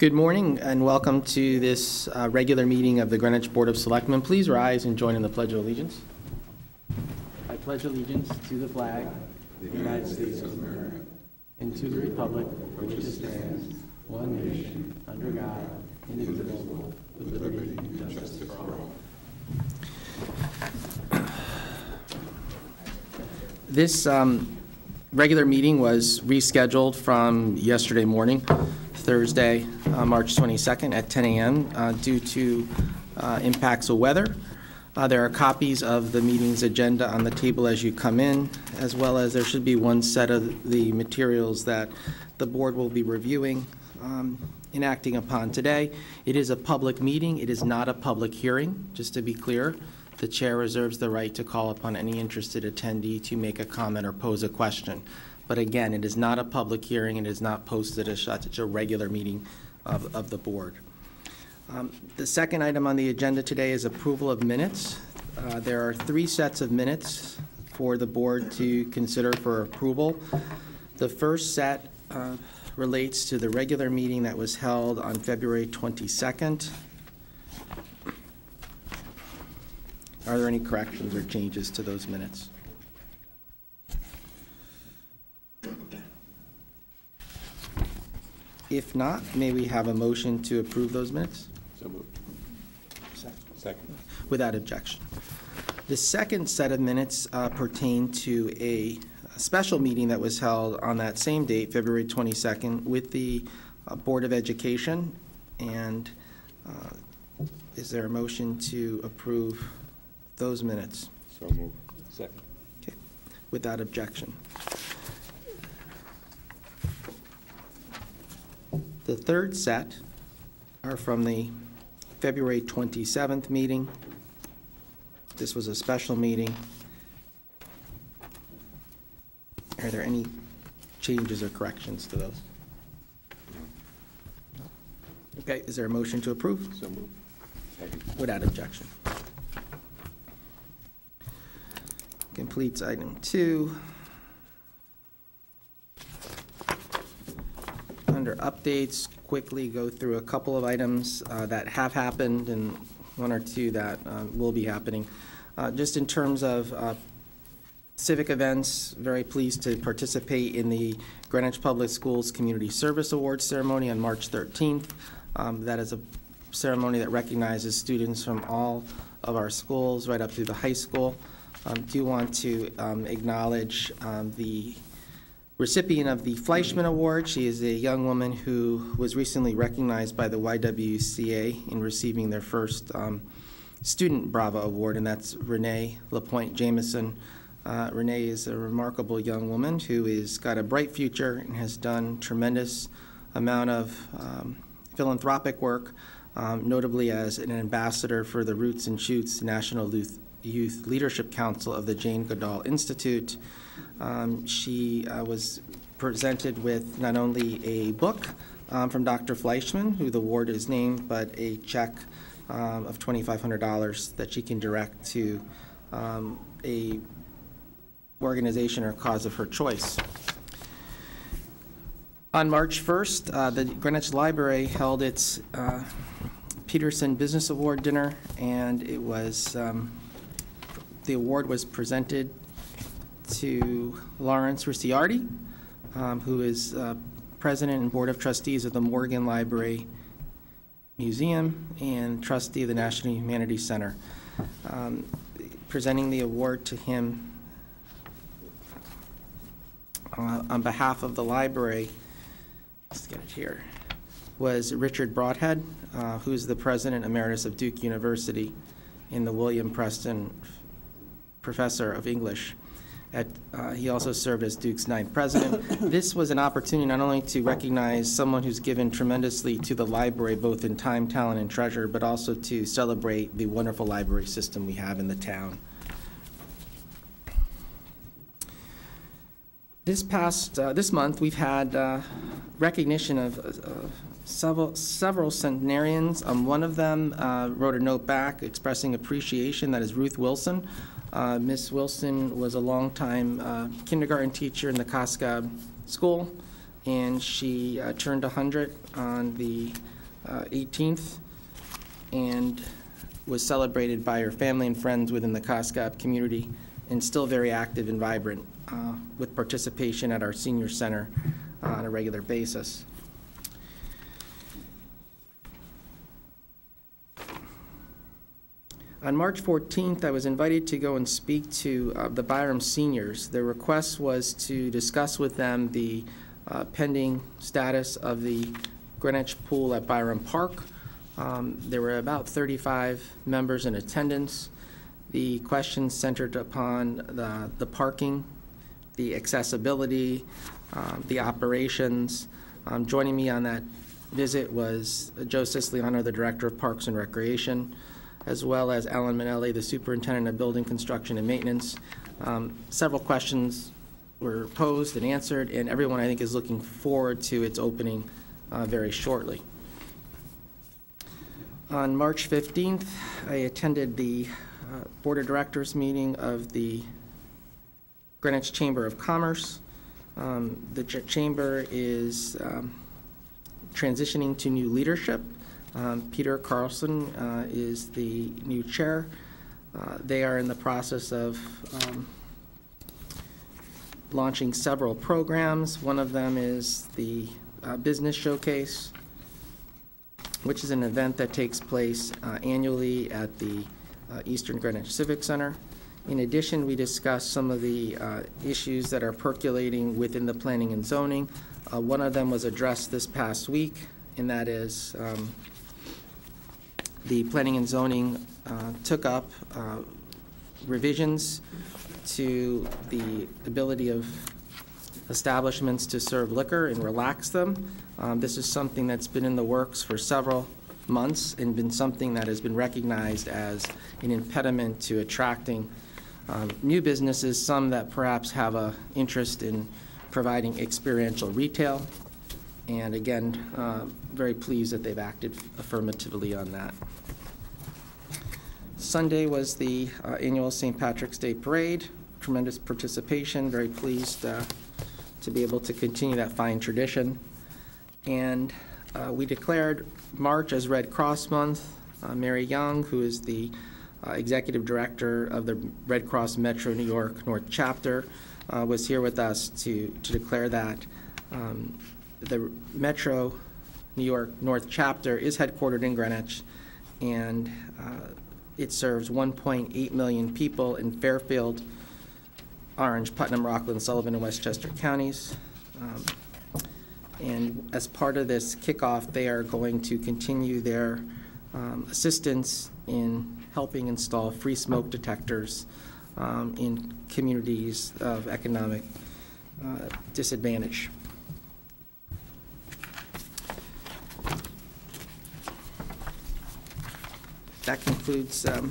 Good morning and welcome to this regular meeting of the Greenwich Board of Selectmen. Please rise and join in the Pledge of Allegiance. I pledge allegiance to the flag of the United States of America and to the republic for which it stands, one nation, under God, indivisible, with liberty and justice for all. This regular meeting was rescheduled from yesterday morning, Thursday, March 22nd at 10 a.m. Due to impacts of weather. There are copies of the meeting's agenda on the table as you come in, as well as there should be one set of the materials that the board will be reviewing and acting upon today. It is a public meeting. It is not a public hearing, just to be clear. The chair reserves the right to call upon any interested attendee to make a comment or pose a question. But again, it is not a public hearing. It is not posted as such. It's a regular meeting of the board. The second item on the agenda today is approval of minutes. There are 3 sets of minutes for the board to consider for approval. The first set relates to the regular meeting that was held on February 22nd. Are there any corrections or changes to those minutes? If not, may we have a motion to approve those minutes? So moved. Second. Without objection. The second set of minutes pertain to a special meeting that was held on that same date, February 22nd, with the Board of Education. And is there a motion to approve those minutes? So moved. Second. Okay. Without objection. The third set are from the February 27th meeting. This was a special meeting. Are there any changes or corrections to those? No. Okay, is there a motion to approve? So moved. Second. Without objection. Completes item 2. Under updates, quickly go through a couple of items that have happened and 1 or 2 that will be happening. Just in terms of civic events, very pleased to participate in the Greenwich Public Schools Community Service Awards ceremony on March 13th. That is a ceremony that recognizes students from all of our schools right up through the high school. Do want to acknowledge the recipient of the Fleischman Award. She is a young woman who was recently recognized by the YWCA in receiving their first Student Bravo Award, and that's Renee LaPointe Jameson. Renee is a remarkable young woman who has got a bright future and has done tremendous amount of philanthropic work, notably as an ambassador for the Roots and Shoots National Youth Leadership Council of the Jane Goodall Institute. She was presented with not only a book from Dr. Fleischman, who the award is named, but a check of $2,500 that she can direct to a organization or cause of her choice. On March 1st, the Greenwich Library held its Peterson Business Award dinner, and it was the award was presented to Lawrence Ricciardi, who is President and Board of Trustees of the Morgan Library Museum and trustee of the National Humanities Center. Presenting the award to him on behalf of the library, let's get it here, was Richard Broadhead, who is the President Emeritus of Duke University and the William Preston Professor of English. He also served as Duke's 9th president. This was an opportunity not only to recognize someone who's given tremendously to the library, both in time, talent, and treasure, but also to celebrate the wonderful library system we have in the town. This month, we've had recognition of several centenarians. One of them wrote a note back expressing appreciation. That is Ruth Wilson. Miss Wilson was a longtime kindergarten teacher in the Cascade School, and she turned 100 on the 18th, and was celebrated by her family and friends within the COSCAP community, and still very active and vibrant with participation at our senior center on a regular basis. On March 14th, I was invited to go and speak to the Byram seniors. The request was to discuss with them the pending status of the Greenwich pool at Byram Park. There were about 35 members in attendance. The questions centered upon the parking, the accessibility, the operations. Joining me on that visit was Joe Siciliano, the Director of Parks and Recreation, as well as Alan Manelli, the Superintendent of Building Construction and Maintenance. Several questions were posed and answered, and everyone, I think, is looking forward to its opening very shortly. On March 15th, I attended the Board of Directors meeting of the Greenwich Chamber of Commerce. The Chamber is transitioning to new leadership. Peter Carlson is the new chair. They are in the process of launching several programs. One of them is the Business Showcase, which is an event that takes place annually at the Eastern Greenwich Civic Center. In addition, we discussed some of the issues that are percolating within the planning and zoning. One of them was addressed this past week, and that is the planning and zoning took up revisions to the ability of establishments to serve liquor and relax them. This is something that's been in the works for several months and been something that has been recognized as an impediment to attracting new businesses, some that perhaps have an interest in providing experiential retail. And again, very pleased that they've acted affirmatively on that. Sunday was the annual St. Patrick's Day Parade. Tremendous participation, very pleased to be able to continue that fine tradition. And we declared March as Red Cross Month. Mary Young, who is the Executive Director of the Red Cross Metro New York North Chapter, was here with us to declare that. The Metro New York North Chapter is headquartered in Greenwich, and it serves 1.8 million people in Fairfield, Orange, Putnam, Rockland, Sullivan, and Westchester counties. And as part of this kickoff, they are going to continue their assistance in helping install free smoke detectors in communities of economic disadvantage. That concludes the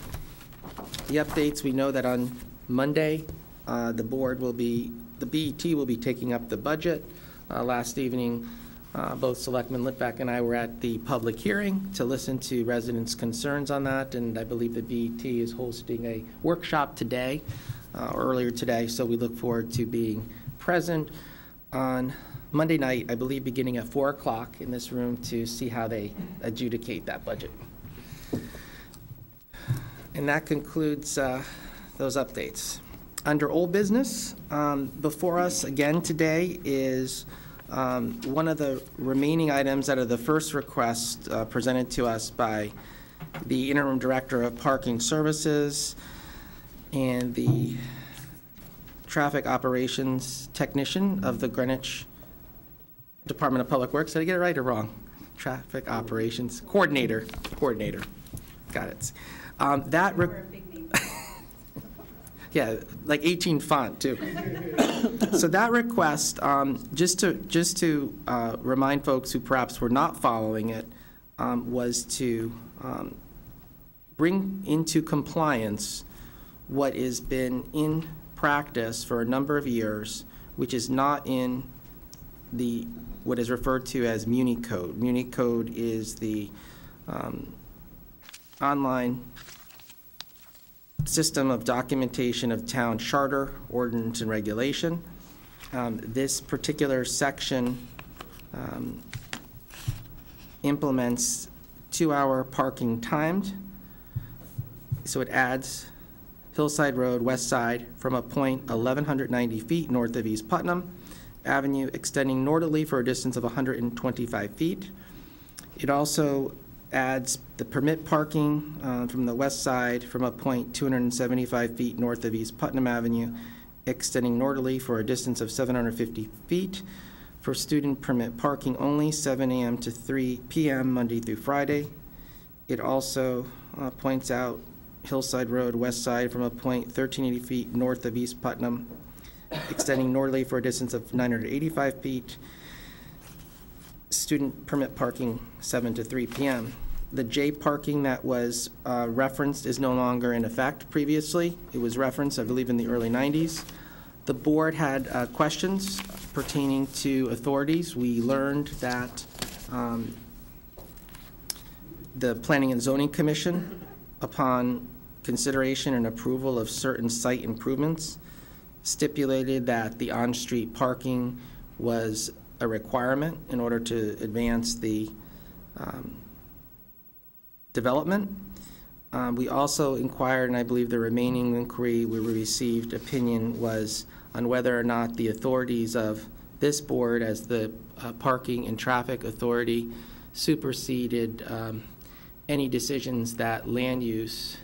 updates. We know that on Monday, the BET will be taking up the budget. Last evening, both Selectmen Litvak and I were at the public hearing to listen to residents' concerns on that, and I believe the BET is hosting a workshop today, or earlier today, so we look forward to being present on Monday night, I believe beginning at 4 o'clock in this room, to see how they adjudicate that budget. And that concludes those updates. Under old business, before us again today is one of the remaining items out of the first request presented to us by the Interim Director of Parking Services and the Traffic Operations Technician of the Greenwich Department of Public Works. Did I get it right or wrong? Traffic Operations Coordinator. Got it. Yeah, like 18 font too. So that request, just to remind folks who perhaps were not following it, was to bring into compliance what has been in practice for a number of years, which is not in what is referred to as Muni Code. Muni Code is the online system of documentation of town charter, ordinance, and regulation. This particular section implements 2-hour parking timed. So it adds Hillside Road, west side, from a point 1,190 feet north of East Putnam Avenue, extending northerly for a distance of 125 feet. It also adds the permit parking from the west side from a point 275 feet north of East Putnam Avenue, extending northerly for a distance of 750 feet. For student permit parking only, 7 a.m. to 3 p.m. Monday through Friday. It also points out Hillside Road, west side, from a point 1,380 feet north of East Putnam, extending northerly for a distance of 985 feet. Student permit parking, 7 to 3 p.m. The J parking that was referenced is no longer in effect previously. It was referenced, I believe, in the early 90s. The board had questions pertaining to authorities. We learned that the Planning and Zoning Commission, upon consideration and approval of certain site improvements, stipulated that the on-street parking was a requirement in order to advance the development. We also inquired, and I believe the remaining inquiry we received opinion was on whether or not the authorities of this board as the parking and traffic authority superseded any decisions that land use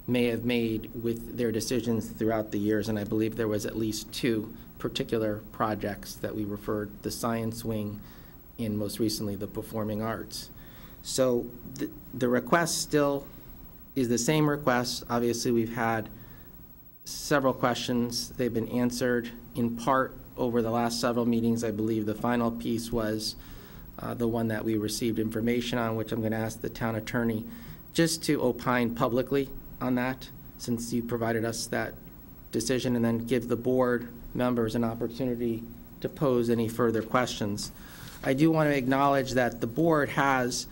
may have made with their decisions throughout the years. And I believe there was at least 2 particular projects that we referred, the science wing and most recently the performing arts. So the request still is the same request. Obviously, we've had several questions. They've been answered in part over the last several meetings. I believe the final piece was the one that we received information on, which I'm going to ask the town attorney just to opine publicly on that, since you provided us that decision, and then give the board members an opportunity to pose any further questions. I do want to acknowledge that the board has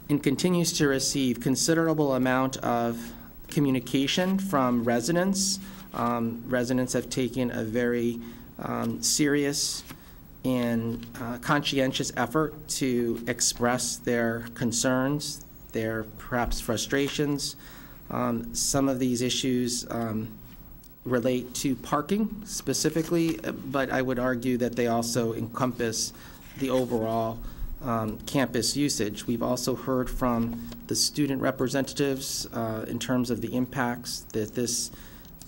and continues to receive considerable amount of communication from residents. Residents have taken a very serious and conscientious effort to express their concerns, their perhaps frustrations. Some of these issues relate to parking specifically, but I would argue that they also encompass the overall campus usage. We've also heard from the student representatives in terms of the impacts that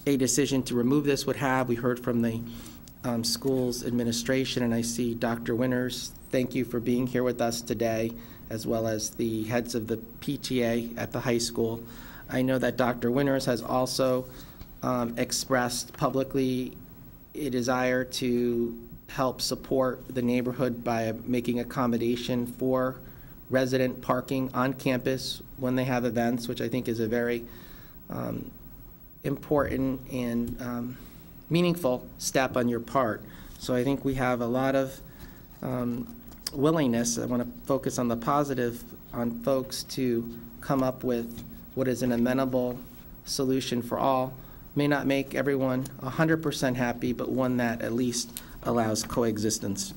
a decision to remove this would have. We heard from the school's administration, and I see Dr. Winters. Thank you for being here with us today, as well as the heads of the PTA at the high school. I know that Dr. Winters has also expressed publicly a desire to help support the neighborhood by making accommodation for resident parking on campus when they have events, which I think is a very important and meaningful step on your part. So I think we have a lot of willingness. I want to focus on the positive, on folks to come up with what is an amenable solution for all. May not make everyone 100% happy, but one that at least allows coexistence.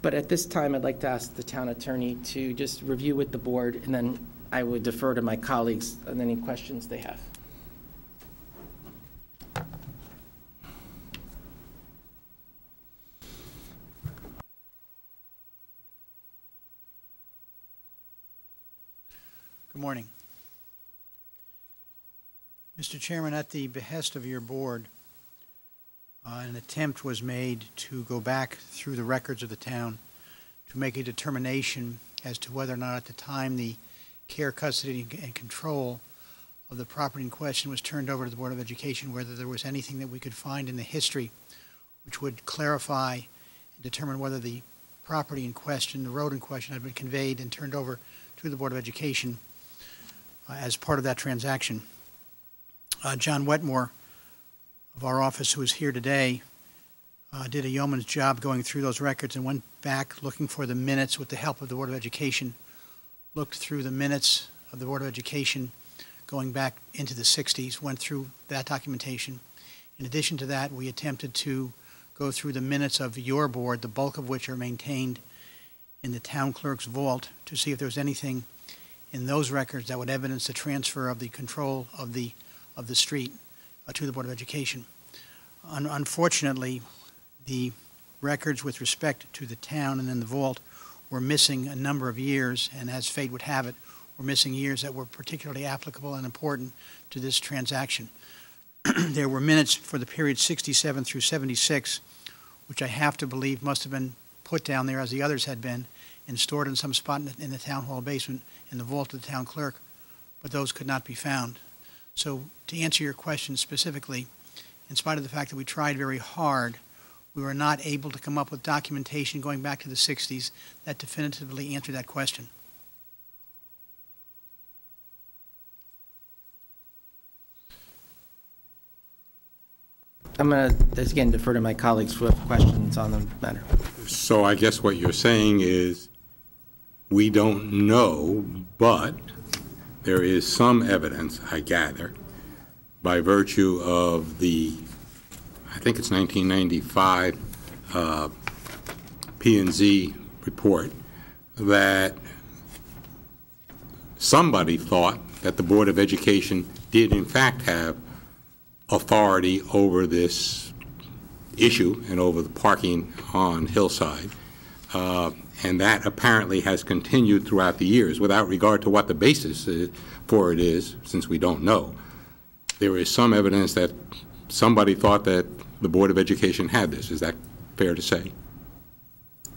But at this time, I'd like to ask the town attorney to just review with the board, and then I would defer to my colleagues on any questions they have. Good morning. Mr. Chairman, at the behest of your board, an attempt was made to go back through the records of the town to make a determination as to whether or not at the time the care, custody, and control of the property in question was turned over to the Board of Education, whether there was anything that we could find in the history which would clarify and determine whether the property in question, the road in question, had been conveyed and turned over to the Board of Education as part of that transaction. John Wetmore of our office, who is here today, did a yeoman's job going through those records and went back looking for the minutes with the help of the Board of Education, looked through the minutes of the Board of Education going back into the 60s, went through that documentation. In addition to that, we attempted to go through the minutes of your board, the bulk of which are maintained in the town clerk's vault to see if there was anything in those records that would evidence the transfer of the control of the street to the Board of Education. Unfortunately, the records with respect to the town and in the vault were missing a number of years, and as fate would have it, were missing years that were particularly applicable and important to this transaction. There were minutes for the period 67 through 76, which I have to believe must have been put down there as the others had been and stored in some spot in the town hall basement in the vault of the town clerk, but those could not be found. So to answer your question specifically, in spite of the fact that we tried very hard, we were not able to come up with documentation going back to the 60s that definitively answered that question. I'm going to, again, defer to my colleagues for questions on the matter. So I guess what you're saying is, we don't know, but there is some evidence, I gather, by virtue of the, I think it's 1995 P&Z report, that somebody thought that the Board of Education did in fact have authority over this issue and over the parking on Hillside. And that apparently has continued throughout the years without regard to what the basis for it is, since we don't know. There is some evidence that somebody thought that the Board of Education had this. Is that fair to say?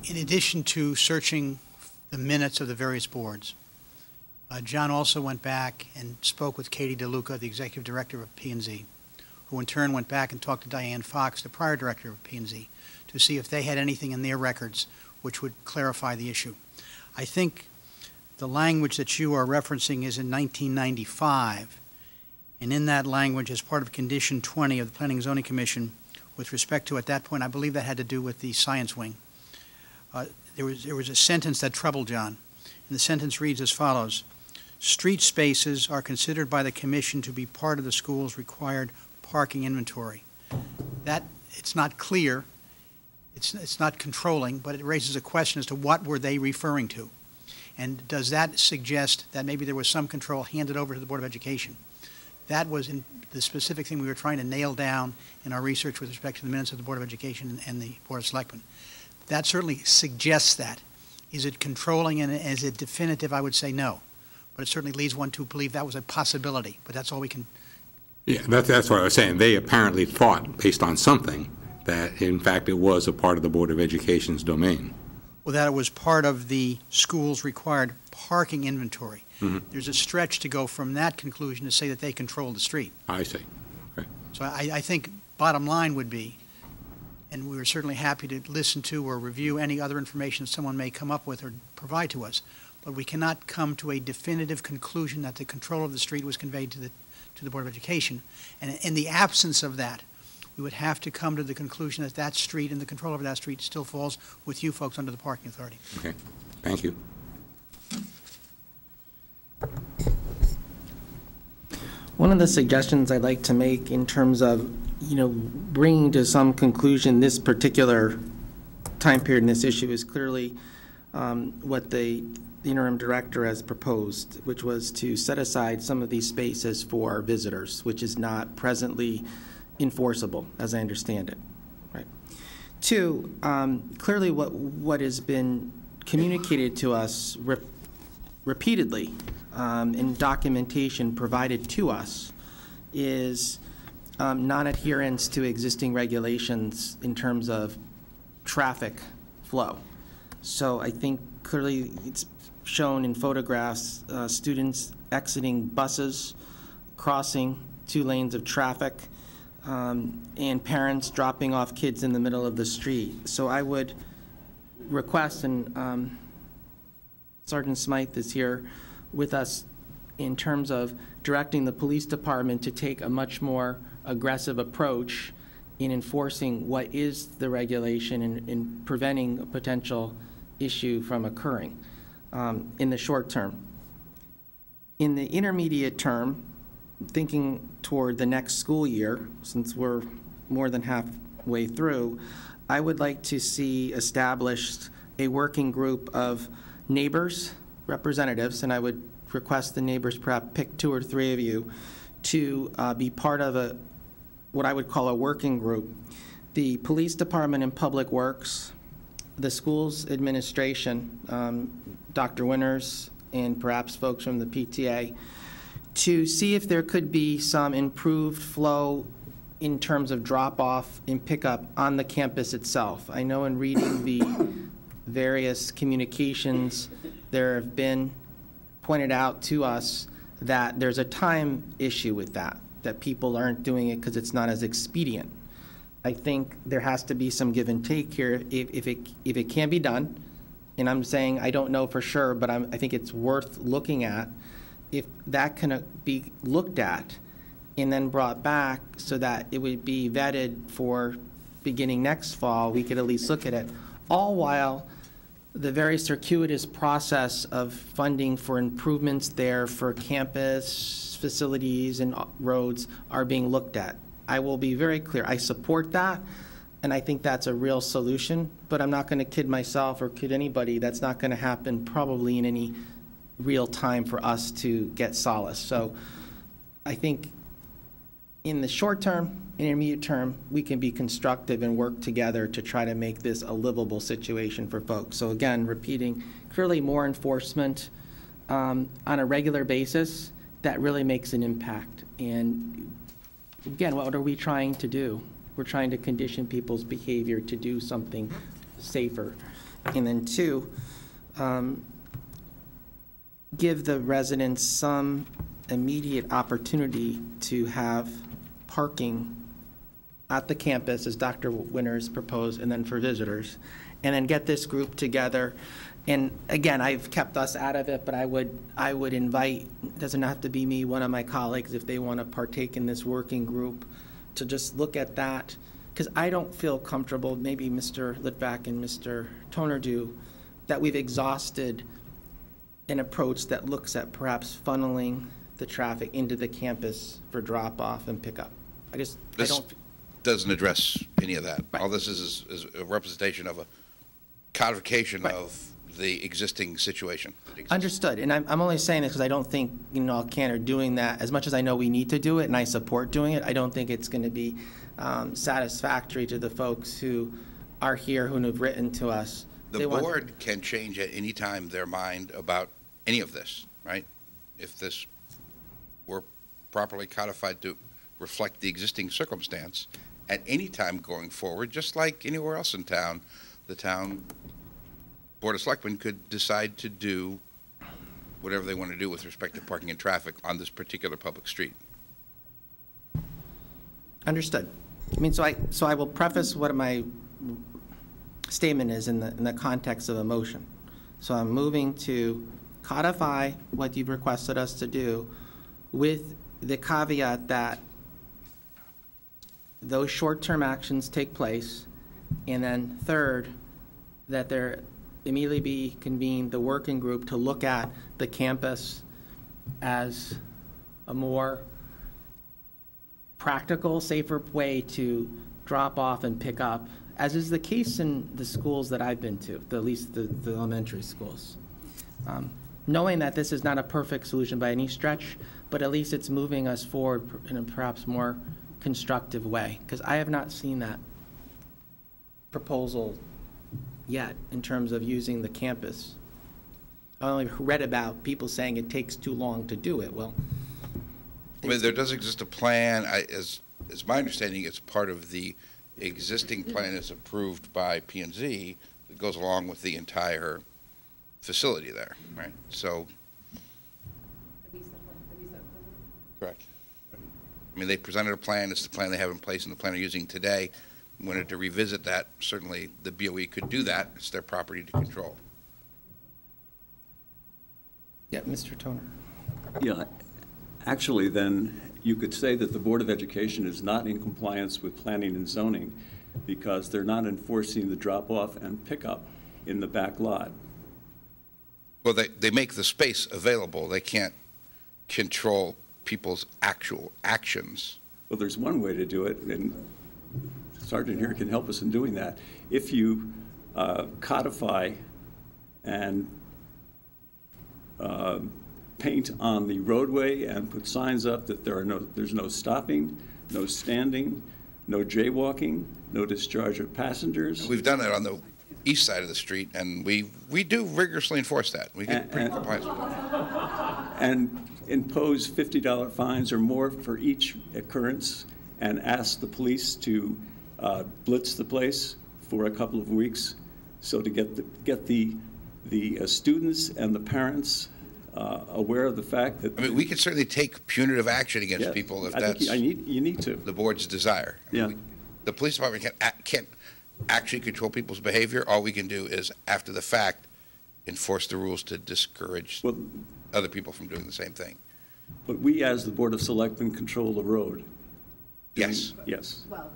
In addition to searching the minutes of the various boards, John also went back and spoke with Katie DeLuca, the executive director of P&Z, who in turn went back and talked to Diane Fox, the prior director of P&Z, to see if they had anything in their records which would clarify the issue. I think the language that you are referencing is in 1995, and in that language, as part of Condition 20 of the Planning and Zoning Commission, with respect to, at that point, I believe that had to do with the science wing, there was a sentence that troubled John, and the sentence reads as follows: street spaces are considered by the Commission to be part of the school's required parking inventory. That, it's not clear, it's not controlling, but it raises a question as to what were they referring to. And does that suggest that maybe there was some control handed over to the Board of Education? That was in the specific thing we were trying to nail down in our research with respect to the minutes of the Board of Education and the Board of Selectmen. That certainly suggests that. Is it controlling and is it definitive? I would say no. But it certainly leads one to believe that was a possibility, but that's all we can. Yeah, that's what I was saying. They apparently thought, based on something, that in fact it was a part of the Board of Education's domain. Well, that it was part of the school's required parking inventory. Mm-hmm. There's a stretch to go from that conclusion to say that they controlled the street. I see. Okay. So I think bottom line would be, and we were certainly happy to listen to or review any other information someone may come up with or provide to us, but we cannot come to a definitive conclusion that the control of the street was conveyed to the Board of Education. And in the absence of that, we would have to come to the conclusion that that street and the control over that street still falls with you folks under the Parking Authority. Okay. Thank you. One of the suggestions I'd like to make in terms of, bringing to some conclusion this particular time period in this issue is clearly what the interim director has proposed, which was to set aside some of these spaces for visitors, which is not presently enforceable, as I understand it. Right. Two, clearly what has been communicated to us repeatedly in documentation provided to us is non-adherence to existing regulations in terms of traffic flow. So I think clearly it's shown in photographs, students exiting buses, crossing 2 lanes of traffic, and parents dropping off kids in the middle of the street. So I would request, and Sergeant Smythe is here with us in terms of directing the police department to take a much more aggressive approach in enforcing what is the regulation and in preventing a potential issue from occurring in the short term. In the intermediate term, thinking toward the next school year, since we're more than halfway through, I would like to see established a working group of neighbors, representatives, and I would request the neighbors perhaps pick 2 or 3 of you to be part of what I would call a working group. The Police Department and Public Works, the schools administration, Dr. Winters, and perhaps folks from the PTA, to see if there could be some improved flow in terms of drop-off and pickup on the campus itself. I know in reading the various communications, there have been pointed out to us that there's a time issue with that people aren't doing it because it's not as expedient. I think there has to be some give and take here if it can be done, and I'm saying I don't know for sure, but I think it's worth looking at. If that can be looked at and then brought back so that it would be vetted for beginning next fall, we could at least look at it, all while the very circuitous process of funding for improvements there for campus facilities and roads are being looked at. I will be very clear. I support that, and I think that's a real solution, but I'm not going to kid myself or kid anybody. That's not going to happen probably in any real time for us to get solace. So I think in the short term, intermediate term, we can be constructive and work together to try to make this a livable situation for folks. So again, repeating, clearly more enforcement on a regular basis that really makes an impact. And again, what are we trying to do? We're trying to condition people's behavior to do something safer. And then 2, give the residents some immediate opportunity to have parking at the campus, as Dr. Winters proposed, and then for visitors, and then get this group together. And again, I've kept us out of it, but I would invite, it doesn't have to be me, one of my colleagues, if they want to partake in this working group, to just look at that, because I don't feel comfortable, maybe Mr. Litvak and Mr. Toner do, that we've exhausted an approach that looks at perhaps funneling the traffic into the campus for drop-off and pickup. I don't. Doesn't address any of that. Right. All this is a representation of a codification Right. of the existing situation. Understood, and I'm only saying this because I don't think, Ken are doing that, as much as I know we need to do it, and I support doing it, I don't think it's going to be satisfactory to the folks who are here, who have written to us. The board can change at any time their mind about any of this, right? If this were properly codified to reflect the existing circumstance, at any time going forward, just like anywhere else in town, the town Board of Selectmen could decide to do whatever they want to do with respect to parking and traffic on this particular public street. Understood. I mean, so I will preface what my statement is in the context of a motion. So I'm moving to codify what you've requested us to do with the caveat that those short-term actions take place, and then third, that there immediately be convened the working group to look at the campus as a more practical, safer way to drop off and pick up, as is the case in the schools that I've been to, at least the elementary schools. Knowing that this is not a perfect solution by any stretch, but at least it's moving us forward in a perhaps more constructive way, because I have not seen that proposal yet in terms of using the campus. I only read about people saying it takes too long to do it. Well, I mean, there does exist a plan. As my understanding, it's part of the existing plan that's approved by P&Z that goes along with the entire facility there, right? So, correct. I mean, they presented a plan. It's the plan they have in place and the plan they're using today. Wanted to revisit that. Certainly, the BOE could do that. It's their property to control. yeah, Mr. Toner. Yeah, actually, then, you could say that the Board of Education is not in compliance with planning and zoning because they're not enforcing the drop-off and pickup in the back lot. Well, they make the space available. They can't control people's actual actions. Well, there's one way to do it, and Sergeant here can help us in doing that. If you codify and paint on the roadway and put signs up that there's no stopping, no standing, no jaywalking, no discharge of passengers. We've done that on the east side of the street, and we do rigorously enforce that. We get pretty compliance with that. And impose $50 fines or more for each occurrence, and ask the police to blitz the place for a couple of weeks, so to get the students and the parents aware of the fact that. I mean, we can certainly take punitive action against people if that's you need to. the board's desire. Yeah. The police department can't actually control people's behavior. All we can do is, after the fact, enforce the rules to discourage other people from doing the same thing. But we, as the Board of Selectmen, control the road. Yes. Yes. Well,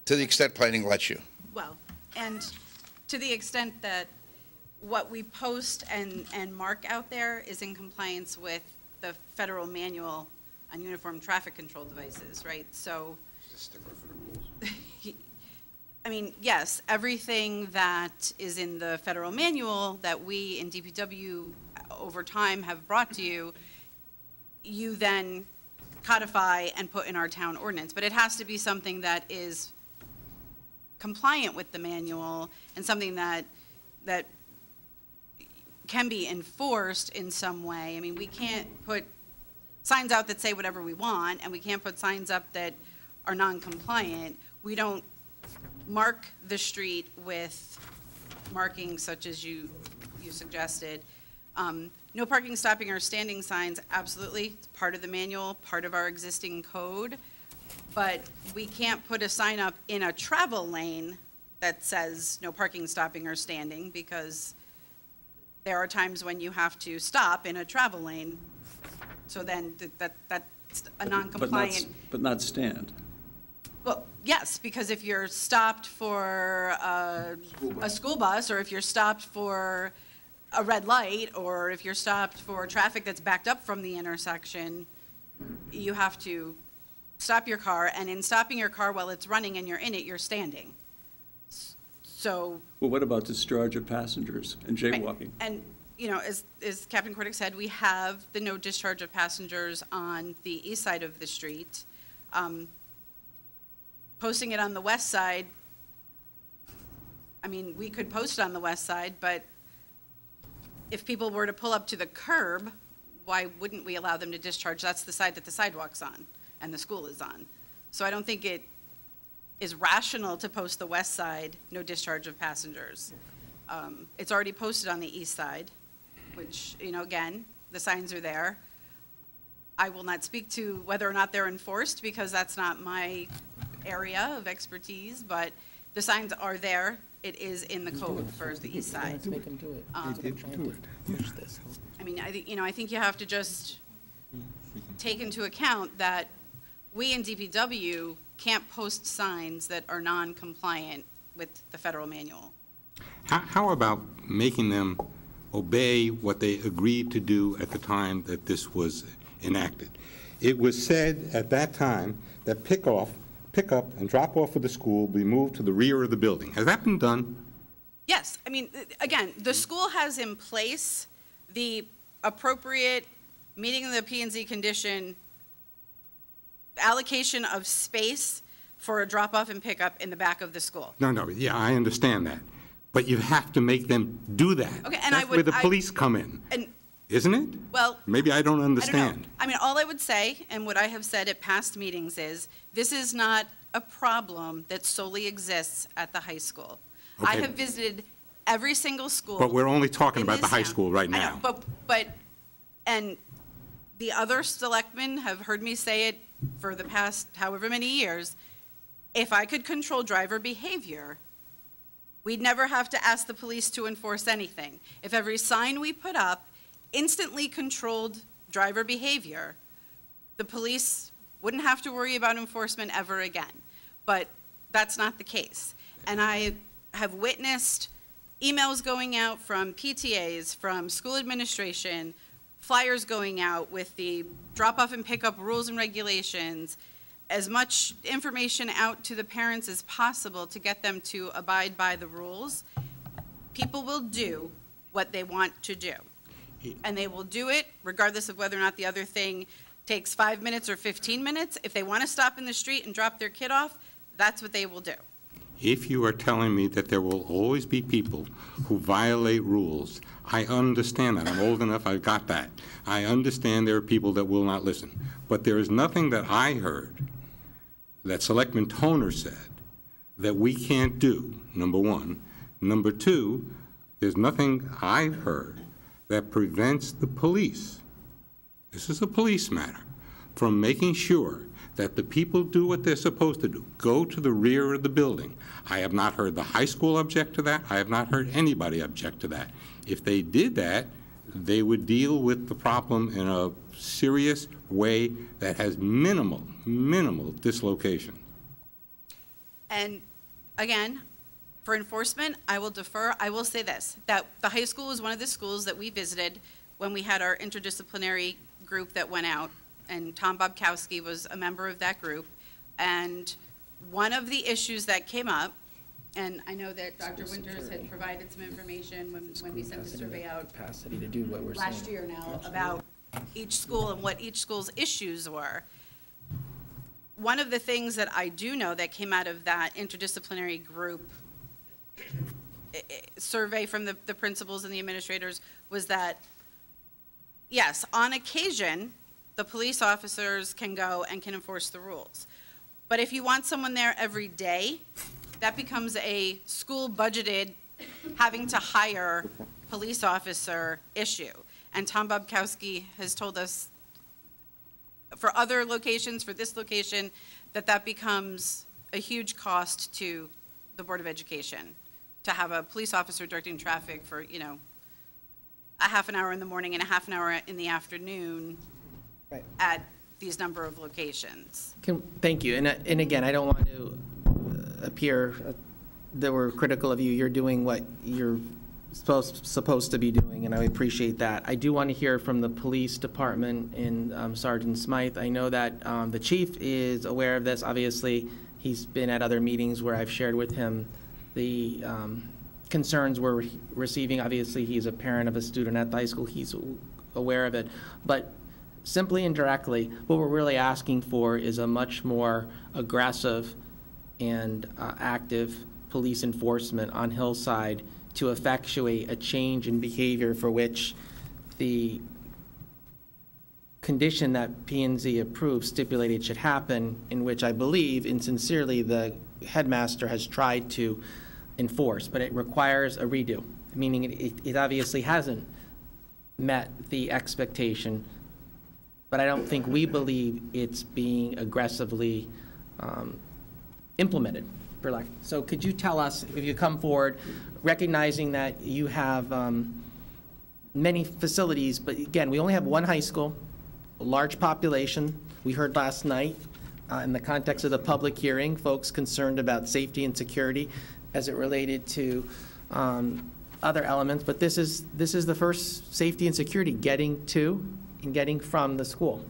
To the extent planning lets you. well, and to the extent that what we post and mark out there is in compliance with the federal manual on uniform traffic control devices, right? So, I mean, yes, everything that is in the federal manual that we in DPW over time have brought to you, you then codify and put in our town ordinance. But it has to be something that is compliant with the manual and something that can be enforced in some way. I mean, we can't put signs out that say whatever we want, and we can't put signs up that are non-compliant. We don't mark the street with markings such as you suggested. No parking, stopping, or standing signs, absolutely, it's part of the manual, part of our existing code. But we can't put a sign up in a travel lane that says no parking, stopping, or standing, because there are times when you have to stop in a travel lane. So then that's a non-compliant. But not stand. Well, yes, because if you're stopped for a school bus, or if you're stopped for a red light, or if you're stopped for traffic that's backed up from the intersection, you have to stop your car, and in stopping your car while it's running and you're in it, you're standing. So. Well, what about discharge of passengers and jaywalking? And, you know, as Captain Cordick said, we have the no discharge of passengers on the east side of the street. Posting it on the west side, I mean, we could post it on the west side, but if people were to pull up to the curb, why wouldn't we allow them to discharge? That's the side that the sidewalk's on and the school is on. So I don't think it is rational to post the west side, no discharge of passengers. It's already posted on the east side, which, you know, again, the signs are there. I will not speak to whether or not they're enforced, because that's not my area of expertise, but the signs are there. It is in the code for the east side. Let's make them do it. I mean, I think you have to just take into account that we in DPW can't post signs that are non-compliant with the federal manual. How about making them obey what they agreed to do at the time that this was enacted? It was said at that time that pickup and drop-off of the school be moved to the rear of the building. Has that been done? Yes, I mean, again, the school has in place the appropriate, meeting the P&Z condition, allocation of space for a drop-off and pickup in the back of the school. No, yeah, I understand that. But you have to make them do that. Okay, and That's where the police come in, isn't it? Well, maybe I don't understand. I don't know. I mean, all I would say, and what I have said at past meetings is, this is not a problem that solely exists at the high school. Okay. I have visited every single school. But we're only talking in about the this high town. school right I now. know, and the other selectmen have heard me say it for the past however many years. If I could control driver behavior, we'd never have to ask the police to enforce anything. If every sign we put up instantly controlled driver behavior, the police wouldn't have to worry about enforcement ever again. But that's not the case. And I have witnessed emails going out from PTAs, from school administration, flyers going out with the drop-off and pickup rules and regulations, as much information out to the parents as possible to get them to abide by the rules. people will do what they want to do. And they will do it regardless of whether or not the other thing takes 5 minutes or 15 minutes. If they want to stop in the street and drop their kid off, that's what they will do. If you are telling me that there will always be people who violate rules, I understand that. I'm old enough, I've got that. I understand there are people that will not listen. But there is nothing that I heard that Selectman Toner said that we can't do, number one. Number two, there's nothing I've heard that prevents the police, this is a police matter, from making sure that the people do what they're supposed to do, go to the rear of the building. I have not heard the high school object to that. I have not heard anybody object to that. If they did that, they would deal with the problem in a serious way that has minimal dislocation. And again, for enforcement, I will defer. I will say this, that the high school was one of the schools that we visited when we had our interdisciplinary group that went out, and Tom Bobkowski was a member of that group. And one of the issues that came up, and I know that Dr. Winters had provided some information when we sent the survey out Capacity to do what we're saying. last year now about each school and what each school's issues were. One of the things that I do know that came out of that interdisciplinary group survey from the principals and the administrators was that, yes, on occasion, the police officers can go and can enforce the rules. But if you want someone there every day, that becomes a school budgeted, having to hire police officer issue. And Tom Bobkowski has told us for other locations, for this location, that becomes a huge cost to the Board of Education to have a police officer directing traffic for, you know, a half an hour in the morning and a half an hour in the afternoon Right. at these number of locations. Thank you. And again, I don't want to appear that we're critical of you. You're doing what you're supposed to be doing, and I appreciate that. I do want to hear from the police department and Sergeant Smythe. I know that the chief is aware of this. Obviously, he's been at other meetings where I've shared with him the concerns we're receiving. Obviously, he's a parent of a student at the high school. He's aware of it. But simply and directly, what we're really asking for is a much more aggressive and active police enforcement on Hillside to effectuate a change in behavior for which the condition that P&Z approved stipulated should happen, in which I believe, and sincerely, the headmaster has tried to enforce, but it requires a redo, meaning it obviously hasn't met the expectation, but I don't think we believe it's being aggressively implemented. So could you tell us, if you come forward, recognizing that you have many facilities, but again, we only have one high school, a large population. We heard last night in the context of the public hearing, folks concerned about safety and security as it related to other elements, but this is the first safety and security getting to and getting from the school.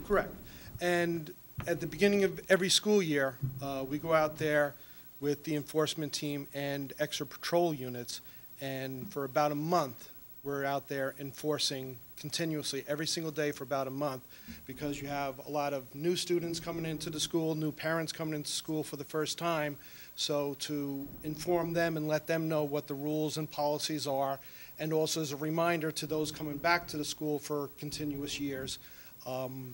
Correct. And at the beginning of every school year, we go out there with the enforcement team and extra patrol units, and for about a month, we're out there enforcing continuously every single day for about a month, because you have a lot of new students coming into the school, new parents coming into school for the first time. So to inform them and let them know what the rules and policies are, and also as a reminder to those coming back to the school for continuous years,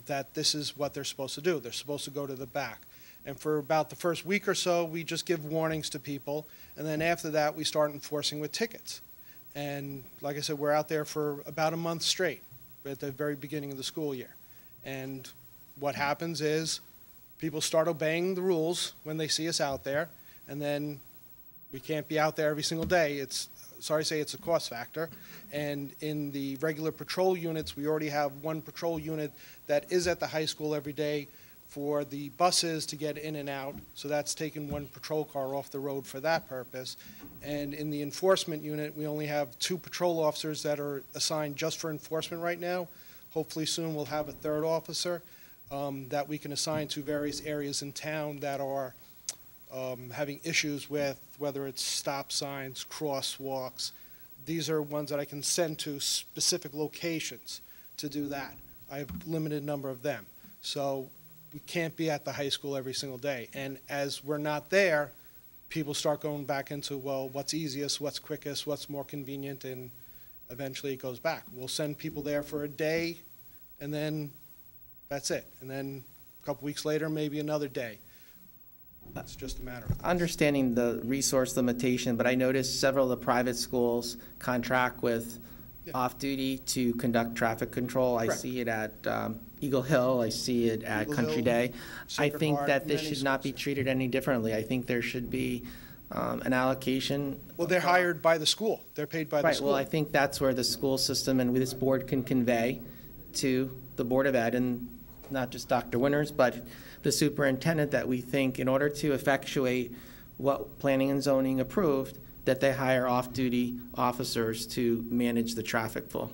that this is what they're supposed to do. They're supposed to go to the back. And for about the first week or so, we just give warnings to people, and then after that, we start enforcing with tickets. And like I said, we're out there for about a month straight at the very beginning of the school year. And what happens is people start obeying the rules when they see us out there, and then we can't be out there every single day. It's, sorry to say, it's a cost factor. And in the regular patrol units, we already have one patrol unit that is at the high school every day for the buses to get in and out. So that's taking one patrol car off the road for that purpose. And in the enforcement unit, we only have 2 patrol officers that are assigned just for enforcement right now. Hopefully soon we'll have a 3rd officer that we can assign to various areas in town that are having issues with whether it's stop signs, crosswalks. These are ones that I can send to specific locations to do that. I have a limited number of them. So we can't be at the high school every single day. And as we're not there, people start going back into, well, what's easiest, what's quickest, what's more convenient, and eventually it goes back. We'll send people there for a day, and then that's it. And then a couple weeks later, maybe another day. It's just a matter of Understanding the resource limitation, but I noticed several of the private schools contract with off-duty to conduct traffic control. I Correct. see it at Eagle Hill, I see it at Eagle Country Hill, Day. I Sacred think Heart, that this many should not be schools. treated any differently. I think there should be an allocation. Well, they're hired by the school. They're paid by the Right, school. well, I think that's where the school system and this board can convey to the Board of Ed, and not just Dr. Winters, but the superintendent, that we think in order to effectuate what planning and zoning approved, that they hire off-duty officers to manage the traffic flow.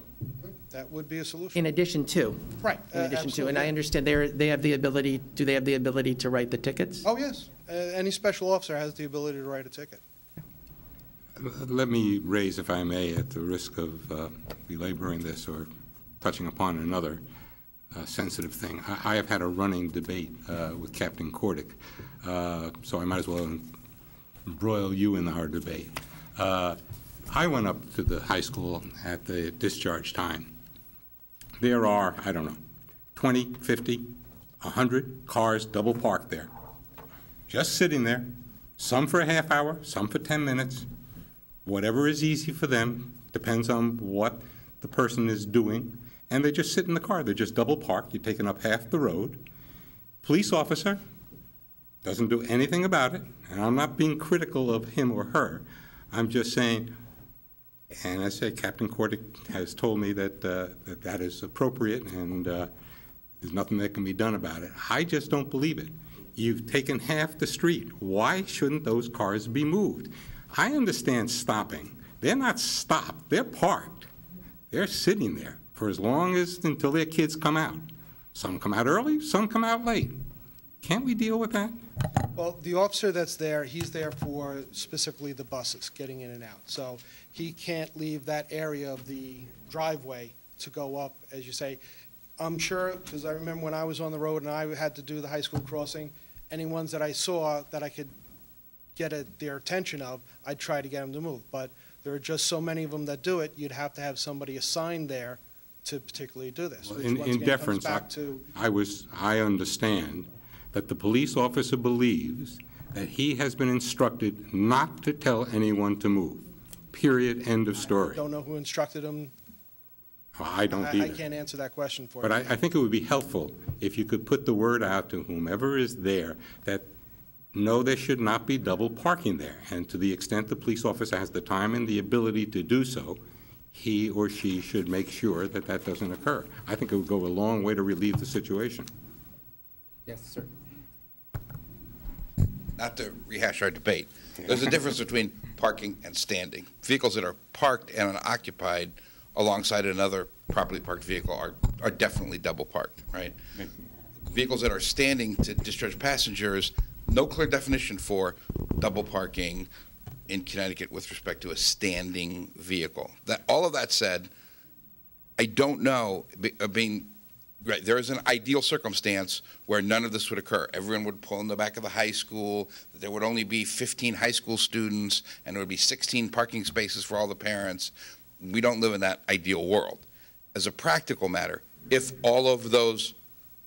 That would be a solution. In addition to. Right, In addition to, and absolutely. I understand they have the ability, do they have the ability to write the tickets? Oh, yes. Any special officer has the ability to write a ticket. Let me raise, if I may, at the risk of belaboring this or touching upon another sensitive thing. I have had a running debate with Captain Kordick, so I might as well embroil you in our debate. I went up to the high school at the discharge time. There are, I don't know, 20, 50, 100 cars double parked there, just sitting there, some for a half hour, some for 10 minutes, whatever is easy for them, depends on what the person is doing, and they just sit in the car. They're just double parked. You're taking up half the road. Police officer doesn't do anything about it, and I'm not being critical of him or her. I'm just saying, and I say Captain Kordick has told me that that is appropriate, and there's nothing that can be done about it. I just don't believe it. You've taken half the street. Why shouldn't those cars be moved? I understand stopping. They're not stopped. They're parked. They're sitting there for as long as until their kids come out. Some come out early, some come out late. Can't we deal with that? Well, the officer that's there, he's there for specifically the buses getting in and out. So he can't leave that area of the driveway to go up, as you say. I'm sure, because I remember when I was on the road and I had to do the high school crossing, any ones that I saw that I could get their attention of, I'd try to get them to move. But there are just so many of them that do it, you'd have to have somebody assigned there to particularly do this. Well, which in once again comes deference, back to I understand that the police officer believes that he has been instructed not to tell anyone to move. Period, end of story. Don't know who instructed him. I don't I either. can't answer that question for But you. I think it would be helpful if you could put the word out to whomever is there that, no, there should not be double parking there. And to the extent the police officer has the time and the ability to do so, he or she should make sure that that doesn't occur. I think it would go a long way to relieve the situation. Yes, sir. Not to rehash our debate, there's a difference between parking and standing. Vehicles that are parked and unoccupied alongside another properly parked vehicle are definitely double parked, right? Vehicles that are standing to discharge passengers, no clear definition for double parking in Connecticut with respect to a standing vehicle. All of that said, I don't know, right, there is an ideal circumstance where none of this would occur. Everyone would pull in the back of the high school, there would only be 15 high school students, and there would be 16 parking spaces for all the parents. We don't live in that ideal world. As a practical matter, if all of those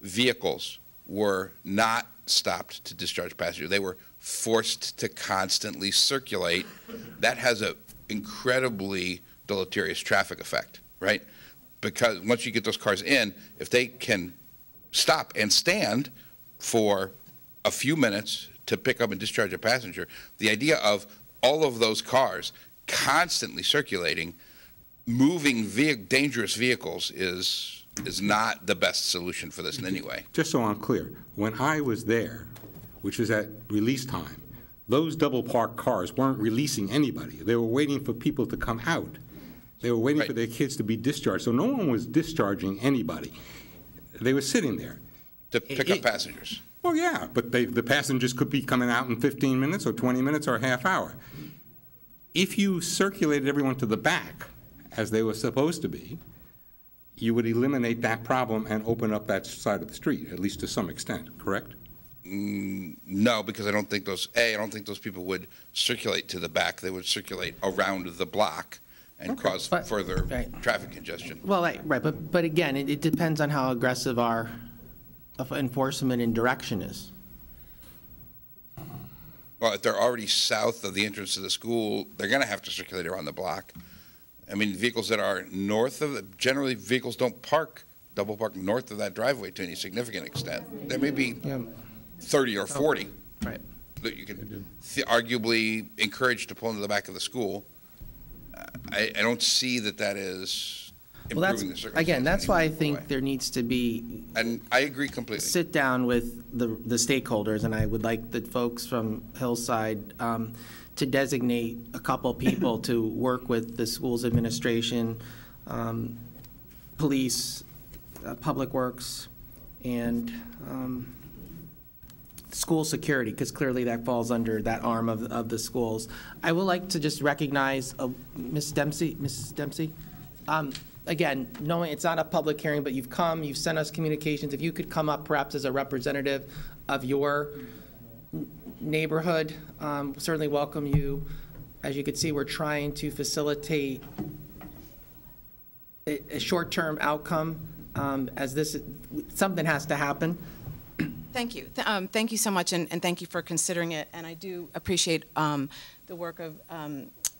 vehicles were not stopped to discharge passengers, they were forced to constantly circulate, that has an incredibly deleterious traffic effect, right? Because once you get those cars in, if they can stop and stand for a few minutes to pick up and discharge a passenger, the idea of all of those cars constantly circulating, moving dangerous vehicles is not the best solution for this in any way. Just so I'm clear, when I was there, which was at release time, those double parked cars weren't releasing anybody. They were waiting for people to come out. They were waiting for their kids to be discharged. So no one was discharging anybody. They were sitting there. To pick up passengers. Oh, yeah, but the passengers could be coming out in 15 minutes or 20 minutes or a half hour. If you circulated everyone to the back, as they were supposed to be, you would eliminate that problem and open up that side of the street, at least to some extent, correct? No, because I don't think those people would circulate to the back. They would circulate around the block and cause further traffic congestion. Well, right, but again, it depends on how aggressive our enforcement and direction is. Well, if they're already south of the entrance to the school, they're going to have to circulate around the block. I mean, vehicles that are north of, generally vehicles don't double park north of that driveway to any significant extent. There may be 30 or 40 that you can arguably encourage to pull into the back of the school. I don't see that is improving the circumstances. Again, that's why I think there needs to be. And I agree completely. Sit down with the stakeholders, and I would like the folks from Hillside to designate a couple people to work with the school's administration, police, public works, and school security, because clearly that falls under that arm of the schools. I would like to just recognize Mrs. Dempsey. Again, knowing it's not a public hearing, but you've sent us communications. If you could come up perhaps as a representative of your neighborhood, certainly welcome you. As you can see, we're trying to facilitate a short-term outcome, as something has to happen. Thank you. Thank you so much, and thank you for considering it. And I do appreciate the work of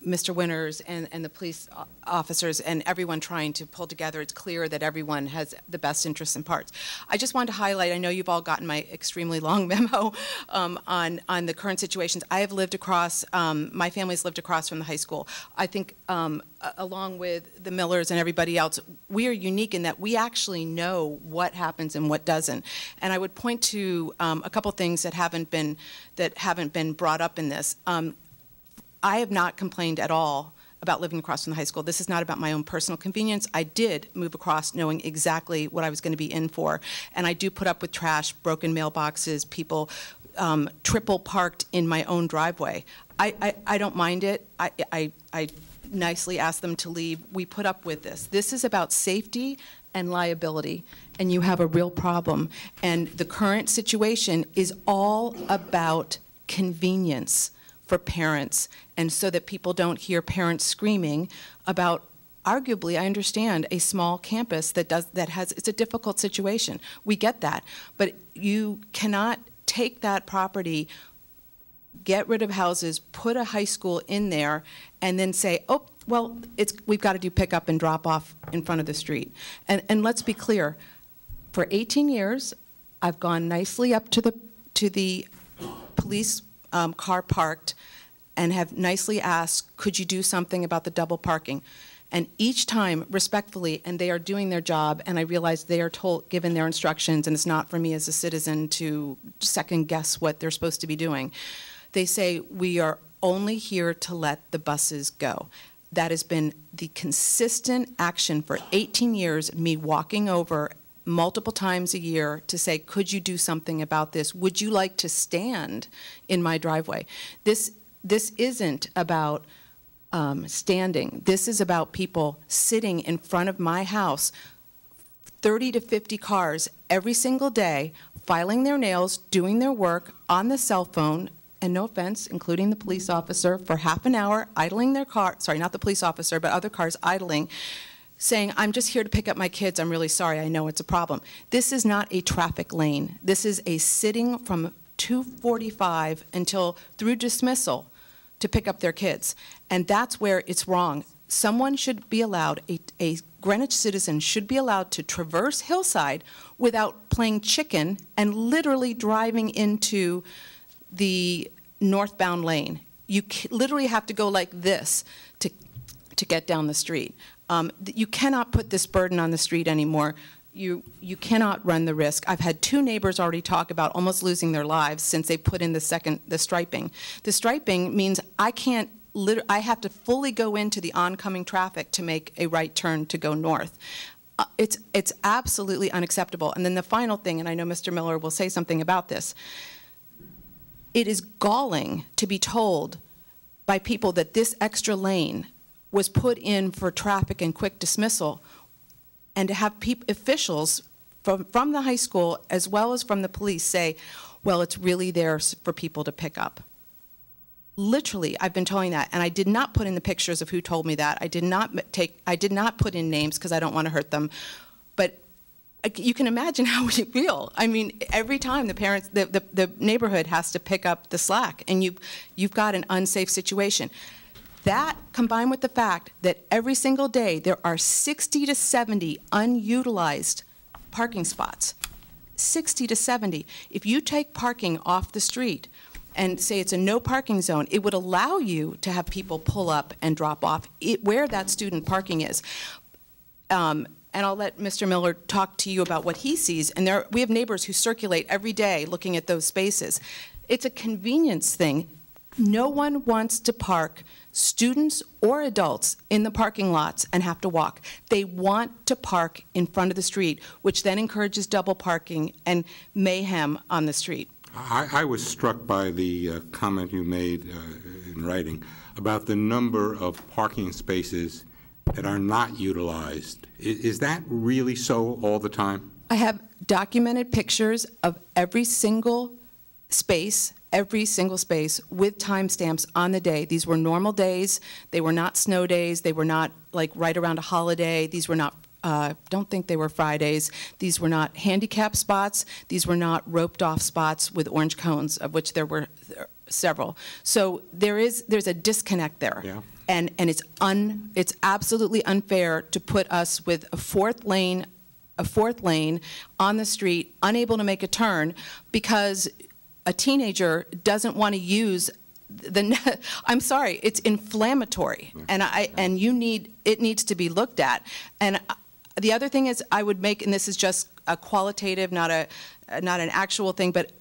Mr. Winters and the police officers and everyone trying to pull together. It's clear that everyone has the best interests in parts. I just wanted to highlight, I know you've all gotten my extremely long memo on the current situations. I have lived across, my family's lived across from the high school. I think along with the Millers and everybody else, we are unique in that we actually know what happens and what doesn't. And I would point to a couple things that haven't been brought up in this. I have not complained at all about living across from the high school. This is not about my own personal convenience. I did move across knowing exactly what I was going to be in for. And I do put up with trash, broken mailboxes, people triple parked in my own driveway. I don't mind it. I nicely ask them to leave. We put up with this. This is about safety and liability, and you have a real problem. And the current situation is all about convenience for parents, and so that people don't hear parents screaming about, arguably, I understand, a small campus it's a difficult situation. We get that, but you cannot take that property, get rid of houses, put a high school in there, and then say, oh, well, we've got to do pick up and drop off in front of the street. And let's be clear, for 18 years, I've gone nicely up to the police car parked and have nicely asked, could you do something about the double parking? And each time, respectfully, and they are doing their job, and I realize they are given their instructions, and it's not for me as a citizen to second guess what they're supposed to be doing. They say, we are only here to let the buses go. That has been the consistent action for 18 years, me walking over multiple times a year to say, could you do something about this? Would you like to stand in my driveway? This isn't about standing. This is about people sitting in front of my house, 30 to 50 cars every single day, filing their nails, doing their work on the cell phone, and no offense, including the police officer, for half an hour, idling their car, sorry, not the police officer, but other cars idling, saying, I'm just here to pick up my kids, I'm really sorry, I know it's a problem. This is not a traffic lane. This is a sitting from 2:45 until through dismissal to pick up their kids. And that's where it's wrong. Someone should be allowed, a Greenwich citizen should be allowed to traverse Hillside without playing chicken and literally driving into the northbound lane. You literally have to go like this to get down the street. You cannot put this burden on the street anymore. You cannot run the risk. I've had 2 neighbors already talk about almost losing their lives since they put in the striping. The striping means I have to fully go into the oncoming traffic to make a right turn to go north. it's absolutely unacceptable. And then the final thing, and I know Mr. Miller will say something about this, it is galling to be told by people that this extra lane was put in for traffic and quick dismissal, and to have officials from the high school as well as from the police say, well, it's really there for people to pick up. Literally, I've been telling that, and I did not put in the pictures of who told me that. I did not put in names because I don't want to hurt them, but you can imagine how we feel. I mean, every time the parents, the neighborhood has to pick up the slack, and you've got an unsafe situation. That, combined with the fact that every single day there are 60 to 70 unutilized parking spots, 60 to 70. If you take parking off the street and say it's a no parking zone, it would allow you to have people pull up and drop off where that student parking is. And I'll let Mr. Miller talk to you about what he sees. And we have neighbors who circulate every day looking at those spaces. It's a convenience thing. No one wants to park students or adults in the parking lots and have to walk. They want to park in front of the street, which then encourages double parking and mayhem on the street. I was struck by the comment you made in writing about the number of parking spaces that are not utilized. Is that really so all the time? I have documented pictures of every single space with timestamps on the day. These were normal days. They were not snow days. They were not like right around a holiday. These were not don't think they were Fridays. These were not handicap spots. These were not roped off spots with orange cones, of which there were several. So there's a disconnect there. Yeah. And it's absolutely unfair to put us with a fourth lane on the street, unable to make a turn because a teenager doesn't want to use I'm sorry, it's inflammatory, and it needs to be looked at. And the other thing is, I would make, and this is just a qualitative, not an actual thing, but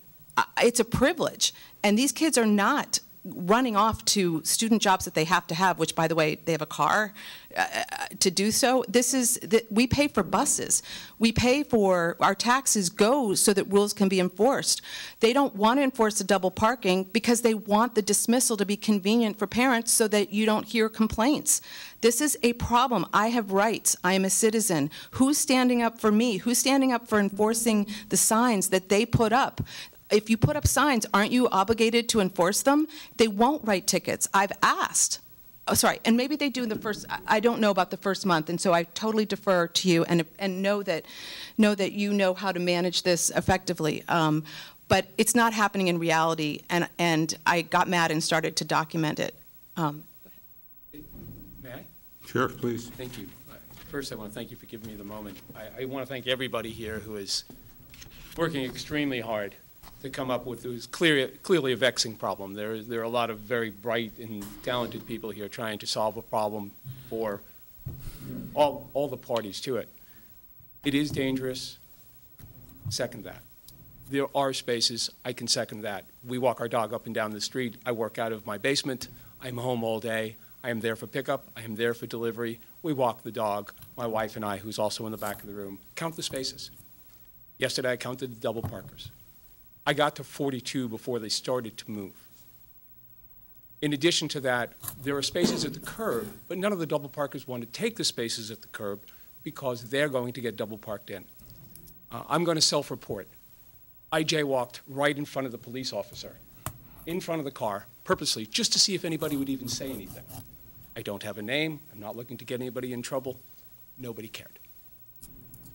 it's a privilege, and these kids are not running off to student jobs that they have to have, which, by the way, they have a car to do so. We pay for buses. We pay for, our taxes go so that rules can be enforced. They don't want to enforce the double parking because they want the dismissal to be convenient for parents so that you don't hear complaints. This is a problem. I have rights. I am a citizen. Who's standing up for me? Who's standing up for enforcing the signs that they put up? If you put up signs, aren't you obligated to enforce them? They won't write tickets. I've asked. Oh, sorry, and maybe they do in the first, I don't know about the first month, and so I totally defer to you and know that you know how to manage this effectively. But it's not happening in reality, and I got mad and started to document it. Go ahead. May I? Sure, please. Thank you. First, I want to thank you for giving me the moment. I want to thank everybody here who is working extremely hard to come up with this clearly a vexing problem. There are a lot of very bright and talented people here trying to solve a problem for all the parties to it. It is dangerous. Second that. There are spaces. I can second that. We walk our dog up and down the street. I work out of my basement. I'm home all day. I am there for pickup. I am there for delivery. We walk the dog. My wife and I, who's also in the back of the room, count the spaces. Yesterday, I counted the double parkers. I got to 42 before they started to move. In addition to that, there are spaces at the curb, but none of the double parkers want to take the spaces at the curb because they're going to get double parked in. I'm going to self-report. I jaywalked right in front of the police officer, in front of the car, purposely, just to see if anybody would even say anything. I don't have a name. I'm not looking to get anybody in trouble. Nobody cared.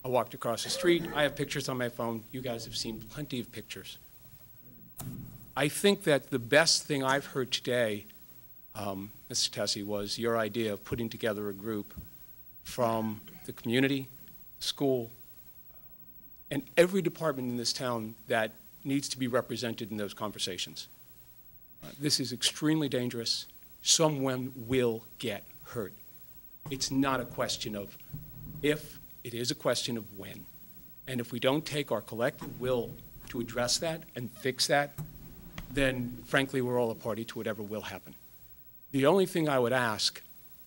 I walked across the street. I have pictures on my phone. You guys have seen plenty of pictures. I think that the best thing I've heard today, Mr. Tessie, was your idea of putting together a group from the community, school, and every department in this town that needs to be represented in those conversations. This is extremely dangerous. Someone will get hurt. It's not a question of if, it is a question of when. And if we don't take our collective will to address that and fix that, then frankly, we're all a party to whatever will happen. The only thing I would ask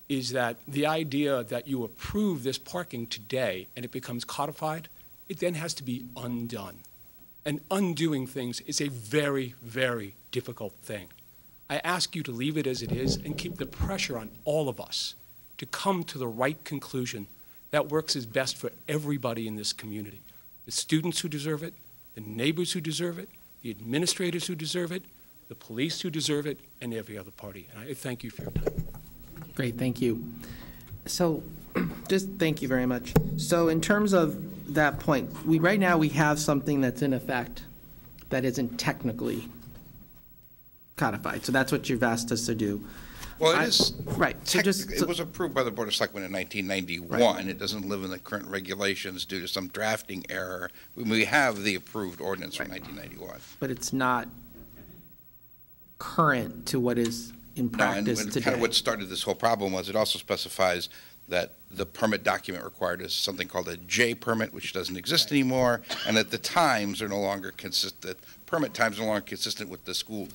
is that the idea that you approve this parking today and it becomes codified, it then has to be undone. And undoing things is a very, very difficult thing. I ask you to leave it as it is and keep the pressure on all of us to come to the right conclusion that works as best for everybody in this community. The students who deserve it, the neighbors who deserve it, the administrators who deserve it, the police who deserve it, and every other party. And I thank you for your time. Great, thank you. So, just thank you very much. So in terms of that point, right now we have something that's in effect that isn't technically codified. So that's what you've asked us to do. Well, it is. Right. So It was approved by the Board of Selectmen in 1991. Right. It doesn't live in the current regulations due to some drafting error. We have the approved ordinance from 1991. But it's not current to what is in practice today. Kind of what started this whole problem was it also specifies that the permit document required is something called a J permit, which doesn't exist anymore, and that the times are no longer consistent. Permit times are no longer consistent with the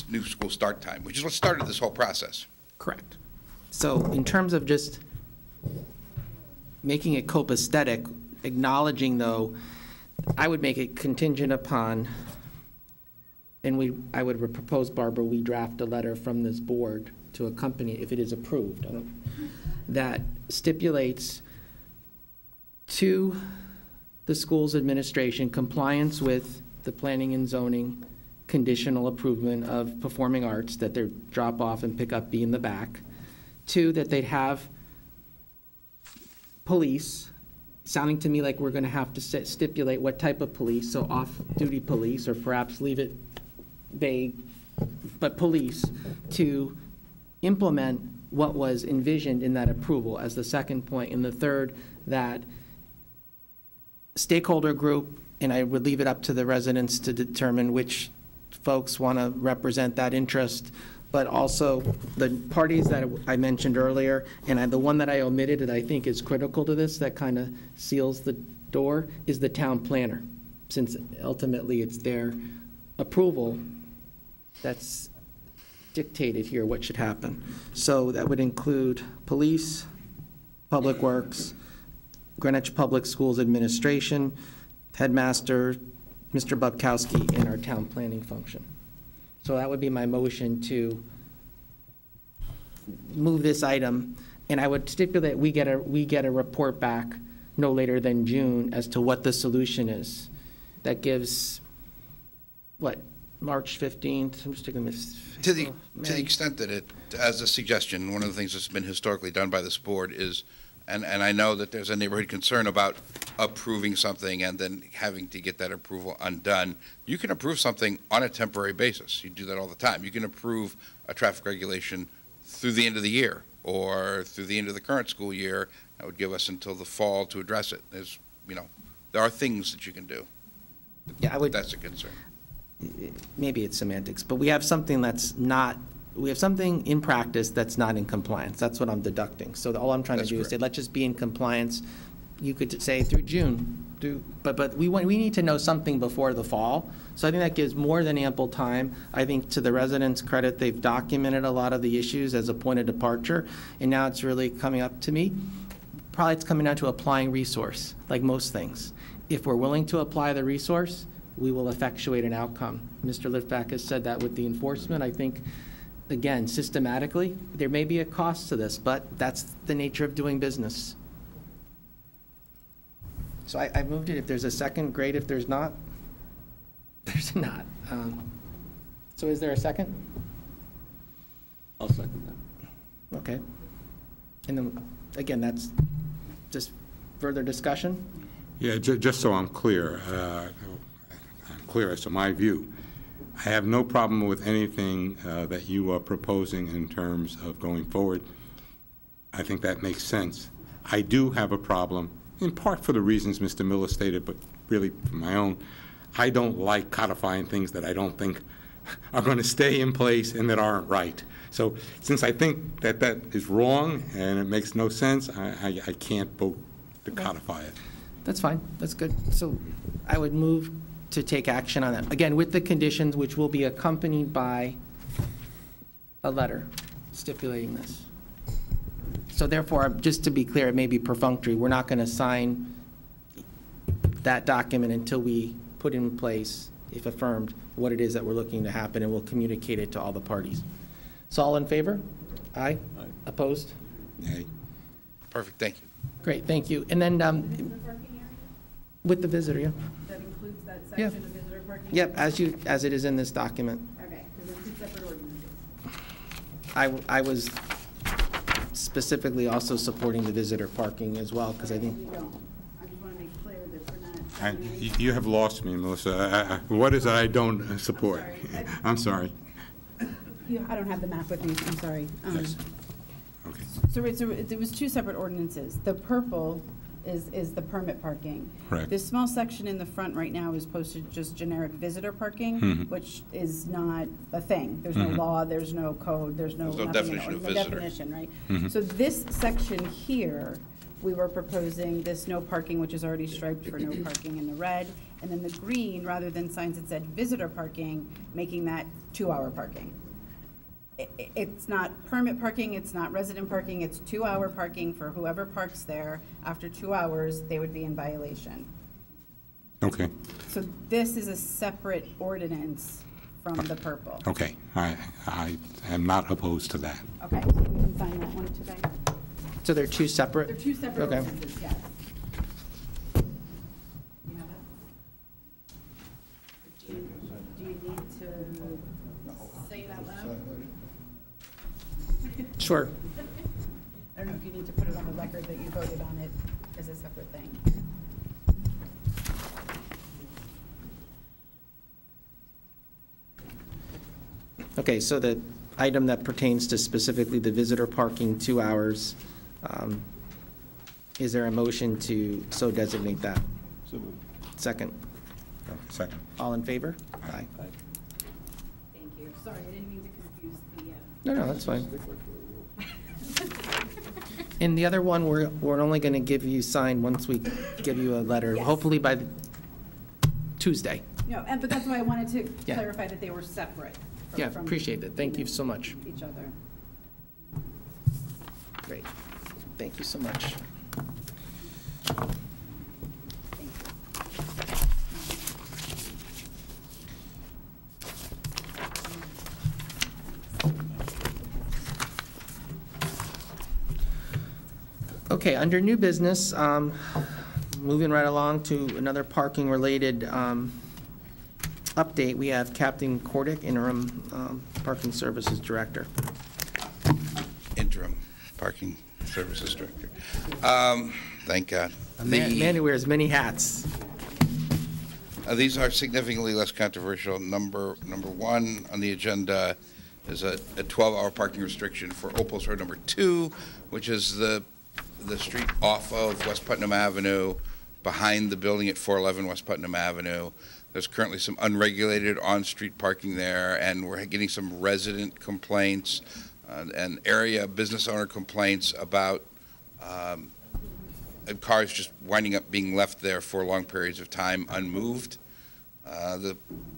new school start time, which is what started this whole process. Correct. So in terms of just making it copacetic, acknowledging though, I would make it contingent upon, and I would propose, Barbara, we draft a letter from this board to accompany, if it is approved, that stipulates to the school's administration compliance with the planning and zoning conditional approval of performing arts, that their drop off and pick up be in the back. Two, that they'd have police, sounding to me like we're going to have to stipulate what type of police, so off-duty police, or perhaps leave it vague, but police, to implement what was envisioned in that approval as the second point. And the third, that stakeholder group, and I would leave it up to the residents to determine which folks want to represent that interest, but also the parties that I mentioned earlier, and the one that I omitted that I think is critical to this, that kind of seals the door, is the town planner, since ultimately it's their approval that's dictated here what should happen. So that would include police, public works, Greenwich Public Schools administration, headmaster, Mr. Bubkowski, and our town planning function. So that would be my motion to move this item, and I would stipulate we get a report back no later than June as to what the solution is. That gives, what, March 15th? I'm just taking this. To the extent that it, as a suggestion, one of the things that's been historically done by this board is, and I know that there's a neighborhood concern about approving something and then having to get that approval undone. You can approve something on a temporary basis. You do that all the time. You can approve a traffic regulation through the end of the year or through the end of the current school year. That would give us until the fall to address it. There's, there are things that you can do. Yeah, That's a concern. Maybe it's semantics, but we have something that's not, we have something in practice that's not in compliance. That's what I'm deducting. So all I'm trying to do is say, let's just be in compliance. You could say through June, but we need to know something before the fall. So I think that gives more than ample time. I think to the residents' credit, they've documented a lot of the issues as a point of departure, and now it's really coming up to me. Probably it's coming down to applying resource, like most things. If we're willing to apply the resource, we will effectuate an outcome. Mr. Litvak has said that with the enforcement. I think, again, systematically, there may be a cost to this, but that's the nature of doing business. So I moved it. If there's a second, great. If there's not, there's not. So is there a second? I'll second that. Okay. And then, again, that's just further discussion? Yeah, just so I'm clear, as to my view, I have no problem with anything that you are proposing in terms of going forward. I think that makes sense. I do have a problem, in part for the reasons Mr. Miller stated, but really for my own. I don't like codifying things that I don't think are going to stay in place and that aren't right. So since I think that that is wrong and it makes no sense, I can't vote to codify it. That's fine. That's good. So I would move to take action on that. Again, with the conditions, which will be accompanied by a letter stipulating this. So therefore, just to be clear, it may be perfunctory. We're not going to sign that document until we put in place, if affirmed, what it is that we're looking to happen, and we'll communicate it to all the parties. So all in favor? Aye? Aye. Opposed? Nay. Perfect, thank you. Great, thank you. And then with the visitor, yeah? That includes that Yeah. section of visitor parking? Yep, as it is in this document. Okay, because they're two separate ordinances. I was specifically also supporting the visitor parking as well, because I think, You don't. I just want to make clear that we're not. signing any- You have lost me, Melissa. What is it I don't support? I'm sorry. I don't have the map with me, I'm sorry. Yes. Okay. So it was two separate ordinances. The purple is the permit parking. Correct. This small section in the front right now is posted just generic visitor parking, Mhm. which is not a thing. There's no Mhm. law, there's no code, there's no. There's no nothing in it, definition or of no visitor. definition, right? Mhm. So this section here, we were proposing this no parking, which is already striped for no parking in the red, and then the green, rather than signs that said visitor parking, making that 2-hour parking. It's not permit parking, it's not resident parking, it's 2-hour parking for whoever parks there. After 2 hours, they would be in violation. Okay, So this is a separate ordinance from the purple. okay. I am not opposed to that. Okay, so we can sign that one today? so they're two separate? They're two separate Okay. ordinances, yes. You have it? Do you need to say it out loud? Sure. I don't know if you need to put it on the record that you voted on it as a separate thing. Okay, so the item that pertains to specifically the visitor parking, 2 hours, is there a motion to so designate that? So moved. Second. Second. All in favor? Aye. Thank you. Sorry, I didn't mean to confuse the, No, that's fine. And the other one, we're only going to give you signed once we give you a letter, Yes. hopefully by Tuesday. No, but that's why I wanted to Yeah. clarify that they were separate. Yeah, appreciate it. Thank you so much. Each other. Great. Thank you so much. Thank Okay, under new business, moving right along to another parking-related update, we have Captain Cordick, Interim Parking Services Director. Interim Parking Services Director. Thank God. A man who wears many hats. These are significantly less controversial. Number one on the agenda is a 12-hour parking restriction for Old Post Road number 2, which is the street off of West Putnam Avenue, behind the building at 411 West Putnam Avenue. There's currently some unregulated on-street parking there, and we're getting some resident complaints and area business owner complaints about cars just winding up being left there for long periods of time unmoved.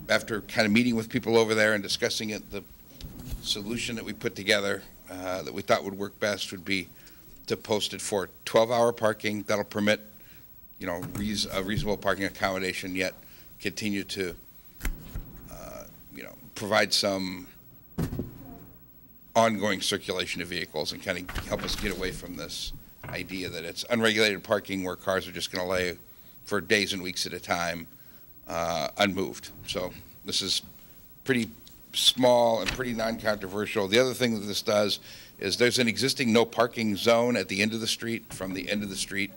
After kind of meeting with people over there and discussing it, the solution that we put together that we thought would work best would be to post it for 12-hour parking. That'll permit, a reasonable parking accommodation, yet continue to, provide some ongoing circulation of vehicles and kind of help us get away from this idea that it's unregulated parking where cars are just going to lay for days and weeks at a time unmoved. So this is pretty small and pretty non-controversial. The other thing that this does is there's an existing no parking zone at the end of the street, from the end of the street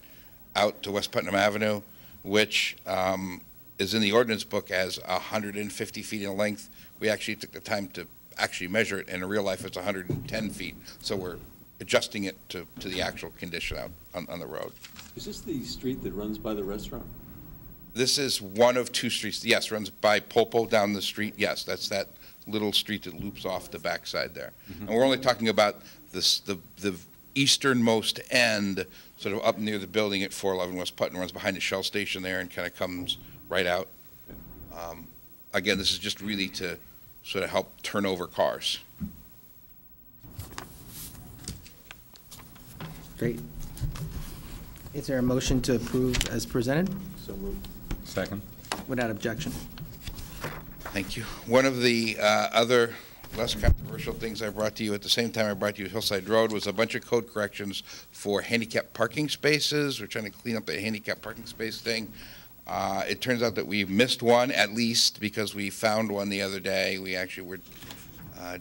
out to West Putnam Avenue, which is in the ordinance book as 150 feet in length. We actually took the time to actually measure it, and in real life it's 110 feet. So we're adjusting it to the actual condition out on the road. Is this the street that runs by the restaurant? This is one of 2 streets. Yes, runs by Popo down the street. Yes, that's that little street that loops off the backside there. And we're only talking about this, the easternmost end, sort of up near the building at 411 West Putnam, runs behind the Shell station there and kind of comes right out. Again, this is just really to sort of help turn over cars. Great. Is there a motion to approve as presented? So moved. Second. Without objection. Thank you. One of the other less controversial things I brought to you at the same time I brought you Hillside Road was a bunch of code corrections for handicap parking spaces. We're trying to clean up the handicap parking space thing. It turns out that we missed one, at least, because we found one the other day. We actually were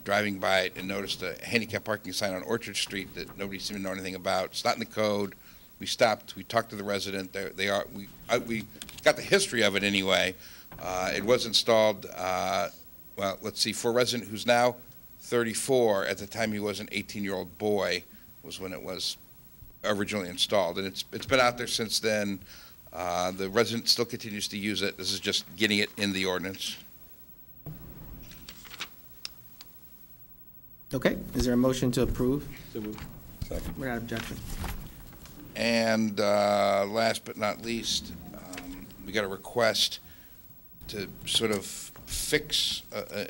driving by it and noticed a handicap parking sign on Orchard Street that nobody seemed to know anything about. It's not in the code. We stopped. We talked to the resident. We got the history of it anyway. It was installed, well, let's see, for a resident who's now 34, at the time he was an 18-year-old boy, was when it was originally installed. And it's been out there since then. The resident still continues to use it. This is just getting it in the ordinance. Okay, is there a motion to approve? So moved. Second. Without objection. And last but not least, we got a request to sort of fix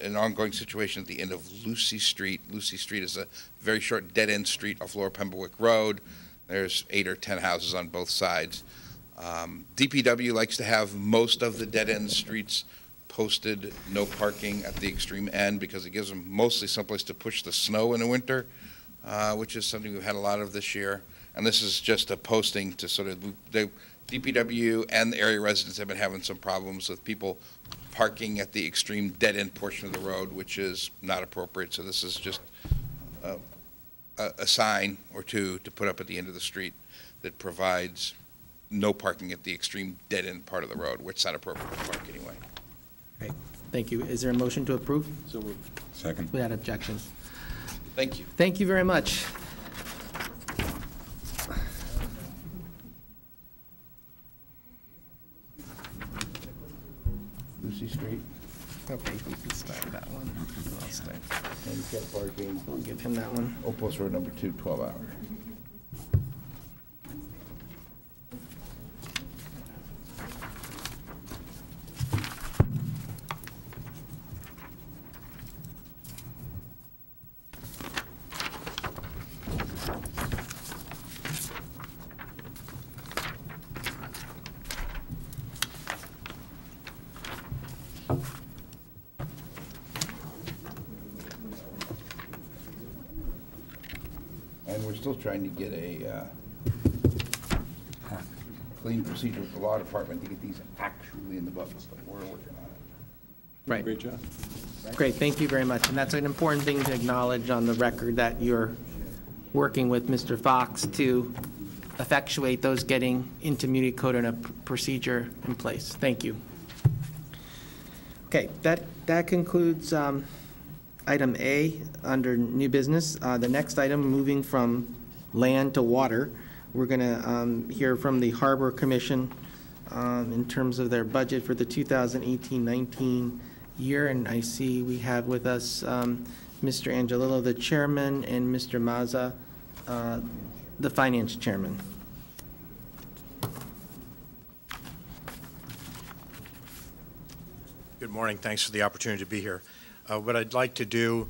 an ongoing situation at the end of Lucy Street. Lucy Street is a very short dead-end street off Lower Pembroke Road. There's 8 or 10 houses on both sides. DPW likes to have most of the dead-end streets posted no parking at the extreme end because it gives them mostly someplace to push the snow in the winter, which is something we've had a lot of this year. And this is just a posting to sort of, DPW and the area residents have been having some problems with people parking at the extreme dead-end portion of the road, which is not appropriate. So this is just a sign or two to put up at the end of the street that provides no parking at the extreme dead-end part of the road, which is not appropriate to park anyway. Great, thank you. Is there a motion to approve? So moved. Second. Without objection. Thank you. Thank you very much. Lucy Street, Okay, you can start that one. I'll start. handicap parking, I'll give him that one. Old Post Road number 2, 12 hour. And we're still trying to get a clean procedure with the law department to get these actually in the books, but we're working on it. Right. Great job. Great, thank you very much. And that's an important thing to acknowledge on the record, that you're working with Mr. Fox to effectuate those getting into Muni Code and a procedure in place. Thank you. Okay, that concludes item A under new business. The next item, moving from land to water, we're going to hear from the Harbor Commission in terms of their budget for the 2018-19 year. And I see we have with us Mr. Angelillo, the chairman, and Mr. Mazza, the finance chairman. Good morning. Thanks for the opportunity to be here. What I'd like to do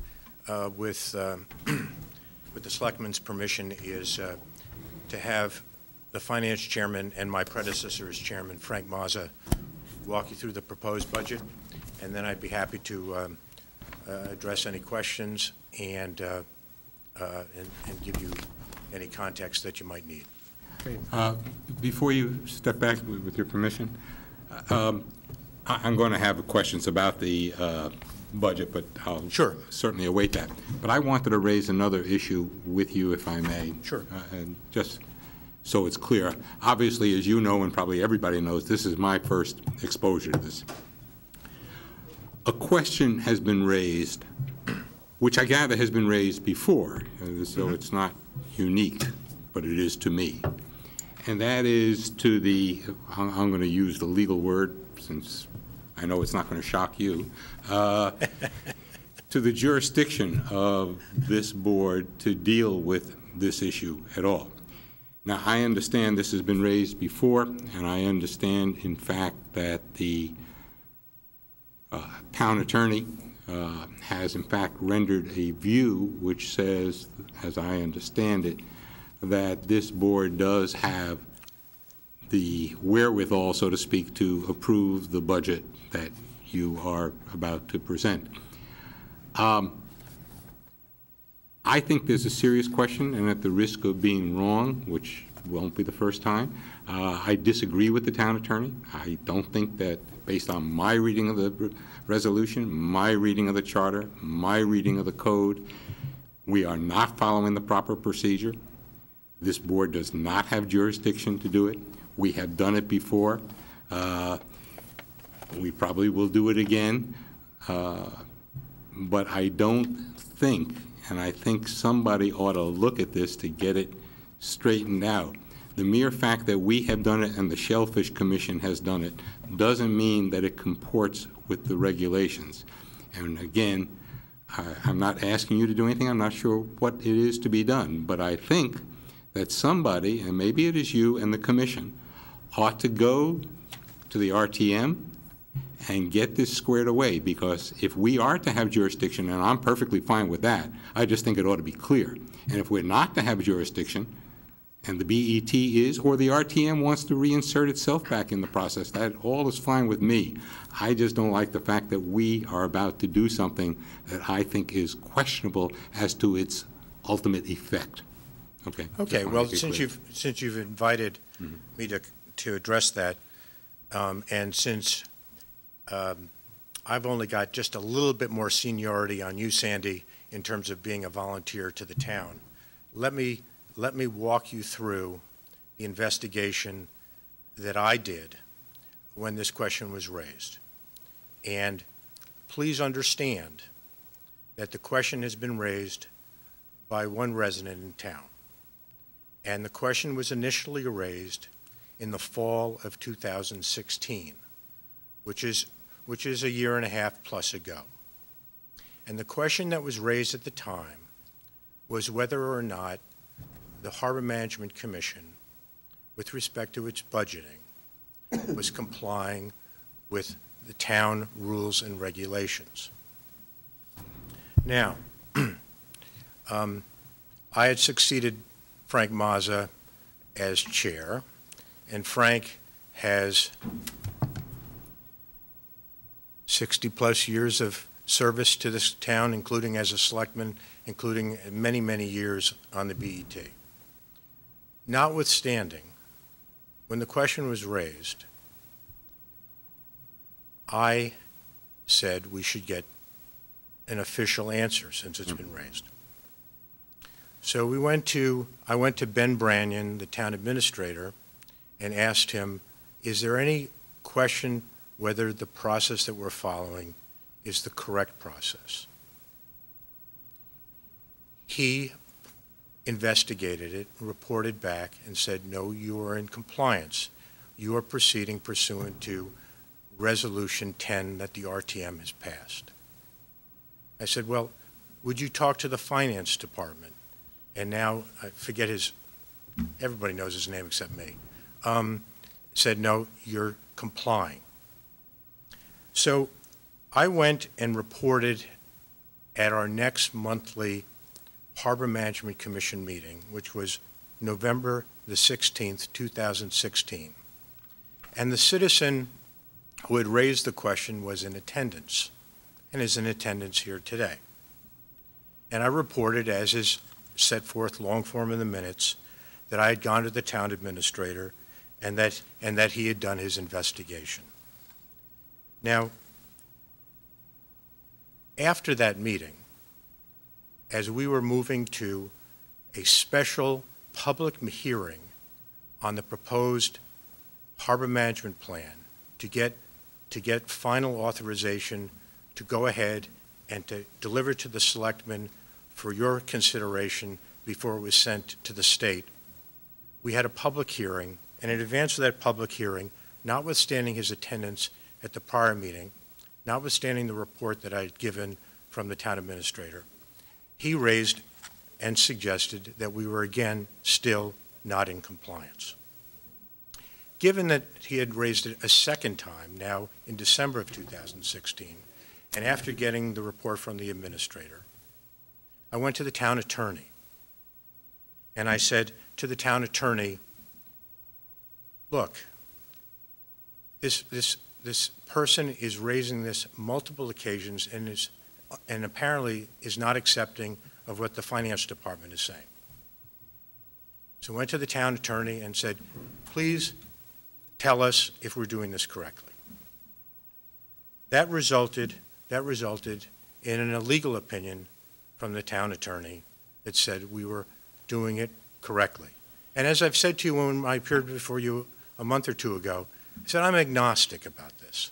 with the Selectmen's permission is to have the finance chairman and my predecessor as chairman, Frank Mazza, walk you through the proposed budget, and then I'd be happy to address any questions and give you any context that you might need. Before you step back, with your permission, I'm going to have questions about the budget, but I'll certainly await that. But I wanted to raise another issue with you, if I may. Sure. And just so it's clear. Obviously, as you know, and probably everybody knows, this is my first exposure to this. A question has been raised, which I gather has been raised before, so it's not unique, but it is to me. And that is to the, I'm going to use the legal word since I know it's not going to shock you, to the jurisdiction of this board to deal with this issue at all. Now, I understand this has been raised before, and I understand, in fact, that the town attorney has, in fact, rendered a view which says, as I understand it, that this board does have the wherewithal, so to speak, to approve the budget that you are about to present. I think there's a serious question, and at the risk of being wrong, which won't be the first time, I disagree with the town attorney. I don't think that, based on my reading of the resolution, my reading of the charter, my reading of the code, we are not following the proper procedure. This board does not have jurisdiction to do it. We have done it before. We probably will do it again. But I don't think, and I think somebody ought to look at this to get it straightened out. The mere fact that we have done it and the Shellfish Commission has done it doesn't mean that it comports with the regulations. And again, I'm not asking you to do anything. I'm not sure what it is to be done. But I think that somebody, and maybe it is you and the commission, ought to go to the RTM and get this squared away, because if we are to have jurisdiction, and I'm perfectly fine with that, I just think it ought to be clear. And if we're not to have jurisdiction, and the BET is, or the RTM wants to reinsert itself back in the process, that all is fine with me. I just don't like the fact that we are about to do something that I think is questionable as to its ultimate effect. Okay. Okay. Well, since you've invited me to address that, and since I've only got just a little bit more seniority on you, Sandy, in terms of being a volunteer to the town, let me walk you through the investigation that I did when this question was raised. And please understand that the question has been raised by one resident in town. And the question was initially raised in the fall of 2016, which is a year and a half plus ago. And the question that was raised at the time was whether or not the Harbor Management Commission, with respect to its budgeting, was complying with the town rules and regulations. Now, I had succeeded Frank Mazza as chair, and Frank has 60-plus years of service to this town, including as a selectman, including many, many years on the BET. Notwithstanding, when the question was raised, I said we should get an official answer since it's been raised. So I went to Ben Brannion, the town administrator, and asked him, is there any question whether the process that we're following is the correct process? He investigated it, reported back, and said, no, you are in compliance. You are proceeding pursuant to Resolution 10 that the RTM has passed. I said, well, would you talk to the finance department? And now, I forget everybody knows his name except me, said, no, you're complying. So I went and reported at our next monthly Harbor Management Commission meeting, which was November the 16th, 2016. And the citizen who had raised the question was in attendance, and is in attendance here today. And I reported, as is set forth long form in the minutes, that I had gone to the town administrator and that he had done his investigation. Now, after that meeting, as we were moving to a special public hearing on the proposed harbor management plan to get final authorization to go ahead and to deliver to the selectmen for your consideration before it was sent to the state, we had a public hearing, and in advance of that public hearing, notwithstanding his attendance at the prior meeting, notwithstanding the report that I had given from the town administrator, he raised and suggested that we were again still not in compliance. Given that he had raised it a second time, now in December of 2016, and after getting the report from the administrator, I went to the town attorney and I said, to the town attorney, look, this person is raising this multiple occasions and apparently is not accepting of what the finance department is saying. So went to the town attorney and said, please tell us if we're doing this correctly. That resulted in an illegal opinion from the town attorney that said we were doing it correctly. And as I've said to you when I appeared before you a month or two ago, I said I'm agnostic about this,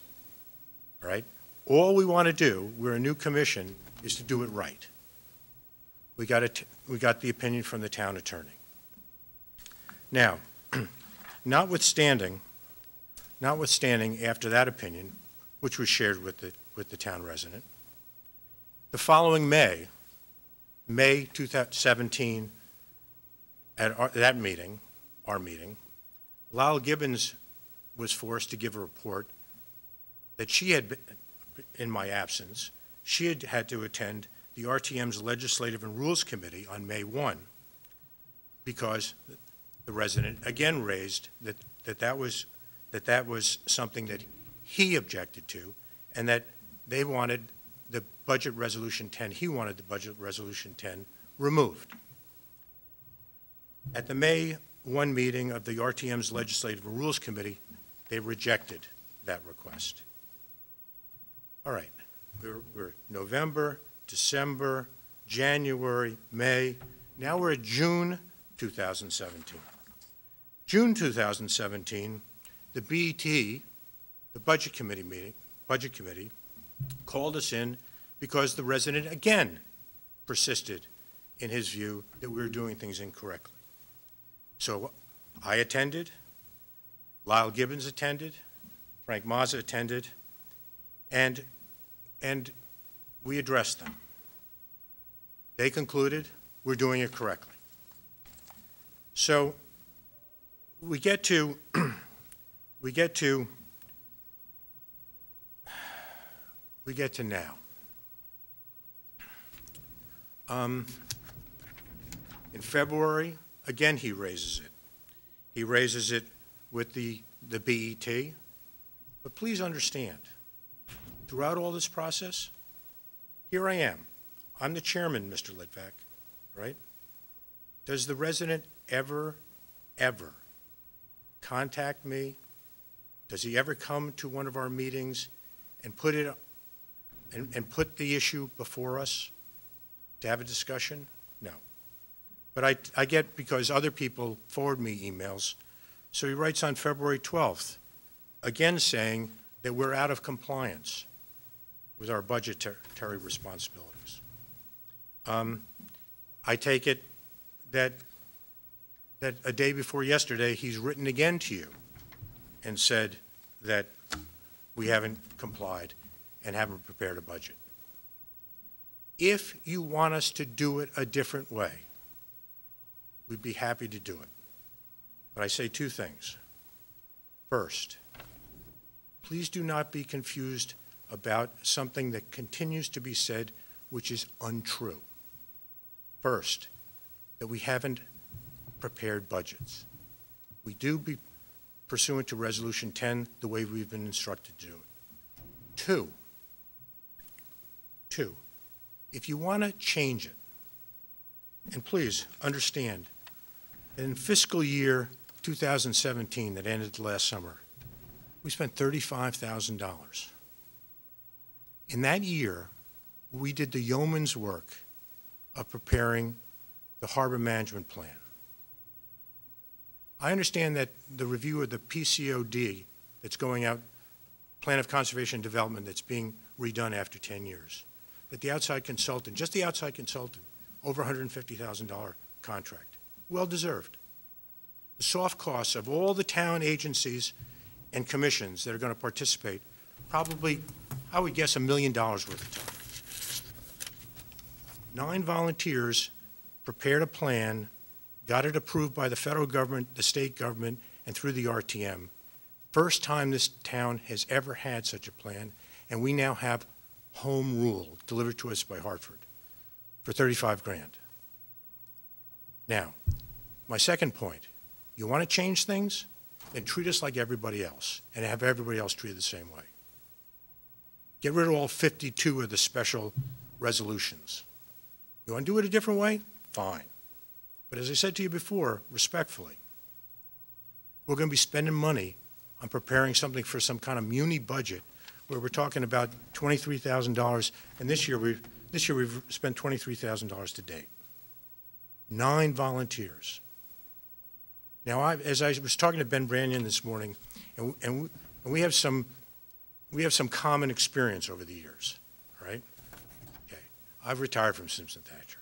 right? All we want to do, we're a new commission, is to do it right. We got the opinion from the town attorney. Now, notwithstanding after that opinion, which was shared with the town resident, the following May 2017, at our meeting, Lyle Gibbons was forced to give a report that she had been, in my absence, she had to attend the RTM's Legislative and Rules Committee on May 1 because the resident again raised that was something that he objected to, and that they wanted the Budget Resolution 10, he wanted the Budget Resolution 10 removed. At the May 1 meeting of the RTM's Legislative and Rules Committee, they rejected that request. All right, we're November, December, January, May. Now we're at June 2017. June 2017, the BET, the Budget Committee, called us in because the resident again persisted in his view that we were doing things incorrectly. So I attended, Lyle Gibbons attended, Frank Mazza attended, and we addressed them. They concluded we're doing it correctly. So we get to now. In February, again he raises it. He raises it with the BET. But please understand, throughout all this process, here I am. I'm the chairman, Mr. Litvak, right? Does the resident ever contact me? Does he ever come to one of our meetings and put the issue before us to have a discussion? No. But I get, because other people forward me emails, so he writes on February 12th, again saying that we're out of compliance with our budgetary responsibilities. I take it that a day before yesterday, he's written again to you and said that we haven't complied and haven't prepared a budget. If you want us to do it a different way, we'd be happy to do it. But I say two things. First, please do not be confused about something that continues to be said which is untrue. First, that we haven't prepared budgets. We do be pursuant to Resolution 10 the way we've been instructed to do it. Two, if you want to change it, and please understand, in fiscal year 2017 that ended last summer, we spent $35,000. In that year, we did the yeoman's work of preparing the harbor management plan. I understand that the review of the PCOD that's going out, Plan of Conservation and Development, that's being redone after 10 years, that the outside consultant, just the outside consultant, over $150,000 contract, well-deserved. The soft costs of all the town agencies and commissions that are going to participate, probably, I would guess, $1 million worth of time. 9 volunteers prepared a plan, got it approved by the federal government, the state government, and through the RTM. First time this town has ever had such a plan, and we now have home rule delivered to us by Hartford for $35,000. Now, My second point, you want to change things? Then treat us like everybody else and have everybody else treated the same way. Get rid of all 52 of the special resolutions. You want to do it a different way? Fine. But as I said to you before, respectfully, we're going to be spending money on preparing something for some kind of muni budget where we're talking about $23,000, and this year we've spent $23,000 to date. 9 volunteers. Now, as I was talking to Ben Branyan this morning, and we have some common experience over the years, right? Okay, I've retired from Simpson Thatcher.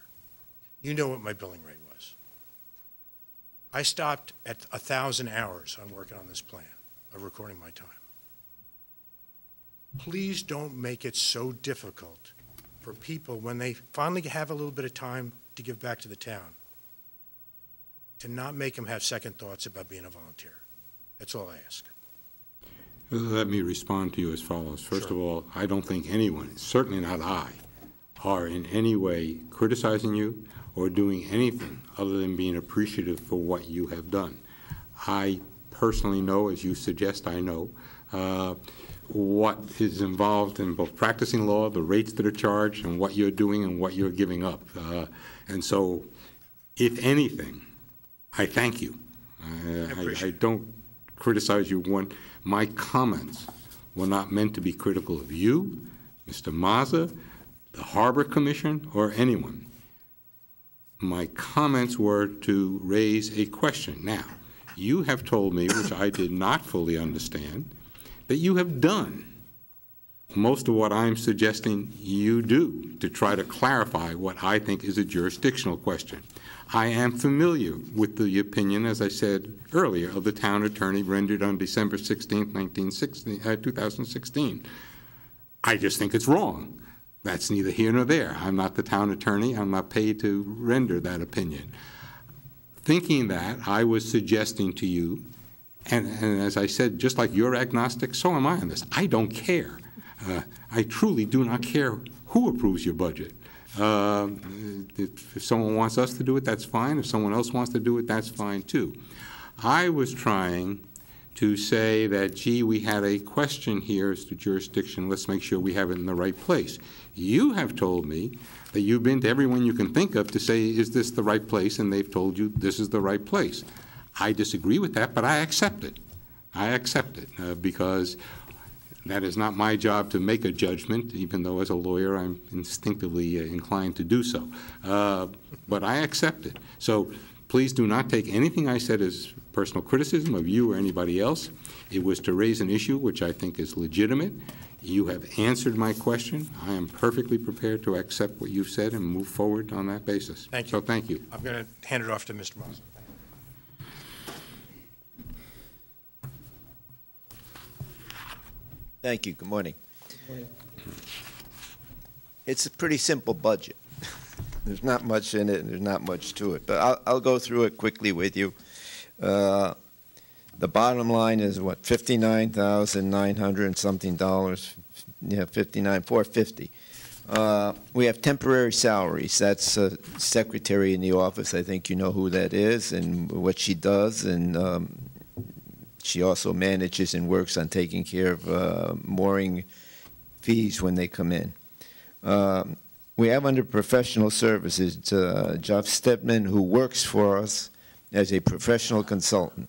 You know what my billing rate was. I stopped at 1,000 hours on working on this plan of recording my time. Please don't make it so difficult for people when they finally have a little bit of time to give back to the town, to not make them have second thoughts about being a volunteer. That's all I ask. Let me respond to you as follows. First of all, I don't think anyone, certainly not I, are in any way criticizing you or doing anything other than being appreciative for what you have done. I personally know, as you suggest I know, what is involved in both practicing law, the rates that are charged, and what you're doing and what you're giving up. And so, if anything, I thank you. I don't criticize you. My comments were not meant to be critical of you, Mr. Mazza, the Harbor Commission, or anyone. My comments were to raise a question. Now, you have told me, which I did not fully understand, that you have done most of what I'm suggesting you do to try to clarify what I think is a jurisdictional question. I am familiar with the opinion, as I said earlier, of the town attorney rendered on December 16, 2016. I just think it's wrong. That's neither here nor there. I'm not the town attorney. I'm not paid to render that opinion. Thinking that, I was suggesting to you, and as I said, just like you're agnostic, so am I on this. I don't care. I truly do not care who approves your budget. If someone wants us to do it, that's fine. If someone else wants to do it, that's fine too. I was trying to say that, gee, we had a question here as to jurisdiction. Let's make sure we have it in the right place. You have told me that you've been to everyone you can think of to say, is this the right place? And they've told you this is the right place. I disagree with that, but I accept it. I accept it because that is not my job to make a judgment, even though as a lawyer I'm instinctively inclined to do so. But I accept it. So please do not take anything I said as personal criticism of you or anybody else. It was to raise an issue which I think is legitimate. You have answered my question. I am perfectly prepared to accept what you've said and move forward on that basis. Thank you. So thank you. I'm going to hand it off to Mr. Moss. Thank you. Good morning. It's a pretty simple budget. There's not much in it, and there's not much to it. But I'll go through it quickly with you. The bottom line is what, $59,900 and something dollars. Yeah, $59,450. We have temporary salaries. That's a secretary in the office. I think you know who that is and what she does, and she also manages and works on taking care of mooring fees when they come in. We have under professional services Jeff Stedman, who works for us as a professional consultant.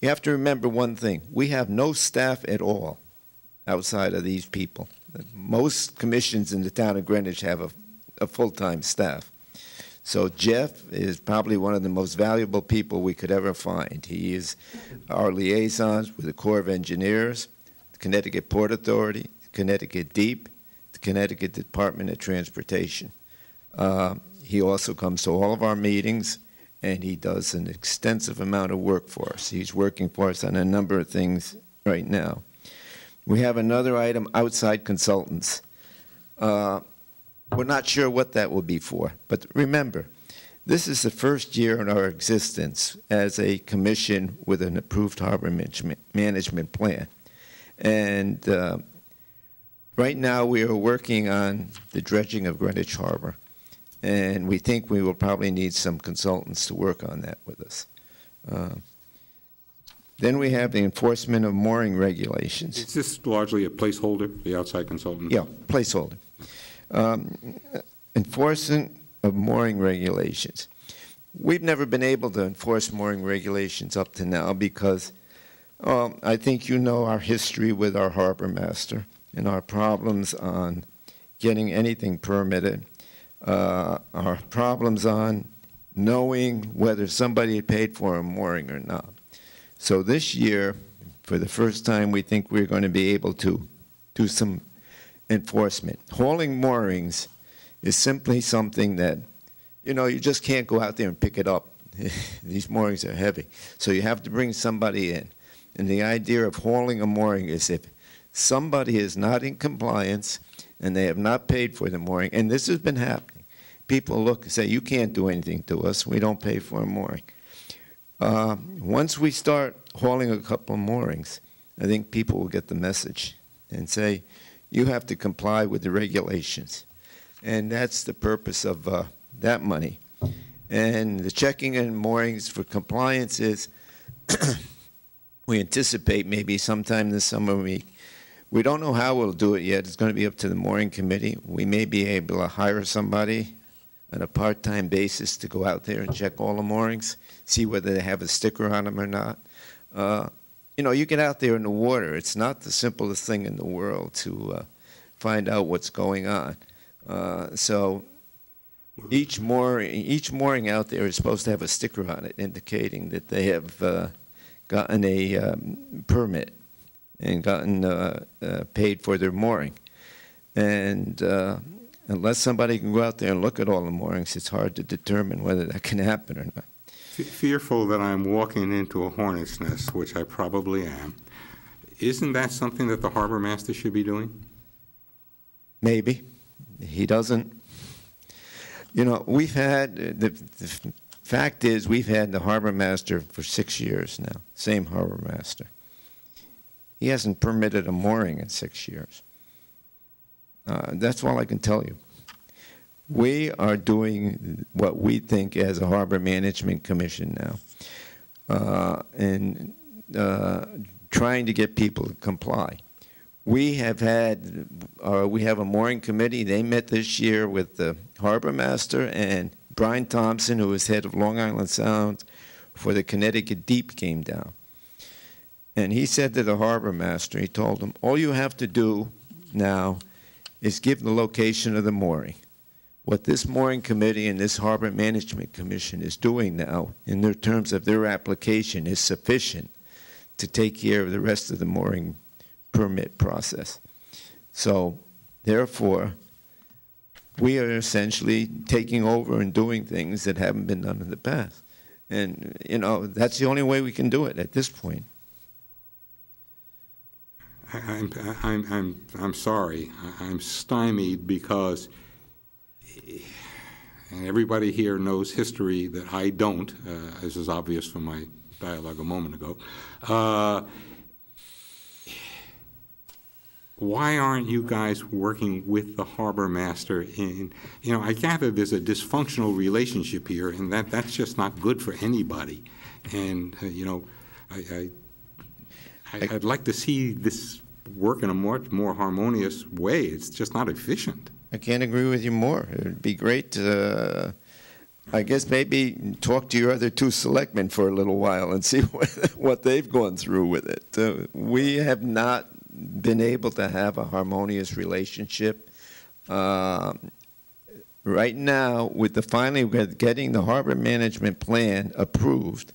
You have to remember one thing. We have no staff at all outside of these people. Most commissions in the town of Greenwich have a full-time staff. So Jeff is probably one of the most valuable people we could ever find. He is our liaisons with the Corps of Engineers, the Connecticut Port Authority, the Connecticut DEEP, the Connecticut Department of Transportation. He also comes to all of our meetings, and he does an extensive amount of work for us. He's working for us on a number of things right now. We have another item, outside consultants. We're not sure what that will be for, but remember, this is the first year in our existence as a commission with an approved harbor management plan. And right now we are working on the dredging of Greenwich Harbor. and we think we will probably need some consultants to work on that with us. Then we have the enforcement of mooring regulations. Is this largely a placeholder, the outside consultant? Yeah, placeholder. Enforcement of mooring regulations. We've never been able to enforce mooring regulations up to now because I think you know our history with our harbor master and our problems on getting anything permitted, our problems on knowing whether somebody had paid for a mooring or not. So this year, for the first time, we think we're going to be able to do some enforcement. Hauling moorings is simply something that, you just can't go out there and pick it up. These moorings are heavy. So you have to bring somebody in. And the idea of hauling a mooring is if somebody is not in compliance and they have not paid for the mooring, and this has been happening, people look and say, you can't do anything to us. We don't pay for a mooring. Once we start hauling a couple of moorings, I think people will get the message and say, you have to comply with the regulations. And that's the purpose of that money. And the checking in moorings for compliance is, we anticipate maybe sometime this summer we don't know how we'll do it yet. It's going to be up to the mooring committee. We may be able to hire somebody on a part-time basis to go out there and check all the moorings, see whether they have a sticker on them or not. You get out there in the water. It's not the simplest thing in the world to find out what's going on. So each mooring out there is supposed to have a sticker on it indicating that they have gotten a permit and gotten paid for their mooring. And unless somebody can go out there and look at all the moorings, it's hard to determine whether that can happen or not. Fearful that I'm walking into a hornet's nest, which I probably am, isn't that something that the harbor master should be doing? Maybe. He doesn't. We've had, the fact is, we've had the harbor master for 6 years now, same harbor master. He hasn't permitted a mooring in 6 years. That's all I can tell you. We are doing what we think as a harbor management commission now, and trying to get people to comply. We have we have a mooring committee. They met this year with the harbor master and Brian Thompson, who is head of Long Island Sound for the Connecticut Deep, came down. And he said to the harbor master, he told him, all you have to do now is give the location of the mooring. What this mooring committee and this harbor management commission is doing now in their terms of their application is sufficient to take care of the rest of the mooring permit process. So therefore, we are essentially taking over and doing things that haven't been done in the past. And, that's the only way we can do it at this point. I'm sorry. I'm stymied because, and everybody here knows history that I don't, as is obvious from my dialogue a moment ago. Why aren't you guys working with the harbor master I gather there's a dysfunctional relationship here, and that's just not good for anybody. And, I'd like to see this work in a much more harmonious way. It's just not efficient. I can't agree with you more. It would be great to, I guess, maybe talk to your other two selectmen for a little while and see what they've gone through with it. We have not been able to have a harmonious relationship. Right now, with finally getting the harbor management plan approved,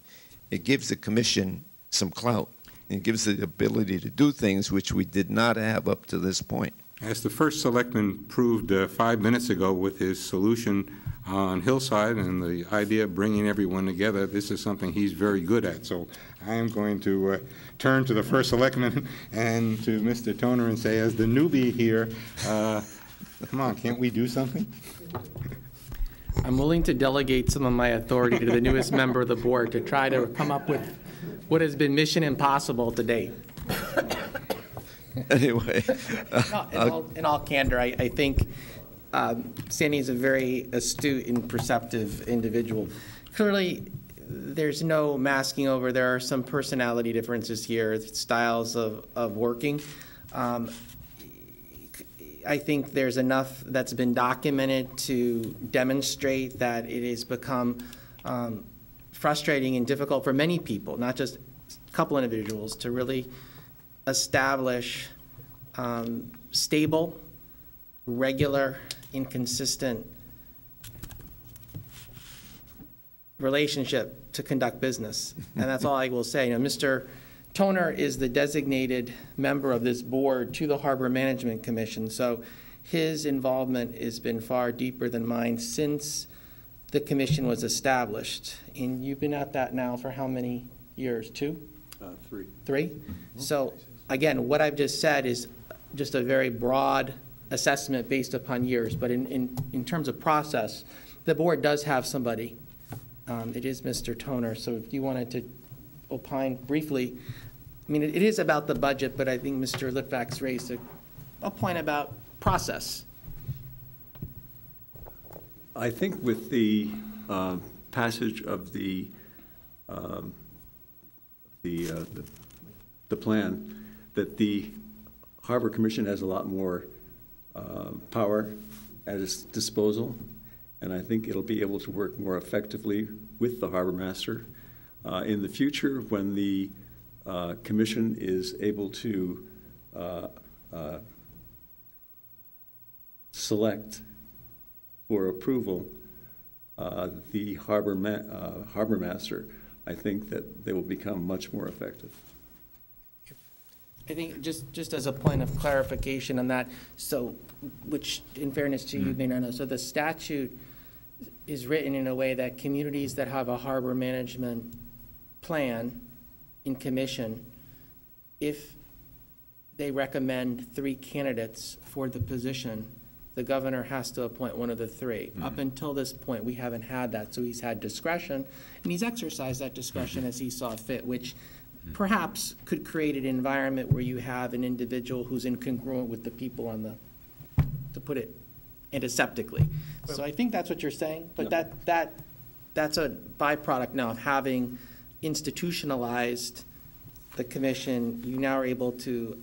it gives the commission some clout. It gives the ability to do things which we did not have up to this point. As the first selectman proved 5 minutes ago with his solution on Hillside and the idea of bringing everyone together, this is something he's very good at. So I am going to turn to the first selectman and to Mr. Toner and say, as the newbie here, come on, can't we do something? I'm willing to delegate some of my authority to the newest member of the board to try to come up with what has been mission impossible to date. Anyway. In all candor, I think Sandy is a very astute and perceptive individual. Clearly, there's no masking over. There are some personality differences here, styles of working. I think there's enough that's been documented to demonstrate that it has become frustrating and difficult for many people, not just a couple individuals, to really establish stable, regular, inconsistent relationship to conduct business. And that's all I will say. Mr. Toner is the designated member of this board to the Harbor Management Commission, so his involvement has been far deeper than mine since the commission was established. And you've been at that now for how many years? 2? 3. 3? Mm-hmm. So again, what I've just said is just a very broad assessment based upon years, but in terms of process, the board does have somebody. It is Mr. Toner, so if you wanted to opine briefly. I mean, it is about the budget, but I think Mr. Litvak's raised a point about process. I think with the passage of the plan, that the Harbor Commission has a lot more power at its disposal, and I think it'll be able to work more effectively with the harbor master. In the future, when the commission is able to select for approval the harbor master, I think that they will become much more effective. I think just as a point of clarification on that, so, which in fairness to you may not know, so the statute is written in a way that communities that have a harbor management plan in commission, if they recommend 3 candidates for the position, the governor has to appoint one of the 3. Up until this point, we haven't had that, so he's had discretion, and he's exercised that discretion as he saw fit, which perhaps could create an environment where you have an individual who's incongruent with the people on the, to put it antiseptically. So I think that's what you're saying, but that's a byproduct now of having institutionalized the commission. You now are able to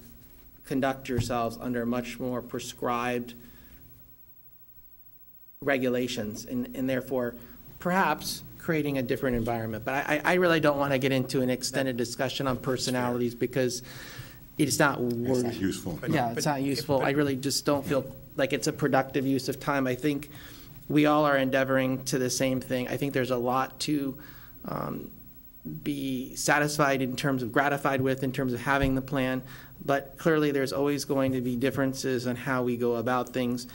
conduct yourselves under much more prescribed regulations, and therefore perhaps creating a different environment. But I really don't want to get into an extended discussion on personalities because it's not useful. Yeah, it's not useful. I really just don't feel like it's a productive use of time. I think we all are endeavoring to the same thing. I think there's a lot to be satisfied in terms of gratified with, in terms of having the plan, but clearly there's always going to be differences on how we go about things.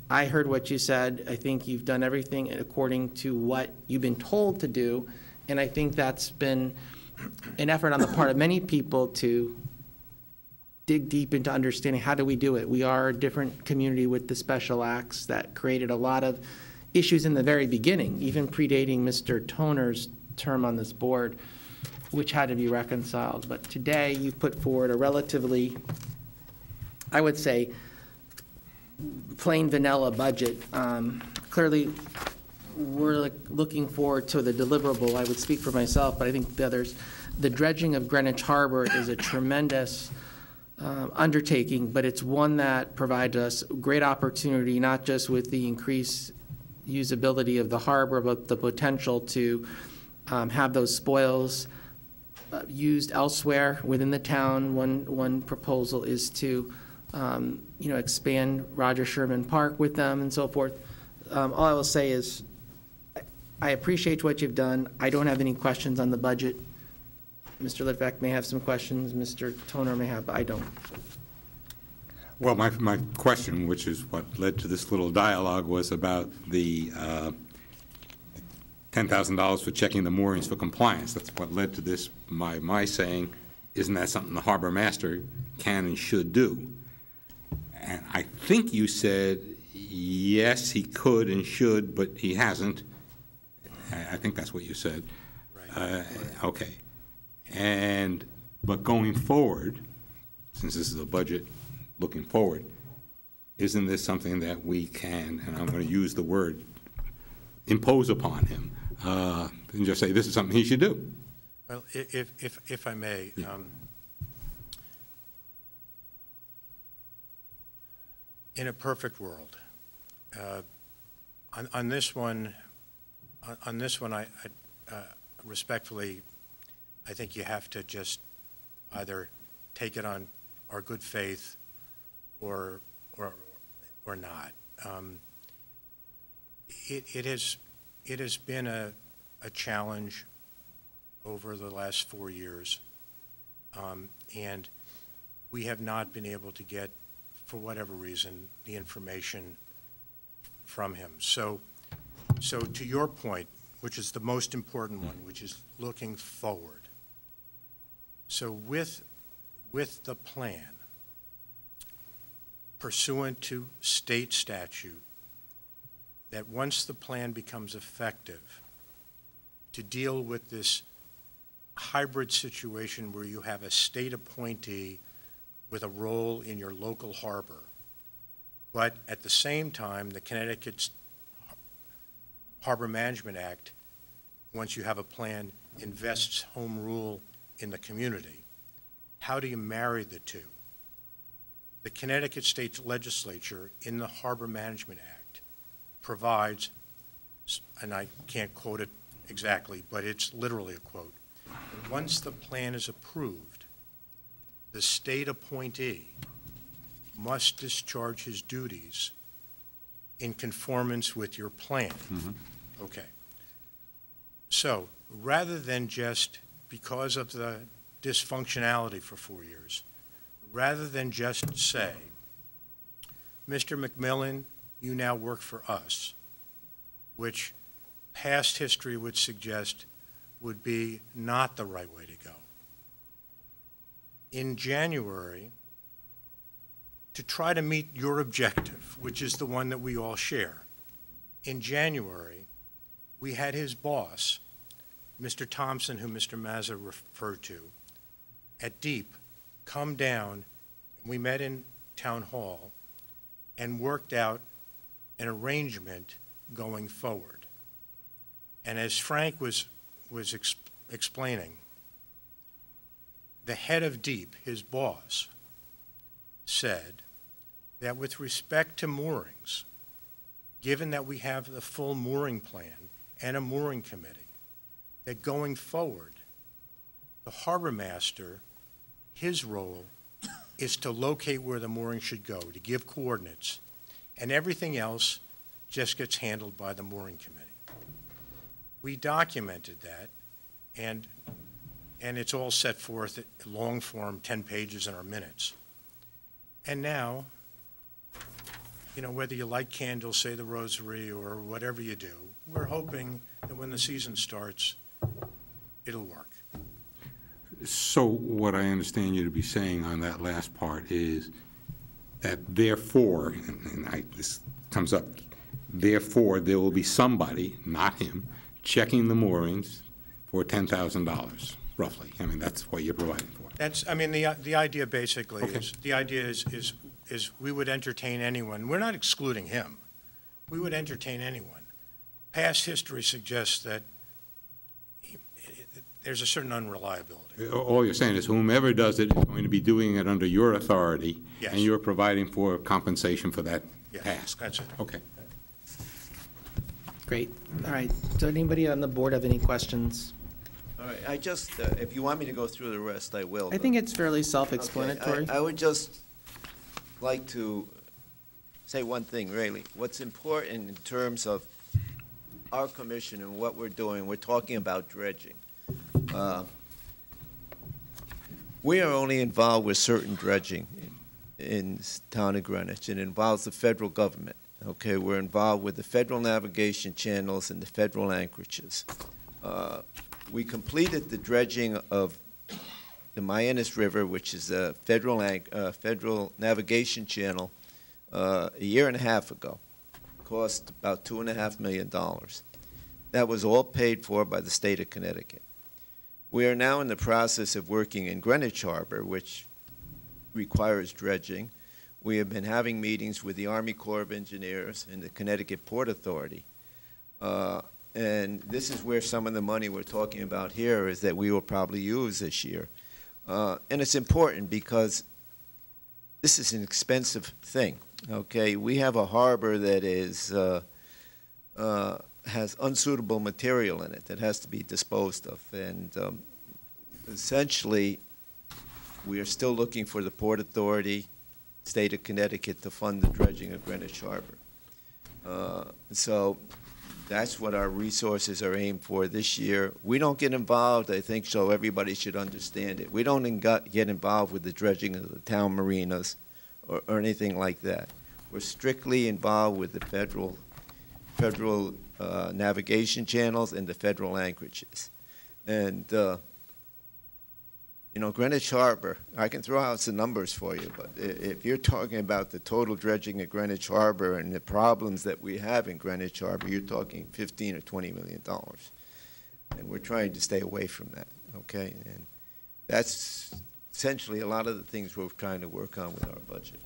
I heard what you said. I think you've done everything according to what you've been told to do, and I think that's been an effort on the part of many people to dig deep into understanding how do we do it. We are a different community with the special acts that created a lot of issues in the very beginning, even predating Mr. Toner's term on this board, which had to be reconciled. But today you put forward a relatively, I would say, plain vanilla budget. Clearly, we're looking forward to the deliverable. I would speak for myself, but I think the others. The dredging of Greenwich Harbor is a tremendous undertaking, but it's one that provides us great opportunity, not just with the increased usability of the harbor, but the potential to have those spoils used elsewhere within the town. One proposal is to expand Roger Sherman Park with them and so forth. All I will say is I appreciate what you've done. I don't have any questions on the budget. Mr. Litvak may have some questions. Mr. Toner may have, but I don't. Well, my question, which is what led to this little dialogue, was about the $10,000 for checking the moorings for compliance. That's what led to this, my saying, isn't that something the harbor master can and should do? And I think you said, yes, he could and should, but he hasn't. I think that's what you said. Right. Okay. But going forward, since this is a budget looking forward, isn't this something that we can, and I'm going to use the word, impose upon him, and just say this is something he should do? Well, if I may, in a perfect world, on this one, I respectfully, I think you have to just either take it on our good faith or not. It has been a challenge over the last 4 years, and we have not been able to get, for whatever reason, the information from him. So to your point, which is the most important one, which is looking forward. So with the plan, pursuant to state statute, that once the plan becomes effective, to deal with this hybrid situation where you have a state appointee with a role in your local harbor, but at the same time, the Connecticut's Harbor Management Act, once you have a plan, invests home rule in the community. How do you marry the two? The Connecticut State Legislature, in the Harbor Management Act, provides, and I can't quote it exactly, but it's literally a quote, once the plan is approved, the state appointee must discharge his duties in conformance with your plan. Mm-hmm. Okay. So rather than just, because of the dysfunctionality for 4 years, rather than just say, Mr. McMillan, you now work for us, which past history would suggest would be not the right way to go. In January, to try to meet your objective, which is the one that we all share, in January, we had his boss, Mr. Thompson, who Mr. Mazza referred to, at Deep, come down. We met in Town Hall and worked out an arrangement going forward. And as Frank was explaining, the head of Deep, his boss, said that with respect to moorings, given that we have the full mooring plan and a mooring committee, that going forward, the harbor master, his role is to locate where the mooring should go, to give coordinates, and everything else just gets handled by the mooring committee. We documented that, and it's all set forth at long form, 10 pages in our minutes. And now, you know, whether you light candles, say the rosary, or whatever you do, we're hoping that when the season starts, it'll work. So what I understand you to be saying on that last part is that therefore, and this comes up, therefore there will be somebody, not him, checking the moorings for $10,000, roughly. I mean, that's what you're providing for. That's, I mean, the idea basically Okay. is, the idea is we would entertain anyone. We're not excluding him. We would entertain anyone. Past history suggests that there's a certain unreliability. All you're saying is whomever does it is going to be doing it under your authority, Yes. and you're providing for compensation for that Yes, task. that's it. Okay. Great. All right. Does anybody on the board have any questions? All right, I just, if you want me to go through the rest, I will. I think it's fairly self-explanatory. Okay, I would just like to say one thing, really. What's important in terms of our commission and what we're doing, we're talking about dredging. We are only involved with certain dredging in town of Greenwich. It involves the federal government. Okay, we're involved with the federal navigation channels and the federal anchorages. We completed the dredging of the Mianus River, which is a federal navigation channel, a year and a half ago. It cost about $2.5 million. That was all paid for by the state of Connecticut. We are now in the process of working in Greenwich Harbor, which requires dredging. we have been having meetings with the Army Corps of Engineers and the Connecticut Port Authority. And this is where some of the money we're talking about here is that we will probably use this year. And it's important because this is an expensive thing, okay? We have a harbor that is, has unsuitable material in it that has to be disposed of. And essentially, we are still looking for the Port Authority, State of Connecticut, to fund the dredging of Greenwich Harbor. So that's what our resources are aimed for this year. We don't get involved, I think, so everybody should understand it. We don't get involved with the dredging of the town marinas or anything like that. We're strictly involved with the federal navigation channels and the federal anchorages. And, you know, Greenwich Harbor, I can throw out some numbers for you, but if you're talking about the total dredging at Greenwich Harbor and the problems that we have in Greenwich Harbor, you're talking $15 or $20 million. And we're trying to stay away from that, okay? And that's essentially a lot of the things we're trying to work on with our budget.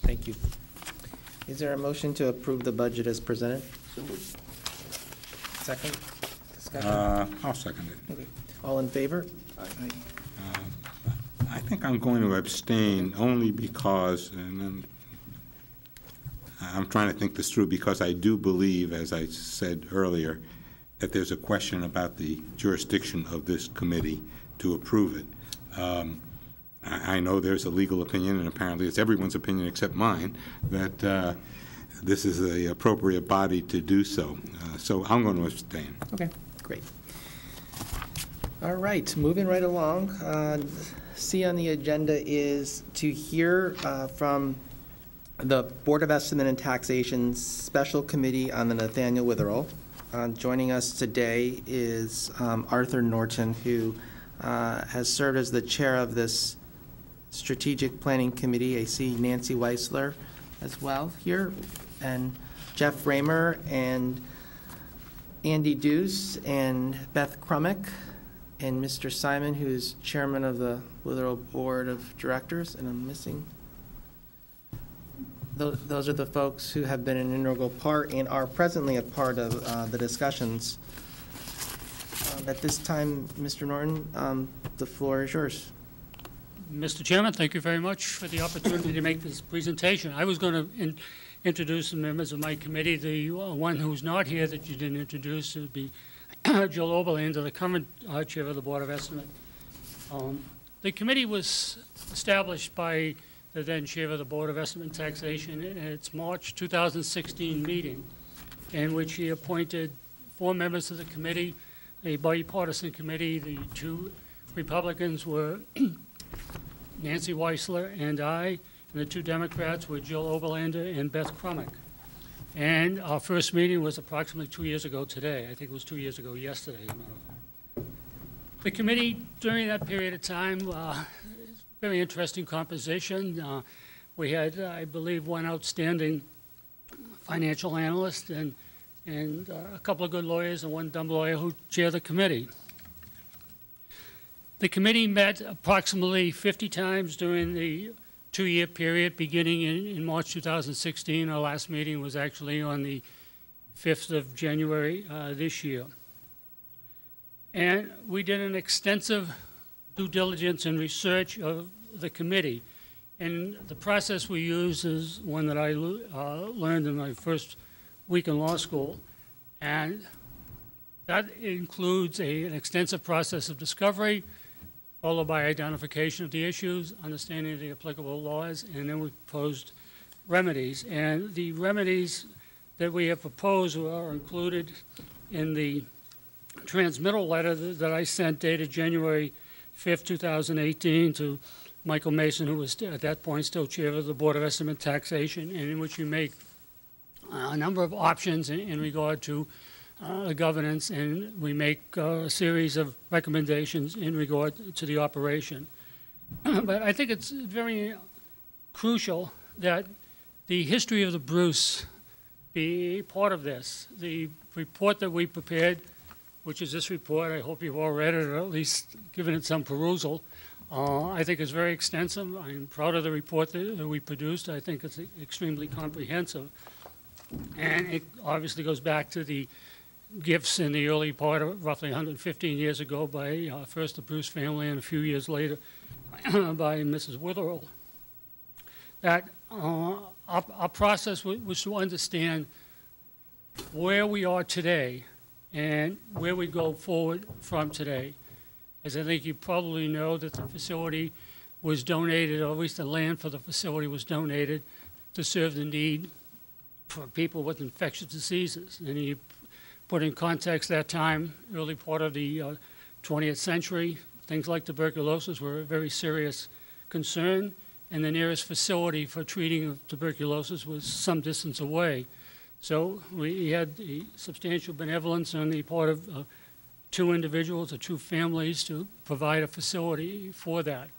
Thank you. Is there a motion to approve the budget as presented? Second? Discussion? I'll second it. Okay. All in favor? I think I'm going to abstain only because, and then I'm trying to think this through, because I do believe, as I said earlier, that there's a question about the jurisdiction of this committee to approve it. I know there's a legal opinion, and apparently it's everyone's opinion except mine, that this is the appropriate body to do so. So I'm going to abstain. Okay, great. All right, moving right along. C on the agenda is to hear from the Board of Estimate and Taxation Special Committee on the Nathaniel Witherell. Joining us today is Arthur Norton, who has served as the chair of this Strategic Planning Committee. I see Nancy Weisler as well here, and Jeff Raymer, and Andy Deuce, and Beth Krummick, and Mr. Simon, who's chairman of the Witherell Board of Directors, and I'm missing. Those are the folks who have been an integral part and are presently a part of the discussions. At this time, Mr. Norton, the floor is yours. Mr. Chairman, thank you very much for the opportunity to make this presentation. I was going to introduce the members of my committee. The one who's not here that you didn't introduce would be Jill Oberlander, the current chair of the Board of Estimate. The committee was established by the then chair of the Board of Estimate and Taxation in its March 2016 meeting, in which he appointed 4 members of the committee, a bipartisan committee. The 2 Republicans were Nancy Weisler and I, and the 2 Democrats were Jill Oberlander and Beth Krummick. And our first meeting was approximately 2 years ago today. I think it was 2 years ago yesterday. The committee, during that period of time, very interesting composition. We had, I believe, 1 outstanding financial analyst and a couple of good lawyers and 1 dumb lawyer who chaired the committee. The committee met approximately 50 times during the 2-year period beginning in March 2016. Our last meeting was actually on the 5th of January this year. And we did an extensive due diligence and research of the committee. And the process we use is one that I learned in my first week in law school. And that includes an extensive process of discovery, followed by identification of the issues, understanding of the applicable laws, and then we proposed remedies. And the remedies that we have proposed are included in the transmittal letter that I sent dated January 5th, 2018 to Michael Mason, who was at that point still chair of the Board of Estimate and Taxation, and in which we make a number of options in regard to the governance, and we make a series of recommendations in regard to the operation. But I think it's very crucial that the history of the Bruce be part of this. The report that we prepared, which is this report, I hope you've all read it or at least given it some perusal, I think it's very extensive. I'm proud of the report that we produced. I think it's extremely comprehensive. And it obviously goes back to the gifts in the early part of roughly 115 years ago by first the Bruce family and a few years later by Mrs. Witherell. That our process was to understand where we are today and where we go forward from today. As I think you probably know that the facility was donated, or at least the land for the facility was donated to serve the need for people with infectious diseases. And you put in context that time, early part of the 20th century, things like tuberculosis were a very serious concern, and the nearest facility for treating tuberculosis was some distance away. So we had the substantial benevolence on the part of two individuals or two families to provide a facility for that.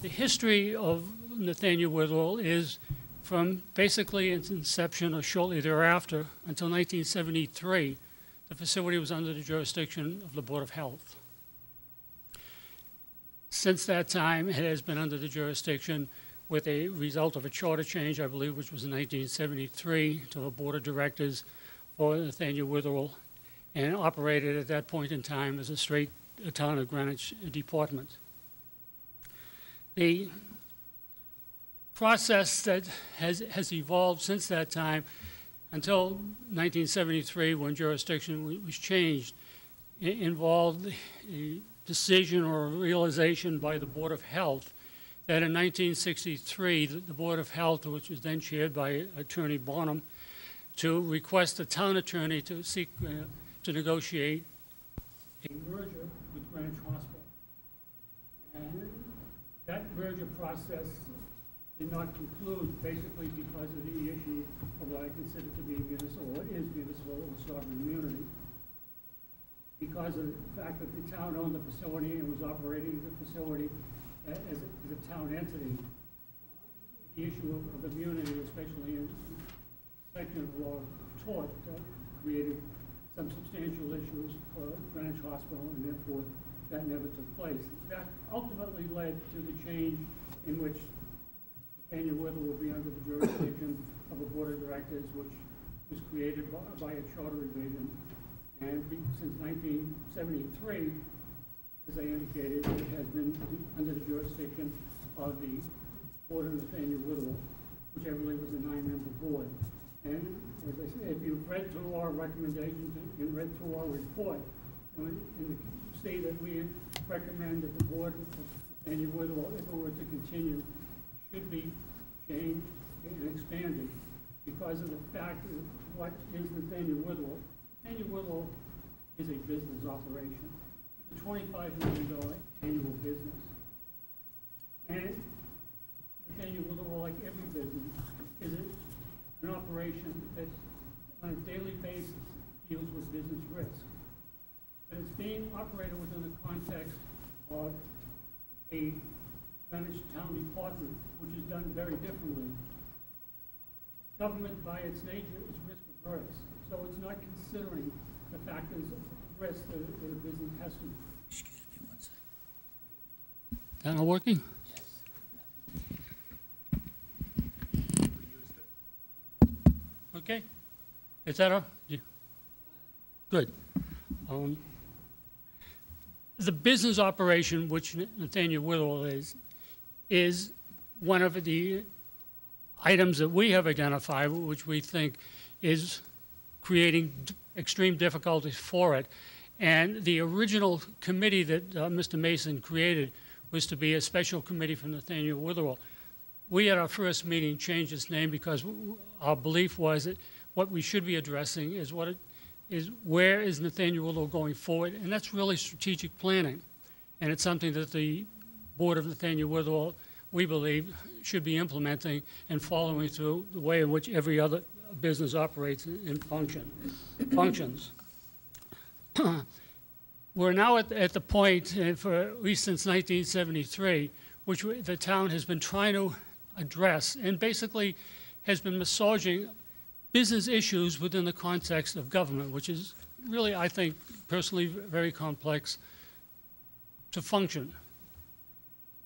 The history of Nathaniel Witherell is from basically its inception or shortly thereafter until 1973, the facility was under the jurisdiction of the Board of Health. Since that time, it has been under the jurisdiction with a result of a charter change, I believe, which was in 1973, to a board of directors for Nathaniel Witherell, and operated at that point in time as a straight town of Greenwich department. The process that has evolved since that time until 1973, when jurisdiction was changed, involved a decision or a realization by the Board of Health that in 1963, the Board of Health, which was then chaired by Attorney Bonham, to request the town attorney to seek to negotiate a merger with Greenwich Hospital. And that merger process did not conclude, basically because of the issue of what I consider to be municipal, or is municipal or sovereign immunity. Because of the fact that the town owned the facility and was operating the facility as a town entity, the issue of immunity, especially in section of law tort, created some substantial issues for Greenwich Hospital, and therefore that never took place. That ultimately led to the change in which Nathaniel Witherell will be under the jurisdiction of a board of directors, which was created by a charter revision. And since 1973, as I indicated, it has been under the jurisdiction of the Board of Nathaniel Witherell, which I believe was a 9-member board. And as I said, if you've read through our recommendations and read through our report, say that we recommend that the Board of Nathaniel Witherell, if it were to continue, should be changed and expanded because of the fact of what is Nathaniel Witherell. Nathaniel Witherell is a business operation. It's a $25 million annual business. And Nathaniel Witherell, like every business, is an operation that on a daily basis deals with business risk. But it's being operated within the context of a Greenwich Town Department, which is done very differently. Government, by its nature, is risk averse, so it's not considering the factors of risk that a business has to. Excuse me 1 second. That not working? Yes. Okay. Is that a? Yeah. Good. The business operation, which Nathaniel Witherell is one of the items that we have identified, which we think is creating extreme difficulties for it. And the original committee that Mr. Mason created was to be a special committee for Nathaniel Witherell. We, at our first meeting, changed its name because our belief was that what we should be addressing is where is Nathaniel Witherell going forward, and that's really strategic planning. And it's something that the Board of Nathaniel Witherell, we believe, should be implementing and following through the way in which every other business operates and functions. We're now at the point, for at least since 1973, which the town has been trying to address and basically has been massaging business issues within the context of government, which is really, I think, personally very complex to function.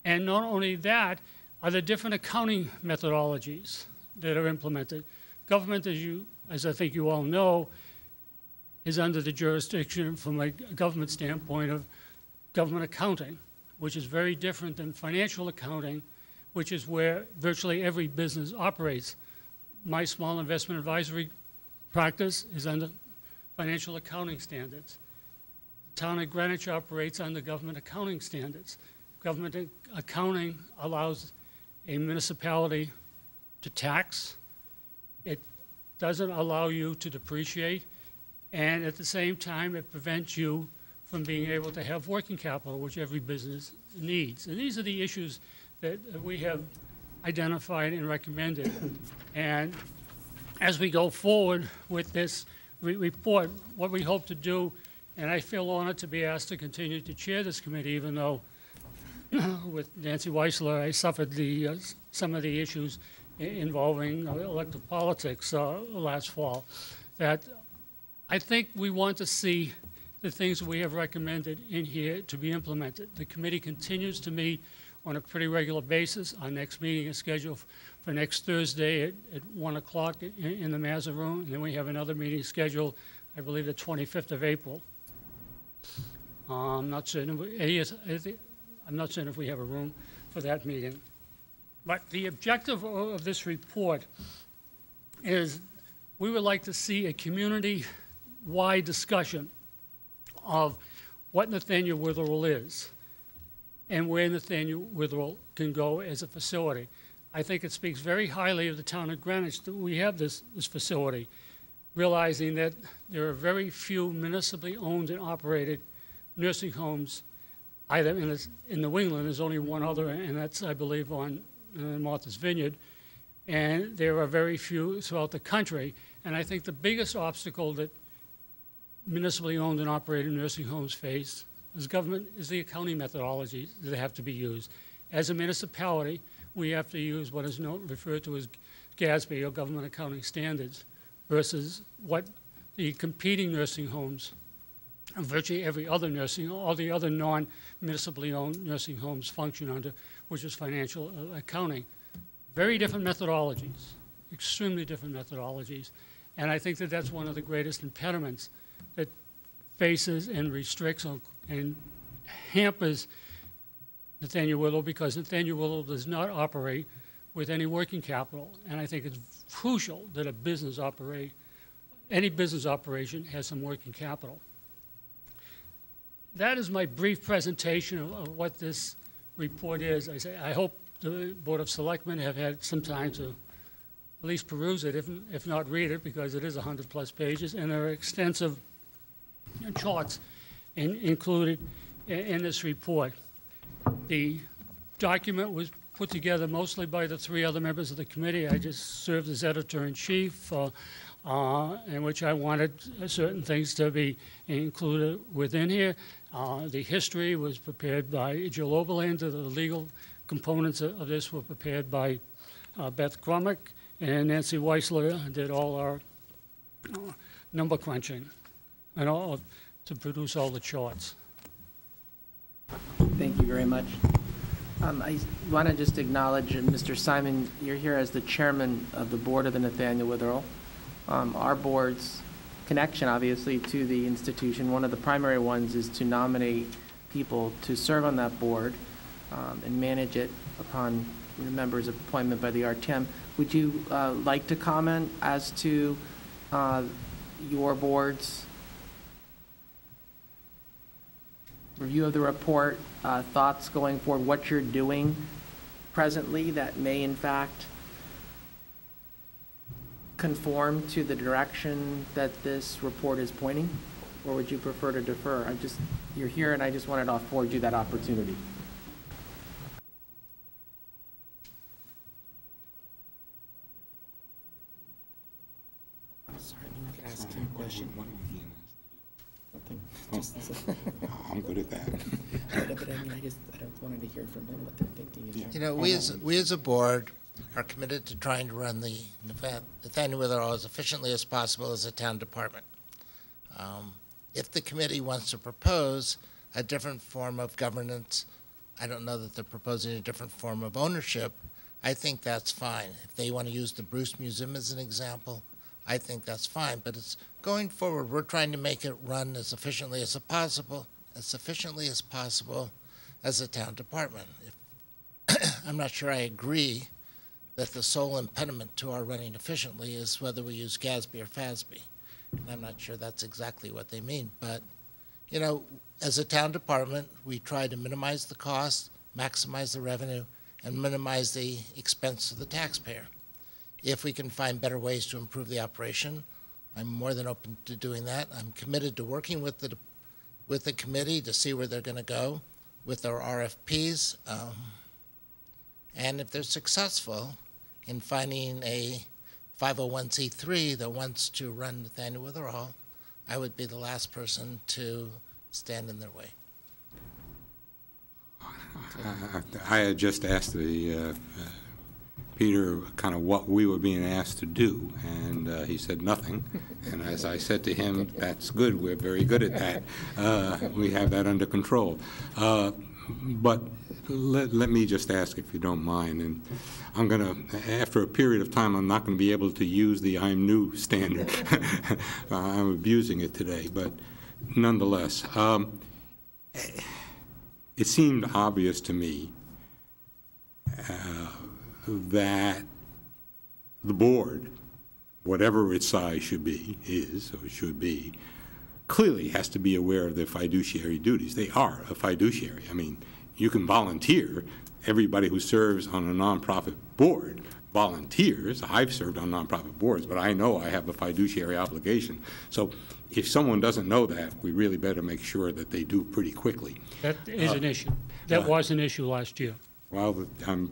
And not only that, are the different accounting methodologies that are implemented. Government, as I think you all know, is under the jurisdiction from a government standpoint of government accounting, which is very different than financial accounting, which is where virtually every business operates. My small investment advisory practice is under financial accounting standards. The town of Greenwich operates under government accounting standards. Government accounting allows a municipality to tax. It doesn't allow you to depreciate. And at the same time, it prevents you from being able to have working capital, which every business needs. And these are the issues that we have identified and recommended. And as we go forward with this report, what we hope to do, and I feel honored to be asked to continue to chair this committee, even though with Nancy Weissler, I suffered some of the issues involving elective politics last fall, that I think we want to see the things we have recommended in here to be implemented. The committee continues to meet on a pretty regular basis. Our next meeting is scheduled for next Thursday at 1 o'clock in the Mazza Room, and then we have another meeting scheduled, I believe, the 25th of April. I'm not certain if we have a room for that meeting. But the objective of this report is we would like to see a community-wide discussion of what Nathaniel Witherell is and where Nathaniel Witherell can go as a facility. I think it speaks very highly of the town of Greenwich that we have this facility, realizing that there are very few municipally owned and operated nursing homes. Either in New England, there's only one other, and that's, I believe, on Martha's Vineyard. And there are very few throughout the country. And I think the biggest obstacle that municipally owned and operated nursing homes face is the accounting methodologies that have to be used. As a municipality, we have to use what is referred to as GASB, or Government Accounting Standards, versus what the competing nursing homes, virtually every other all the other non-municipally owned nursing homes function under, which is financial accounting. Very different methodologies, extremely different methodologies. And I think that that's one of the greatest impediments that faces and restricts and hampers Nathaniel Witherell, because Nathaniel Witherell does not operate with any working capital. And I think it's crucial that any business operation has some working capital. That is my brief presentation of what this report is. I hope the Board of Selectmen have had some time to at least peruse it, if not read it, because it is 100-plus pages, and there are extensive charts included in this report. The document was put together mostly by the 3 other members of the committee. I just served as editor-in-chief, in which I wanted certain things to be included within here. The history was prepared by Jill Oberlander. The legal components of this were prepared by Beth Grummick, and Nancy Weissler did all our number crunching and all to produce all the charts. Thank you very much. I want to just acknowledge, Mr. Simon, you're here as the chairman of the board of the Nathaniel Witherell. Our board's connection, obviously, to the institution, one of the primary ones is to nominate people to serve on that board and manage it upon the members' appointment by the RTM. Would you like to comment as to your board's review of the report, thoughts going forward, what you're doing presently that may in fact conform to the direction that this report is pointing? Or would you prefer to defer? You're here and I just wanted to afford you that opportunity. I'm sorry, you could ask him a question. I'm good at that. But I mean, I just wanted to hear from him what they're thinking. You know, we as a board are committed to trying to run the Nathaniel Witherell as efficiently as possible as a town department. If the committee wants to propose a different form of governance, I don't know that they're proposing a different form of ownership. I think that's fine. If they want to use the Bruce Museum as an example, I think that's fine. But it's going forward, we're trying to make it run as efficiently as possible as a town department. I'm not sure I agree that the sole impediment to our running efficiently is whether we use GASB or FASB. And I'm not sure that's exactly what they mean. But, you know, as a town department, we try to minimize the cost, maximize the revenue, and minimize the expense to the taxpayer. If we can find better ways to improve the operation, I'm more than open to doing that. I'm committed to working with the committee to see where they're going to go with our RFPs. And if they're successful in finding a 501c3 that wants to run Nathaniel Witherall, I would be the last person to stand in their way. I had just asked Peter kind of what we were being asked to do, and he said nothing. And as I said to him, that's good. We're very good at that. We have that under control. But let me just ask, if you don't mind, and I'm going to, after a period of time, I'm not going to be able to use the I'm new standard. I'm abusing it today, but nonetheless, it seemed obvious to me that the board, whatever its size should be, clearly has to be aware of their fiduciary duties. They are a fiduciary. I mean, you can volunteer. Everybody who serves on a nonprofit board volunteers. I've served on nonprofit boards, but I know I have a fiduciary obligation. So if someone doesn't know that, we really better make sure that they do pretty quickly. That is an issue. That was an issue last year. Well, I'm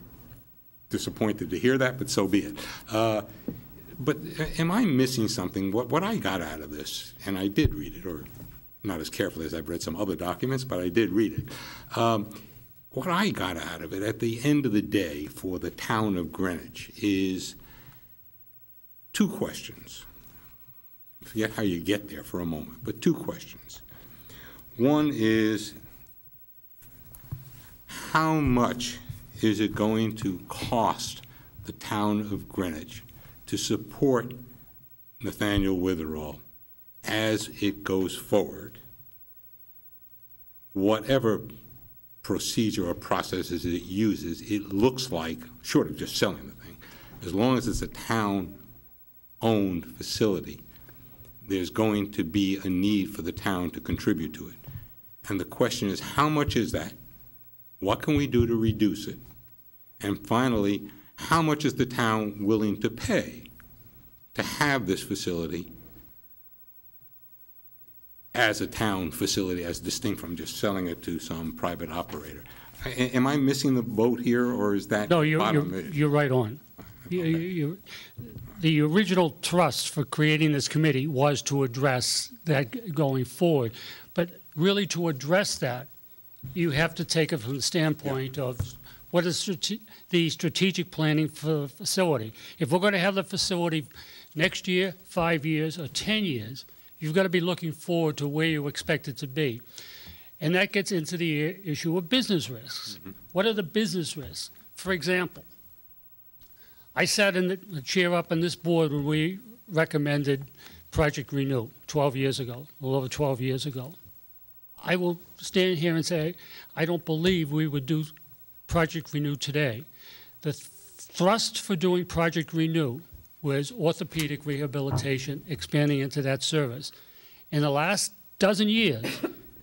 disappointed to hear that, but so be it. But am I missing something? What I got out of this, and I did read it, or not as carefully as I've read some other documents, but I did read it. What I got out of it at the end of the day for the town of Greenwich is two questions. Forget how you get there for a moment, but two questions. One is, how much is it going to cost the town of Greenwich to support Nathaniel Witherall as it goes forward, whatever procedure or processes it uses? It looks like, short of just selling the thing, as long as it's a town-owned facility, there's going to be a need for the town to contribute to it. And the question is, how much is that? What can we do to reduce it? And finally, how much is the town willing to pay to have this facility as a town facility, as distinct from just selling it to some private operator? Am I missing the boat here, or is that? No, you're right on. The original thrust for creating this committee was to address that going forward. But really, to address that, you have to take it from the standpoint of what is the strategic planning for the facility. If we're going to have the facility next year, 5 years, or 10 years, you've got to be looking forward to where you expect it to be. And that gets into the issue of business risks. Mm-hmm. What are the business risks? For example, I sat in the chair up on this board when we recommended Project Renew 12 years ago, a little over 12 years ago. I will stand here and say I don't believe we would do Project Renew today. The thrust for doing Project Renew was orthopedic rehabilitation, expanding into that service. In the last dozen years,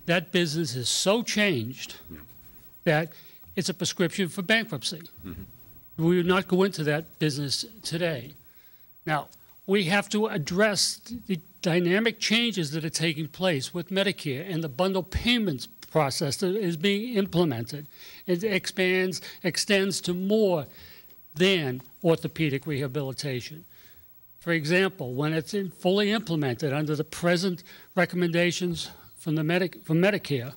that business has so changed that it's a prescription for bankruptcy. Mm-hmm. We would not go into that business today. Now, we have to address the dynamic changes that are taking place with Medicare and the bundle payments process that is being implemented. It extends to more than orthopedic rehabilitation. For example, when it's fully implemented under the present recommendations from Medicare,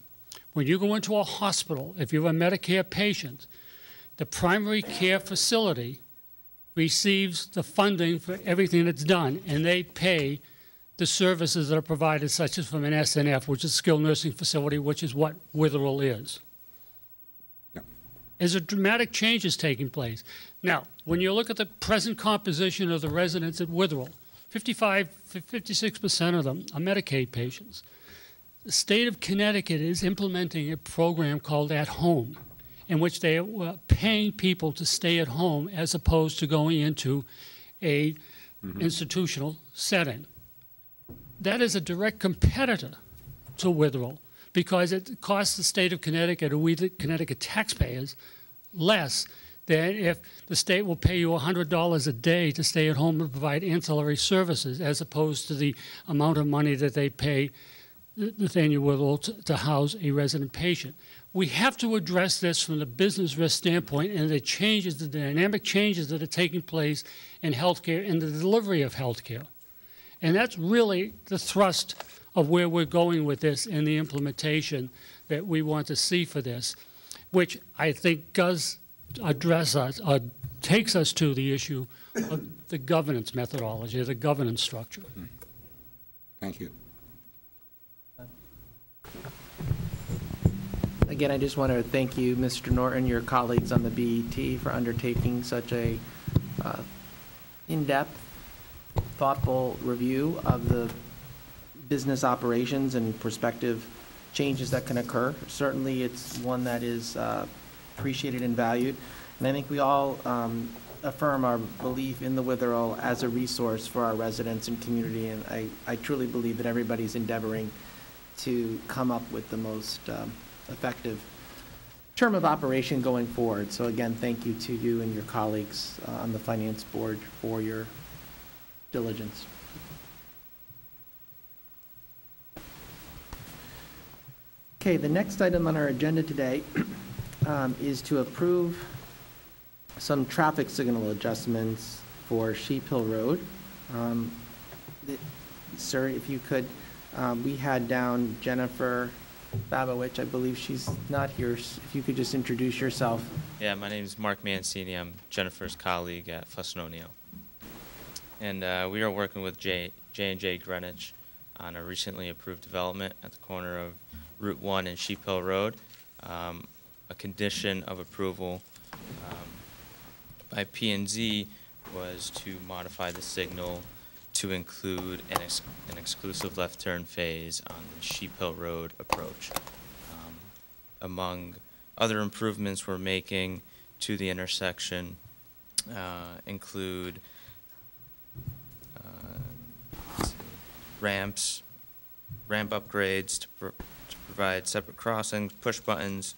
when you go into a hospital, if you're a Medicare patient, the primary care facility receives the funding for everything that's done, and they pay the services that are provided, such as from an SNF, which is a skilled nursing facility, which is what Witherall is. Yeah. is a dramatic change is taking place. Now, when you look at the present composition of the residents at Witherell, 56% of them are Medicaid patients. The state of Connecticut is implementing a program called At Home, in which they are paying people to stay at home as opposed to going into a institutional setting. That is a direct competitor to Witherell because it costs the state of Connecticut, or we the Connecticut taxpayers, less than if the state will pay you $100 a day to stay at home and provide ancillary services, as opposed to the amount of money that they pay Nathaniel Witherell to house a resident patient. We have to address this from the business risk standpoint and the changes, the dynamic changes that are taking place in healthcare and the delivery of healthcare. And that's really the thrust of where we're going with this and the implementation that we want to see for this, which I think does address us, takes us to the issue of the governance methodology, the governance structure. Thank you. Again, I just want to thank you, Mr. Norton, your colleagues on the BET for undertaking such a in-depth, thoughtful review of the business operations and prospective changes that can occur. Certainly, it's one that is appreciated and valued, and I think we all affirm our belief in the Witherell as a resource for our residents and community, and I truly believe that everybody's endeavoring to come up with the most effective term of operation going forward. So again, thank you to you and your colleagues on the Finance Board for your diligence. Okay, the next item on our agenda today is to approve some traffic signal adjustments for Sheep Hill Road. Sir, if you could, we had down Jennifer Babowich. I believe she's not here. If you could just introduce yourself. Yeah, my name is Mark Mancini. I'm Jennifer's colleague at Fuss & O'Neill. And we are working with J&J Greenwich on a recently approved development at the corner of Route 1 and Sheep Hill Road. A condition of approval by P&Z was to modify the signal to include an exclusive left turn phase on the Sheep Hill Road approach. Among other improvements we're making to the intersection include ramp upgrades to provide separate crossings, push buttons,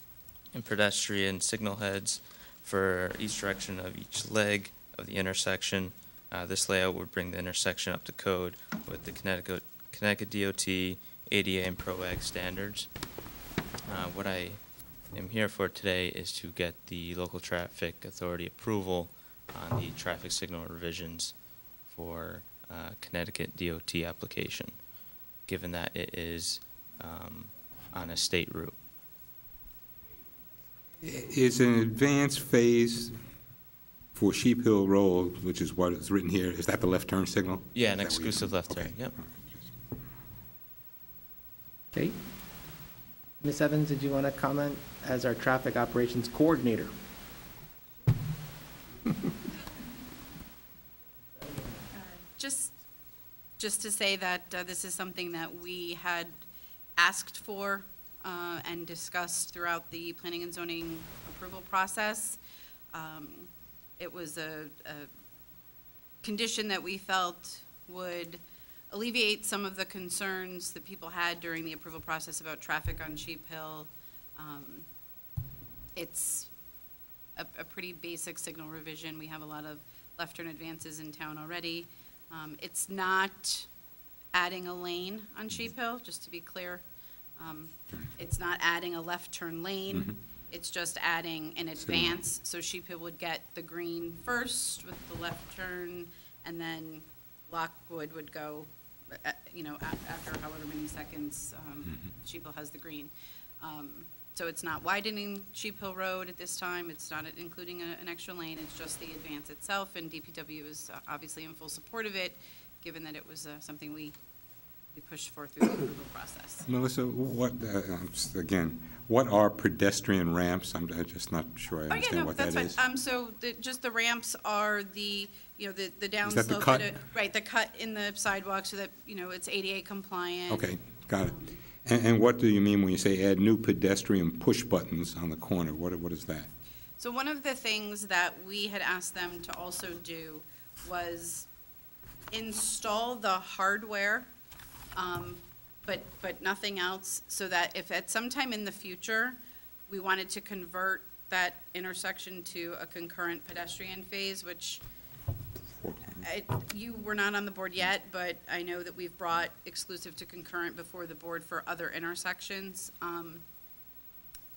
and pedestrian signal heads for each direction of each leg of the intersection. This layout would bring the intersection up to code with the Connecticut DOT, ADA, and PROAG standards. What I am here for today is to get the local traffic authority approval on the traffic signal revisions for Connecticut DOT application, given that it is on a state route. Is an advanced phase for Sheep Hill Road, which is what is written here, is that the left turn signal? Yeah, an exclusive left turn, yep. Okay. Ms. Evans, did you want to comment as our traffic operations coordinator? Just to say that this is something that we had asked for and discussed throughout the planning and zoning approval process. It was a condition that we felt would alleviate some of the concerns that people had during the approval process about traffic on Sheep Hill. It's a pretty basic signal revision. We have a lot of left turn advances in town already. It's not adding a lane on Sheep Hill, just to be clear. It's not adding a left turn lane. Mm-hmm. It's just adding an advance, so Sheep Hill would get the green first with the left turn, and then Lockwood would go, after however many seconds Sheep Hill has the green. So it's not widening Sheep Hill Road at this time. It's not including an extra lane. It's just the advance itself, and DPW is obviously in full support of it, given that it was something we be pushed forth through the approval process. Melissa, again, what are pedestrian ramps? I'm just not sure I understand what that is. That's fine. So just the ramps are the, the downslope. Is that the cut? Right, the cut in the sidewalk so that, it's ADA compliant. Okay, got it. And what do you mean when you say add new pedestrian push buttons on the corner? What is that? So one of the things that we had asked them to also do was install the hardware, but nothing else, so that if at some time in the future, we wanted to convert that intersection to a concurrent pedestrian phase, which you were not on the board yet, but I know that we've brought exclusive to concurrent before the board for other intersections.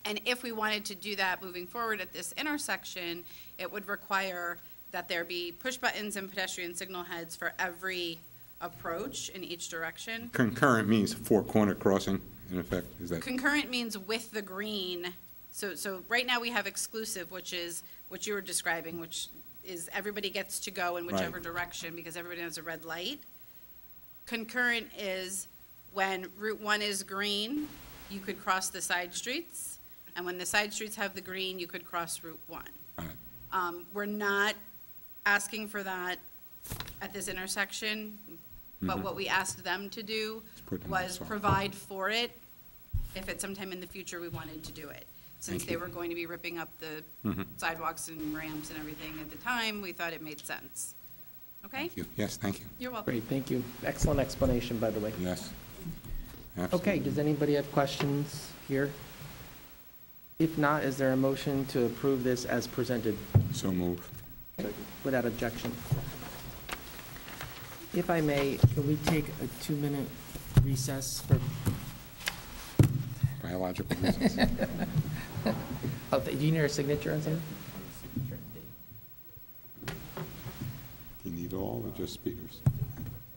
And if we wanted to do that moving forward at this intersection, it would require that there be push buttons and pedestrian signal heads for every approach in each direction. Concurrent means four-corner crossing, in effect, is that? Concurrent means with the green. So right now we have exclusive, which is what you were describing, which is everybody gets to go in whichever Right. direction because everybody has a red light. Concurrent is when Route 1 is green, you could cross the side streets. And when the side streets have the green, you could cross Route 1. Right. We're not asking for that at this intersection, but what we asked them to do put in was the provide for it if at some time in the future we wanted to do it. Since they were going to be ripping up the sidewalks and ramps and everything at the time, we thought it made sense. Okay? Thank you. Yes, thank you. You're welcome. Great, thank you. Excellent explanation, by the way. Yes. Okay, Absolutely. does anybody have questions here? If not, is there a motion to approve this as presented? So move. Without objection. If I may, can we take a 2-minute recess for, Biological reasons. oh, do you need a signature on something? Do you need all or just Peter's?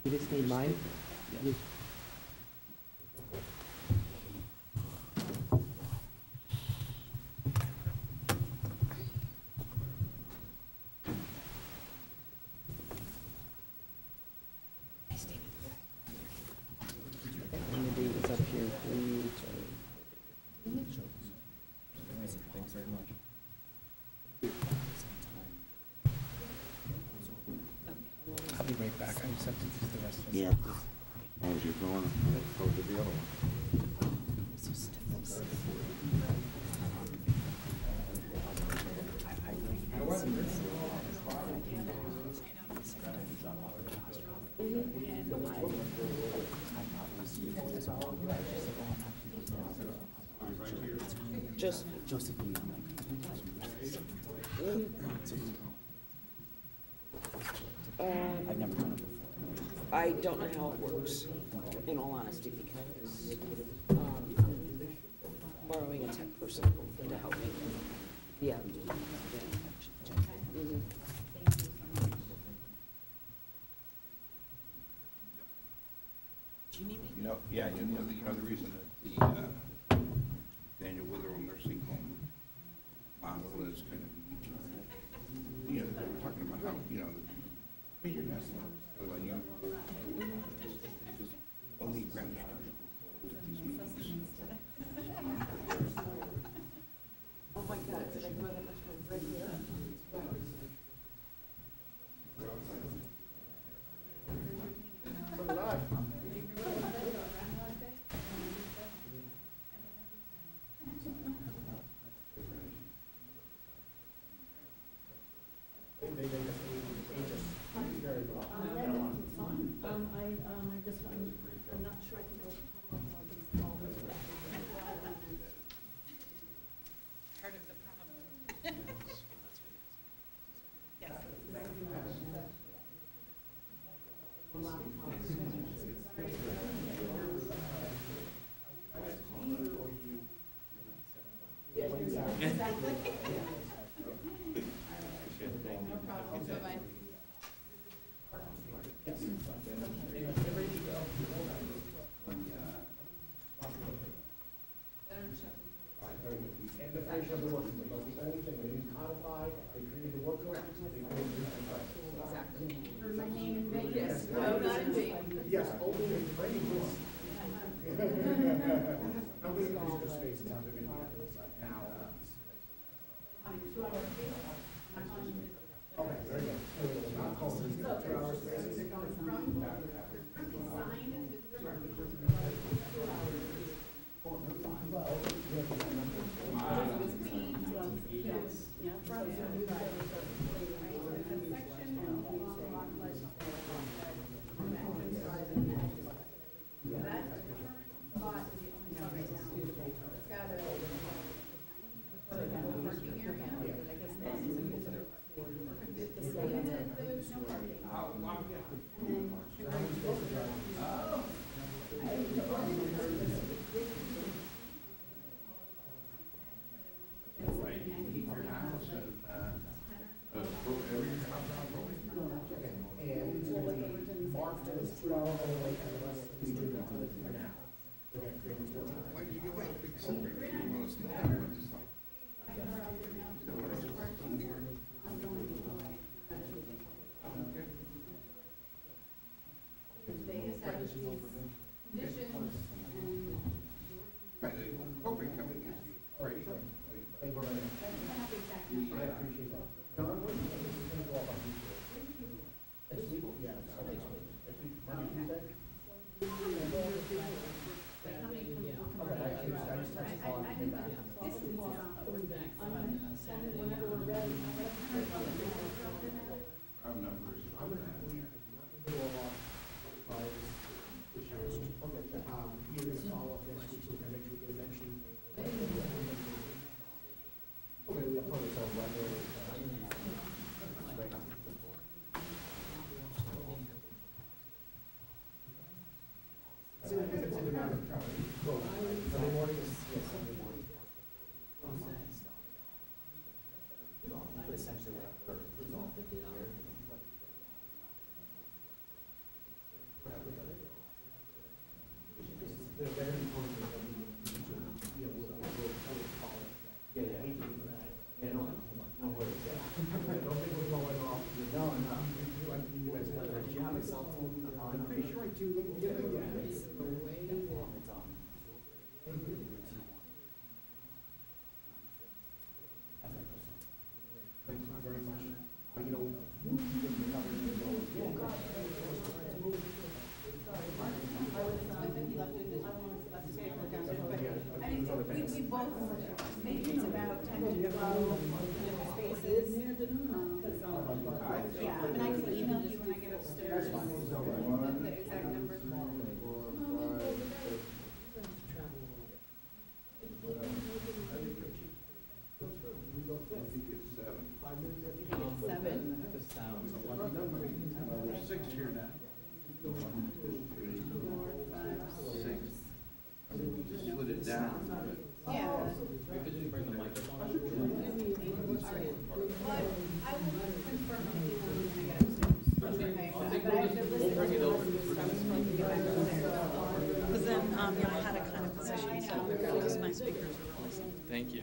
You just need mine? You- And the date is up here, please. Thanks very much. I'll be right back. I just have to do the rest of it. Yeah. Oh, you're going, go to the other one. Just Josephine. I've never done it before. I don't know how it works, in all honesty, because I'm borrowing a tech person to help me. Yeah. Mhm. Do you need me? The reason that the Daniel Witherell Nursing Home model is kind of, they were talking about how, you're not, like, just only ground at these meetings. Oh my God, did I grow that much right here? Yeah. Yes, only in training room. Nobody uses the space in terms of going to be on the side now. Okay, very good. Not home, 2 hours spaces. Marked as 2 hour only, and the rest is doing it for now. We're going to create this one. Why did you give away a big secret? I appreciate that. Don, what do you think this is going to go up on YouTube? Next week? Yeah, next week. Monday, Tuesday? Okay, I just texted Paul and came back. I'm going to leave, not do all our issues. Okay, you're going to follow up next week, so we're going to make sure we get a mention. Okay, we have plenty of time, right? Sunday morning is, yes, Sunday morning. But essentially, we're resolved at the year. The very important thing that we, we'll call it. Yeah, yeah. Yeah, no worries. Don't think we're going off. No. You guys have a job, it's helpful. I'm pretty sure I do. Yeah. It's thank you very much. We both think it's about 10 to 12 spaces. Yeah, I mean, I can email you when I get upstairs the exact number. There's 6 here now. 1, 2, 3, 4, 5, 6. Split it down. Yeah. Could you bring the microphone? But I will confirm with you when I get upstairs. Okay, but I have to listen to the rest of the get back upstairs. Because then, I had a kind of position, so because my speakers were listening. Thank you.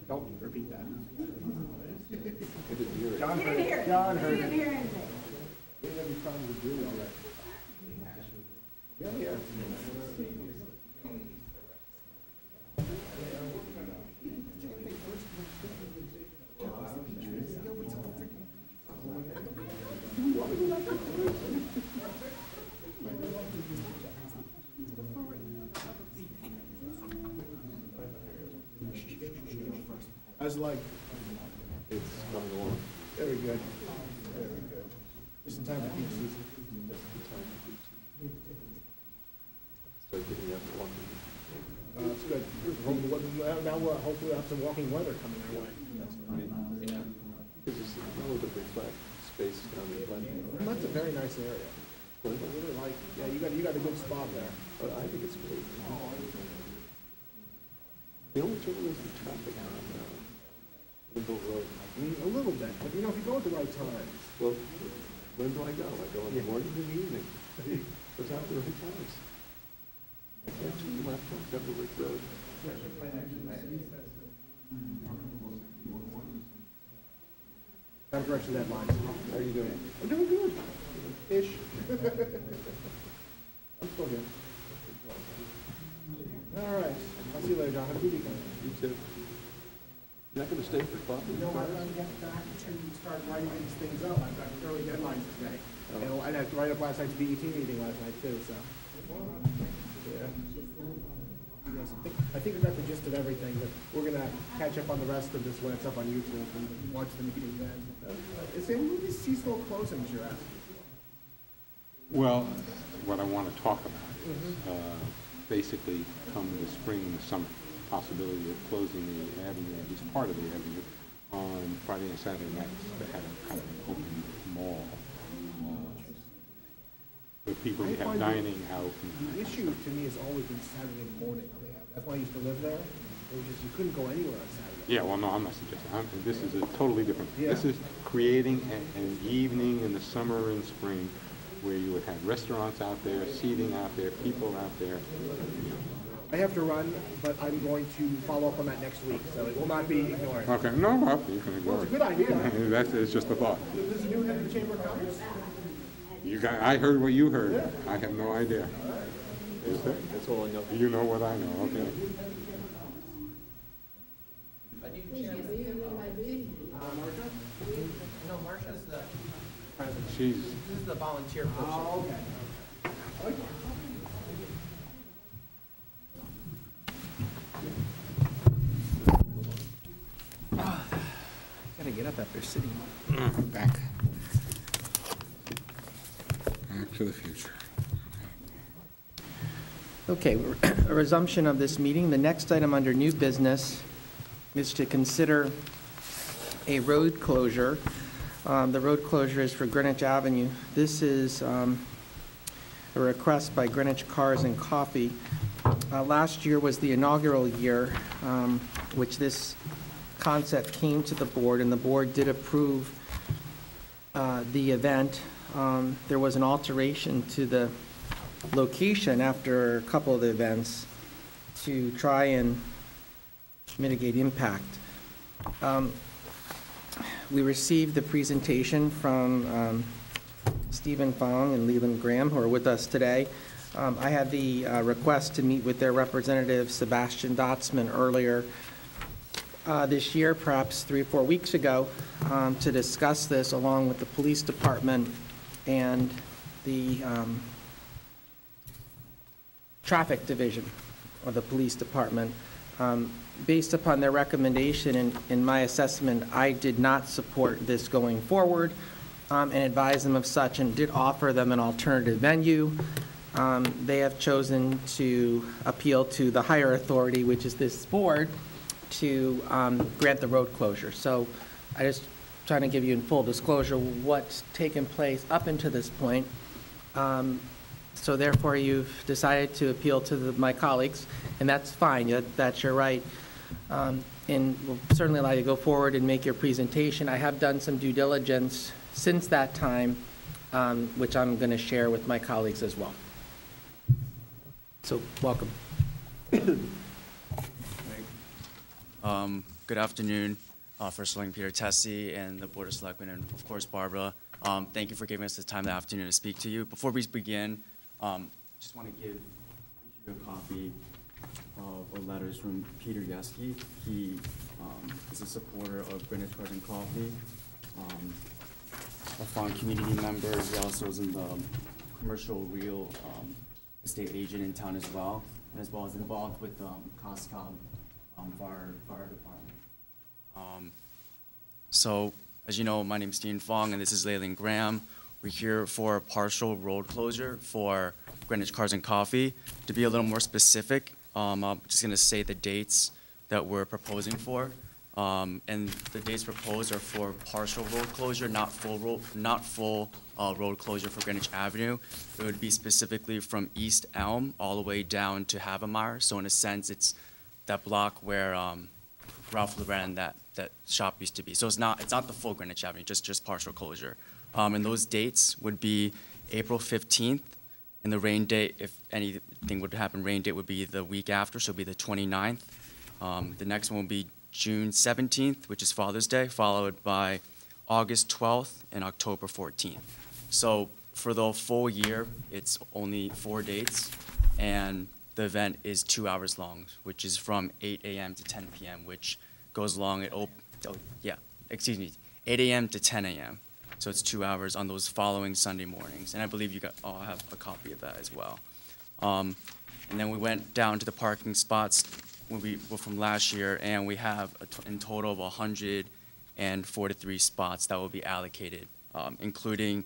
Don't repeat that. John heard it. John heard it. He didn't hear anything. We have any problems with Julie already. Yeah, yeah. How's life? It's coming along. Very good. Very good. Just in time for beach season. Start getting up and walking. It's good. Now hopefully we'll have some walking weather coming our way. Yeah. Because it's relatively flat space down there. That's a very nice area. I really like, yeah, you got a good spot there. But I think it's great. The only trouble is the traffic on Limbo Road. I mean, a little bit, but if you go at the right times. Well, when do I go? I go in the morning or the evening? Goes out the right times. Turn left on Beverwick Road. Correction deadlines. How are you doing? I'm doing good. Ish. I'm still here. All right. I'll see you later, John. Have a good weekend. You too. You're not going to stay for coffee? No, I'm going to get back to start writing these things up. I've got early deadlines today. Oh. And I had to write up last night's BET meeting last night, too, so. Yeah. Yes, I think we got the gist of everything, but we're going to catch up on the rest of this when it's up on YouTube and watch the meeting then. Is there any seasonal closings you're asking? Well, what I want to talk about is basically come the spring and the summer, possibility of closing the avenue, at least part of the avenue, on Friday and Saturday nights to have kind of an open mall. For people who have dining out. The issue to me has always been Saturday morning on the avenue. That's why I used to live there. It was just, you couldn't go anywhere on Saturday. Yeah, well, no, I'm not suggesting. This is a totally different. Yeah. This is creating an evening in the summer and spring where you would have restaurants out there, seating out there, people out there. I have to run, but I'm going to follow up on that next week, so it will not be ignored. Okay, no, well, you can ignore Well, it. it's a good idea. That's, it's just a thought. There's a new head of the Chamber of Commerce. I heard what you heard. I have no idea. Is there? That's all I know. You know what I know, okay. No, Marcia's the president. She's. This is the volunteer person. Oh, okay. Gotta get up after sitting. Back. Back to the future. Okay, a resumption of this meeting. The next item under new business is to consider a road closure. The road closure is for Greenwich Avenue. This is a request by Greenwich Cars and Coffee. Last year was the inaugural year, which this concept came to the board, and the board did approve the event. There was an alteration to the location after a couple of the events to try and mitigate impact. We received the presentation from Stephen Fong and Leland Graham, who are with us today. I had the request to meet with their representative, Sebastian Dotzman, earlier this year, perhaps 3 or 4 weeks ago, to discuss this along with the police department and the traffic division of the police department. Based upon their recommendation and in my assessment, I did not support this going forward and advise them of such and did offer them an alternative venue. They have chosen to appeal to the higher authority, which is this board, to grant the road closure. So I just trying to give you in full disclosure what's taken place up until this point. So therefore, you've decided to appeal to my colleagues, and that's fine. That's your right. And we'll certainly allow you to go forward and make your presentation. I have done some due diligence since that time, which I'm going to share with my colleagues as well. So, welcome. Good afternoon, First Selectman Peter Tessie and the Board of Selectmen, and of course Barbara. Thank you for giving us the time this afternoon to speak to you. Before we begin, just want to give you a copy of letters from Peter Yeski. He is a supporter of Greenwich Cars and Coffee, a fond community member. He also is in the commercial real estate agent in town as well as involved with COSCOM fire department. So, as you know, my name is Stephen Fong, and this is Leland Graham. We're here for a partial road closure for Greenwich Cars and Coffee. To be a little more specific, I'm just going to say the dates that we're proposing for. And the dates proposed are for partial road closure, not full road closure for Greenwich Avenue. It would be specifically from East Elm all the way down to Havamar. So in a sense, it's that block where Ralph Lauren, that shop used to be. So it's not the full Greenwich Avenue, just partial closure. And those dates would be April 15th And the rain date, if anything would happen, rain date would be the week after, so it'll be the 29th. The next one will be June 17th, which is Father's Day, followed by August 12th and October 14th. So for the full year, it's only 4 dates, and the event is 2 hours long, which is from 8 a.m. to 10 p.m., which goes long at 8 a.m. to 10 a.m. So it's 2 hours on those following Sunday mornings, and I believe you all have a copy of that as well. And then we went down to the parking spots when we were from last year, and we have in total of 143 spots that will be allocated, including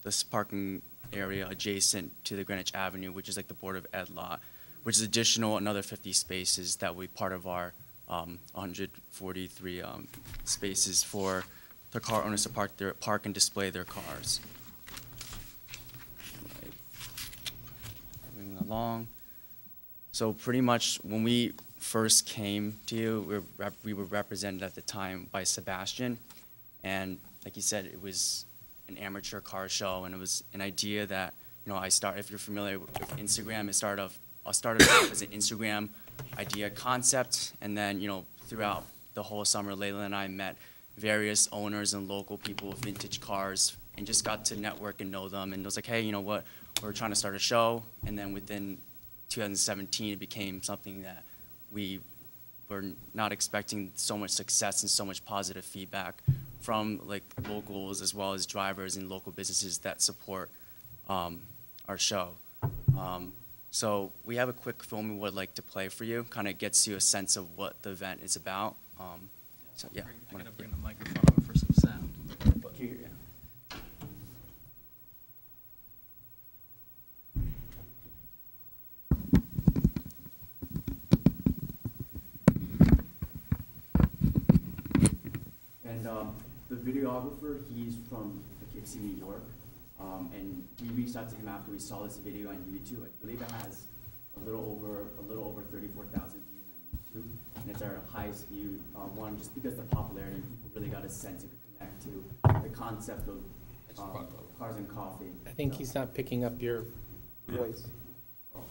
this parking area adjacent to the Greenwich Avenue, which is like the Board of Ed lot, which is additional another 50 spaces that will be part of our 143 spaces for the car owners to park and display their cars. Right. Moving along. So pretty much when we first came to you, we were represented at the time by Sebastian, and like you said, it was an amateur car show, and it was an idea that, if you're familiar with Instagram, I started off as an Instagram idea concept, and then, throughout the whole summer, Layla and I met various owners and local people with vintage cars and just got to network and know them, and it was like, hey, you know what, we're trying to start a show, and then within 2017, it became something that we were not expecting so much success and so much positive feedback from like locals as well as drivers and local businesses that support our show. So we have a quick film we would like to play for you. Kind of gets you a sense of what the event is about. So yeah. I'm gonna bring the microphone over for some sound. But here, yeah. And the videographer, he's from Poughkeepsie, New York, and we reached out to him after we saw this video on YouTube. I believe it has a little over 34,000 views on YouTube, and it's our highest viewed one, just because the popularity, people really got a sense and could connect to the concept of cars and coffee. I think he's not picking up your voice. Oh.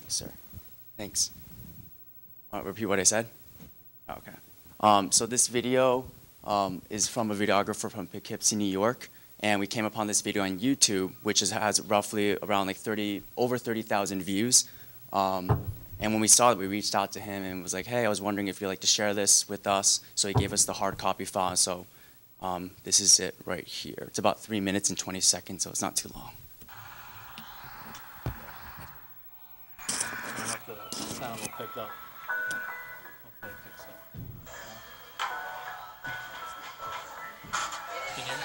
Yes, sir. Thanks. Repeat what I said? Okay. So this video is from a videographer from Poughkeepsie, New York, and we came upon this video on YouTube, which has roughly around like over 30,000 views. And when we saw it, we reached out to him and was like, hey, I was wondering if you'd like to share this with us. So he gave us the hard copy file. So this is it right here. It's about 3 minutes and 20 seconds, so it's not too long. I don't know if the sound will pick up. Hopefully it picks up. Can you hear me?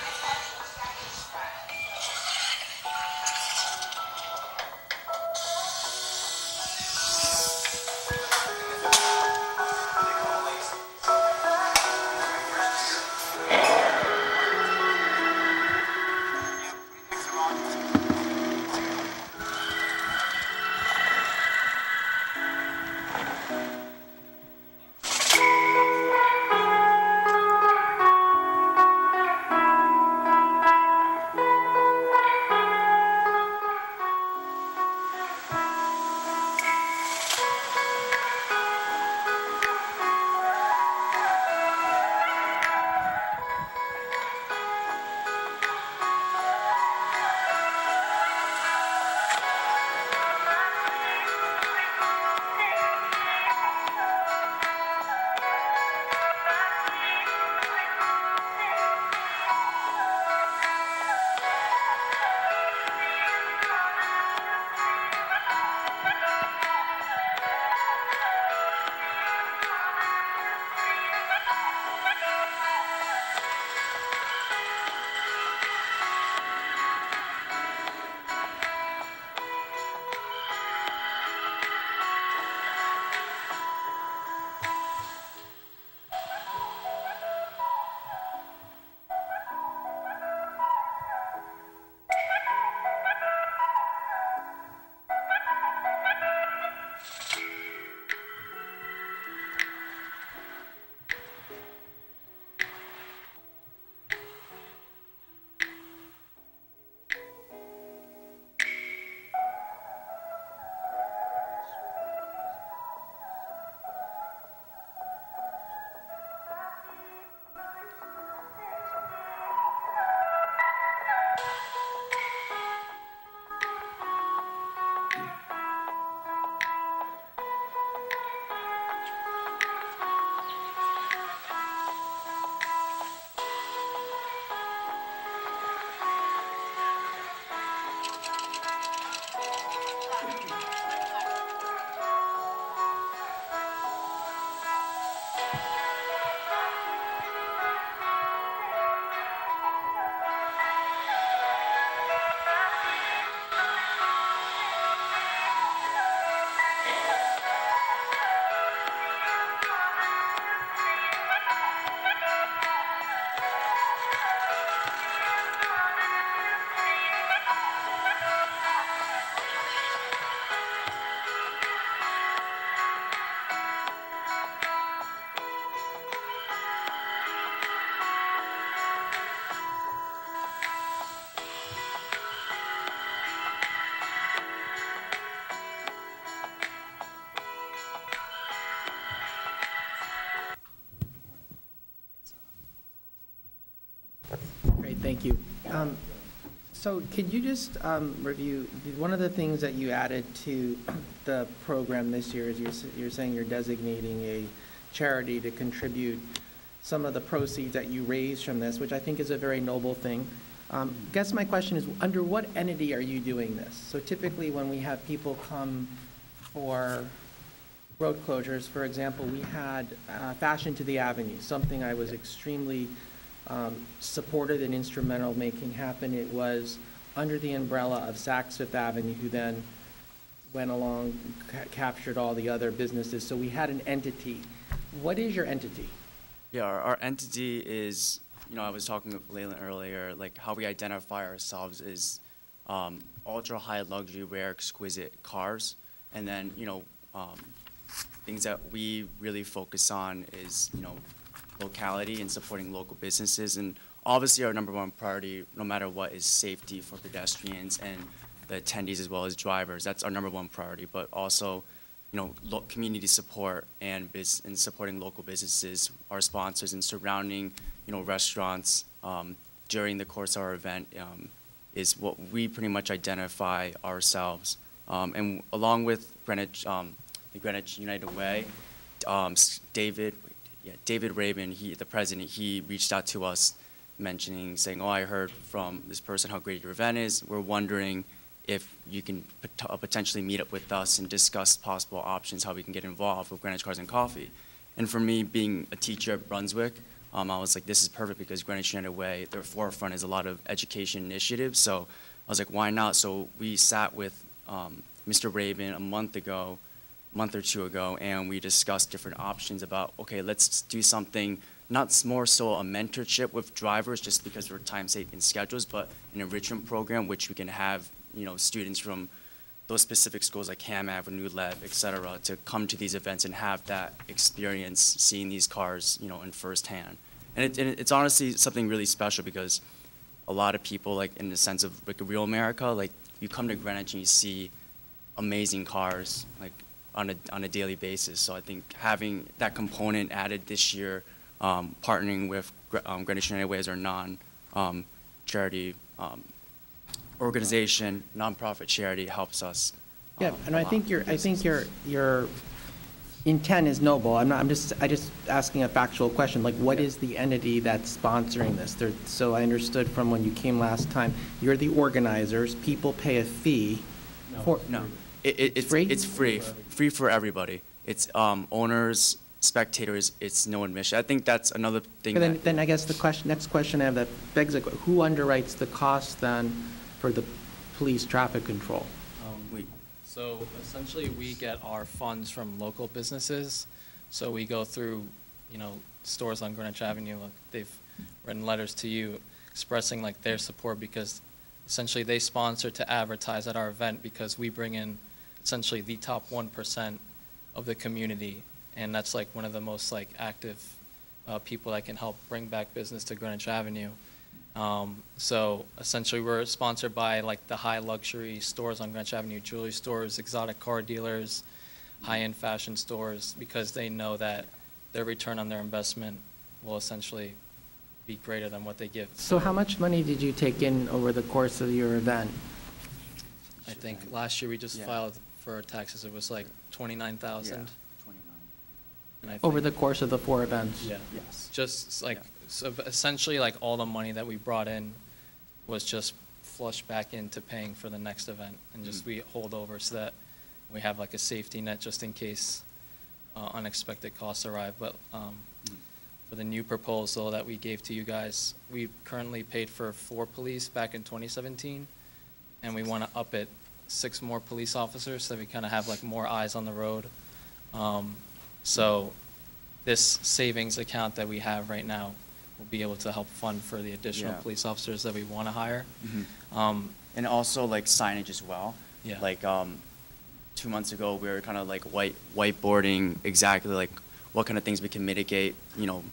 Great, thank you. So could you just review, one of the things that you added to the program this year is you're saying you're designating a charity to contribute some of the proceeds that you raise from this, which I think is a very noble thing. Guess my question is, under what entity are you doing this? So typically when we have people come for road closures, for example, we had Fashion to the Avenue, something I was extremely supported and instrumental making happen. It was under the umbrella of Saks Fifth Avenue, who then went along, captured all the other businesses. So we had an entity. What is your entity? Yeah, our entity is, you know, I was talking with Leyland earlier, like how we identify ourselves is ultra high luxury, rare, exquisite cars. And then, you know, things that we really focus on is, you know, locality and supporting local businesses. And obviously our number one priority, no matter what, is safety for pedestrians and the attendees as well as drivers. That's our number one priority, but also, you know, community support and supporting local businesses, our sponsors, and surrounding, you know, restaurants during the course of our event is what we pretty much identify ourselves. And along with Greenwich, the Greenwich United Way, David Rabin, the president, he reached out to us mentioning, saying, oh, I heard from this person how great your event is. We're wondering if you can potentially meet up with us and discuss possible options, how we can get involved with Greenwich Cars and Coffee. And for me, being a teacher at Brunswick, I was like, this is perfect because Greenwich United Way, their forefront is a lot of education initiatives. So I was like, why not? So we sat with Mr. Rabin a month or two ago, and we discussed different options about, okay, let's do something, not more so a mentorship with drivers just because we're time-saving schedules, but an enrichment program which we can have, you know, students from those specific schools like Ham Avenue, Lev, et cetera, to come to these events and have that experience seeing these cars, you know, in firsthand. And it's honestly something really special because a lot of people, like in the sense of like real America, like you come to Greenwich and you see amazing cars, like on a daily basis. So I think having that component added this year, partnering with Greenwich United Way as our non-charity organization, nonprofit charity, helps us. Yeah, and I think your intent is noble. I'm just asking a factual question. Like, what is the entity that's sponsoring this? So I understood from when you came last time, you're the organizers. People pay a fee. No. It's free? It's free for everybody. It's owners, spectators, it's no admission. I think that's another thing. Then I guess the next question I have that begs, like, who underwrites the cost then for the police traffic control? So essentially we get our funds from local businesses. So we go through, you know, stores on Greenwich Avenue. Like they've written letters to you expressing like their support because essentially they sponsor to advertise at our event because we bring in essentially the top 1% of the community, and that's like one of the most like active people that can help bring back business to Greenwich Avenue. So essentially we're sponsored by like the high luxury stores on Greenwich Avenue, jewelry stores, exotic car dealers, high-end fashion stores, because they know that their return on their investment will essentially be greater than what they give. So how much money did you take in over the course of your event? I think last year we just filed for our taxes, it was like 29,000. Yeah, over the course of the 4 events? Yeah. Yes. Just like, so essentially like all the money that we brought in was just flushed back into paying for the next event, and just we hold over so that we have like a safety net just in case unexpected costs arrive. But for the new proposal that we gave to you guys, we currently paid for 4 police back in 2017, and we want to up it 6 more police officers so that we kind of have like more eyes on the road. So this savings account that we have right now will be able to help fund for the additional police officers that we want to hire. And also like signage as well. Yeah. Like 2 months ago, we were kind of like whiteboarding exactly like what kind of things we can mitigate, you know,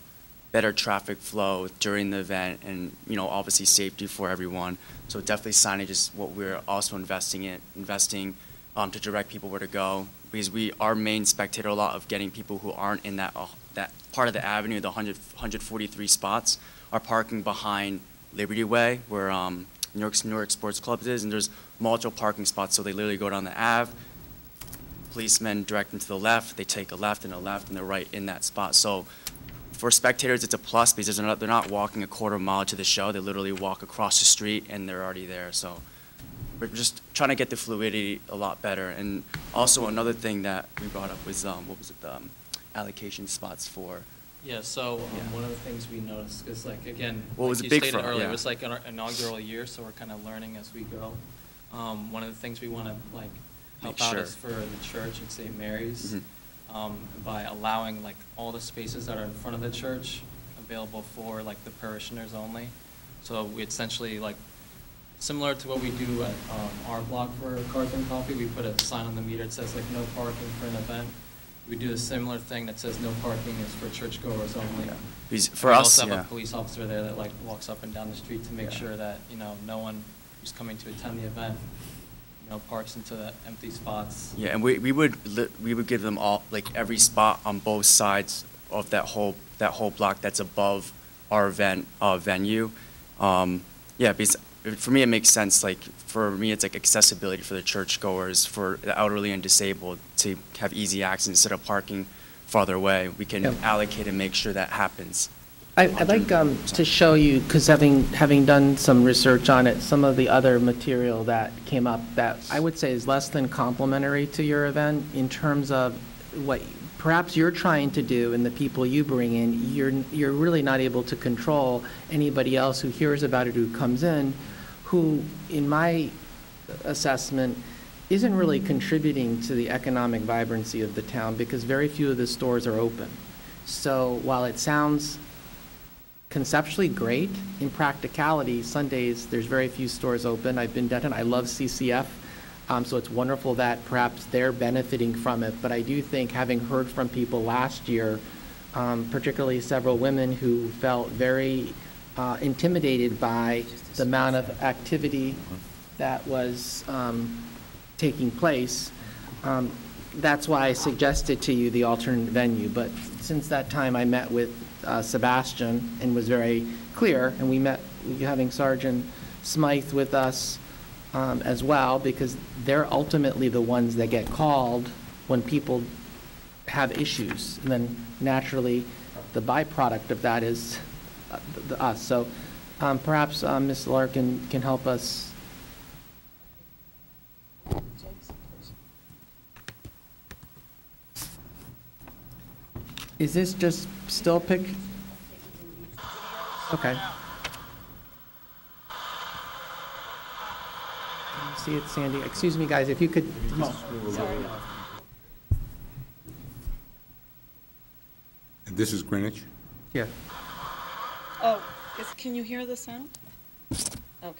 better traffic flow during the event, and, you know, obviously safety for everyone. So definitely signage is what we're also investing to direct people where to go, because we are main spectator a lot of getting people who aren't in that part of the avenue, the 143 spots. are parking behind Liberty Way, where New York Sports Club is, and there's multiple parking spots, so they literally go down the Ave, policemen direct them to the left, they take a left and they're right in that spot. So for spectators, it's a plus because they're not walking a quarter mile to the show. They literally walk across the street and they're already there. So we're just trying to get the fluidity a lot better. And also another thing that we brought up was, what was it, the allocation spots for. Yeah, so one of the things we noticed is like, again, Well, it was like you big stated for- earlier, yeah. it was like an inaugural year, so we're kind of learning as we go. One of the things we want to like help Make out sure. is for the church at St. Mary's, Mhm. by allowing like all the spaces that are in front of the church available for like the parishioners only. So we essentially like, similar to what we do at our block for Cars and Coffee, we put a sign on the meter that says like no parking for an event. We do a similar thing that says no parking is for churchgoers only. Because And for we us, also have yeah. a police officer there that like walks up and down the street to make sure that, you know, no one who's coming to attend the event, you know, parks into the empty spots. Yeah, and we would give them all, like, every spot on both sides of that whole block that's above our venue. Yeah, because for me, it makes sense, like, for me, it's like accessibility for the churchgoers, for the elderly and disabled to have easy access instead of parking farther away. We can Yep. allocate and make sure that happens. I'd like to show you, because having done some research on it, some of the other material that came up that I would say is less than complimentary to your event in terms of what perhaps you're trying to do and the people you bring in, you're really not able to control anybody else who hears about it, who comes in, who, in my assessment, isn't really contributing to the economic vibrancy of the town because very few of the stores are open. So while it sounds conceptually great, in practicality, Sundays, there's very few stores open. I've been down, I love CCF, so it's wonderful that perhaps they're benefiting from it. But I do think, having heard from people last year, particularly several women who felt very intimidated by the amount of activity that was taking place, that's why I suggested to you the alternate venue. But since that time, I met with Sebastian and was very clear, and we met having Sergeant Smythe with us as well, because they're ultimately the ones that get called when people have issues. And then naturally, the byproduct of that is us. So perhaps Ms. Larkin can help us. Is this just still pic? Okay. Can you see it, Sandy? Excuse me, guys, if you could. This is Greenwich? Yeah. Oh, can you hear the sound? Okay.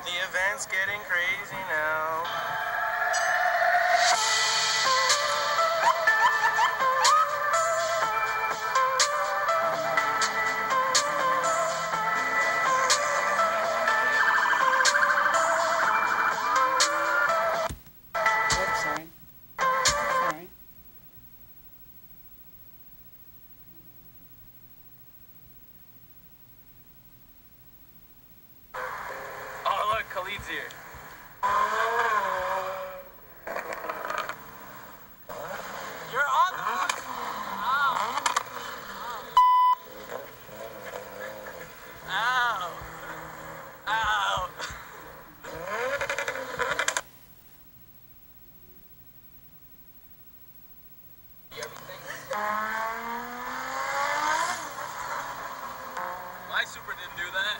The event's getting crazy now. Oops, sorry. Sorry. Oh, look, Khalid's here. You're on the... Ow. Ow. Ow. My super didn't do that.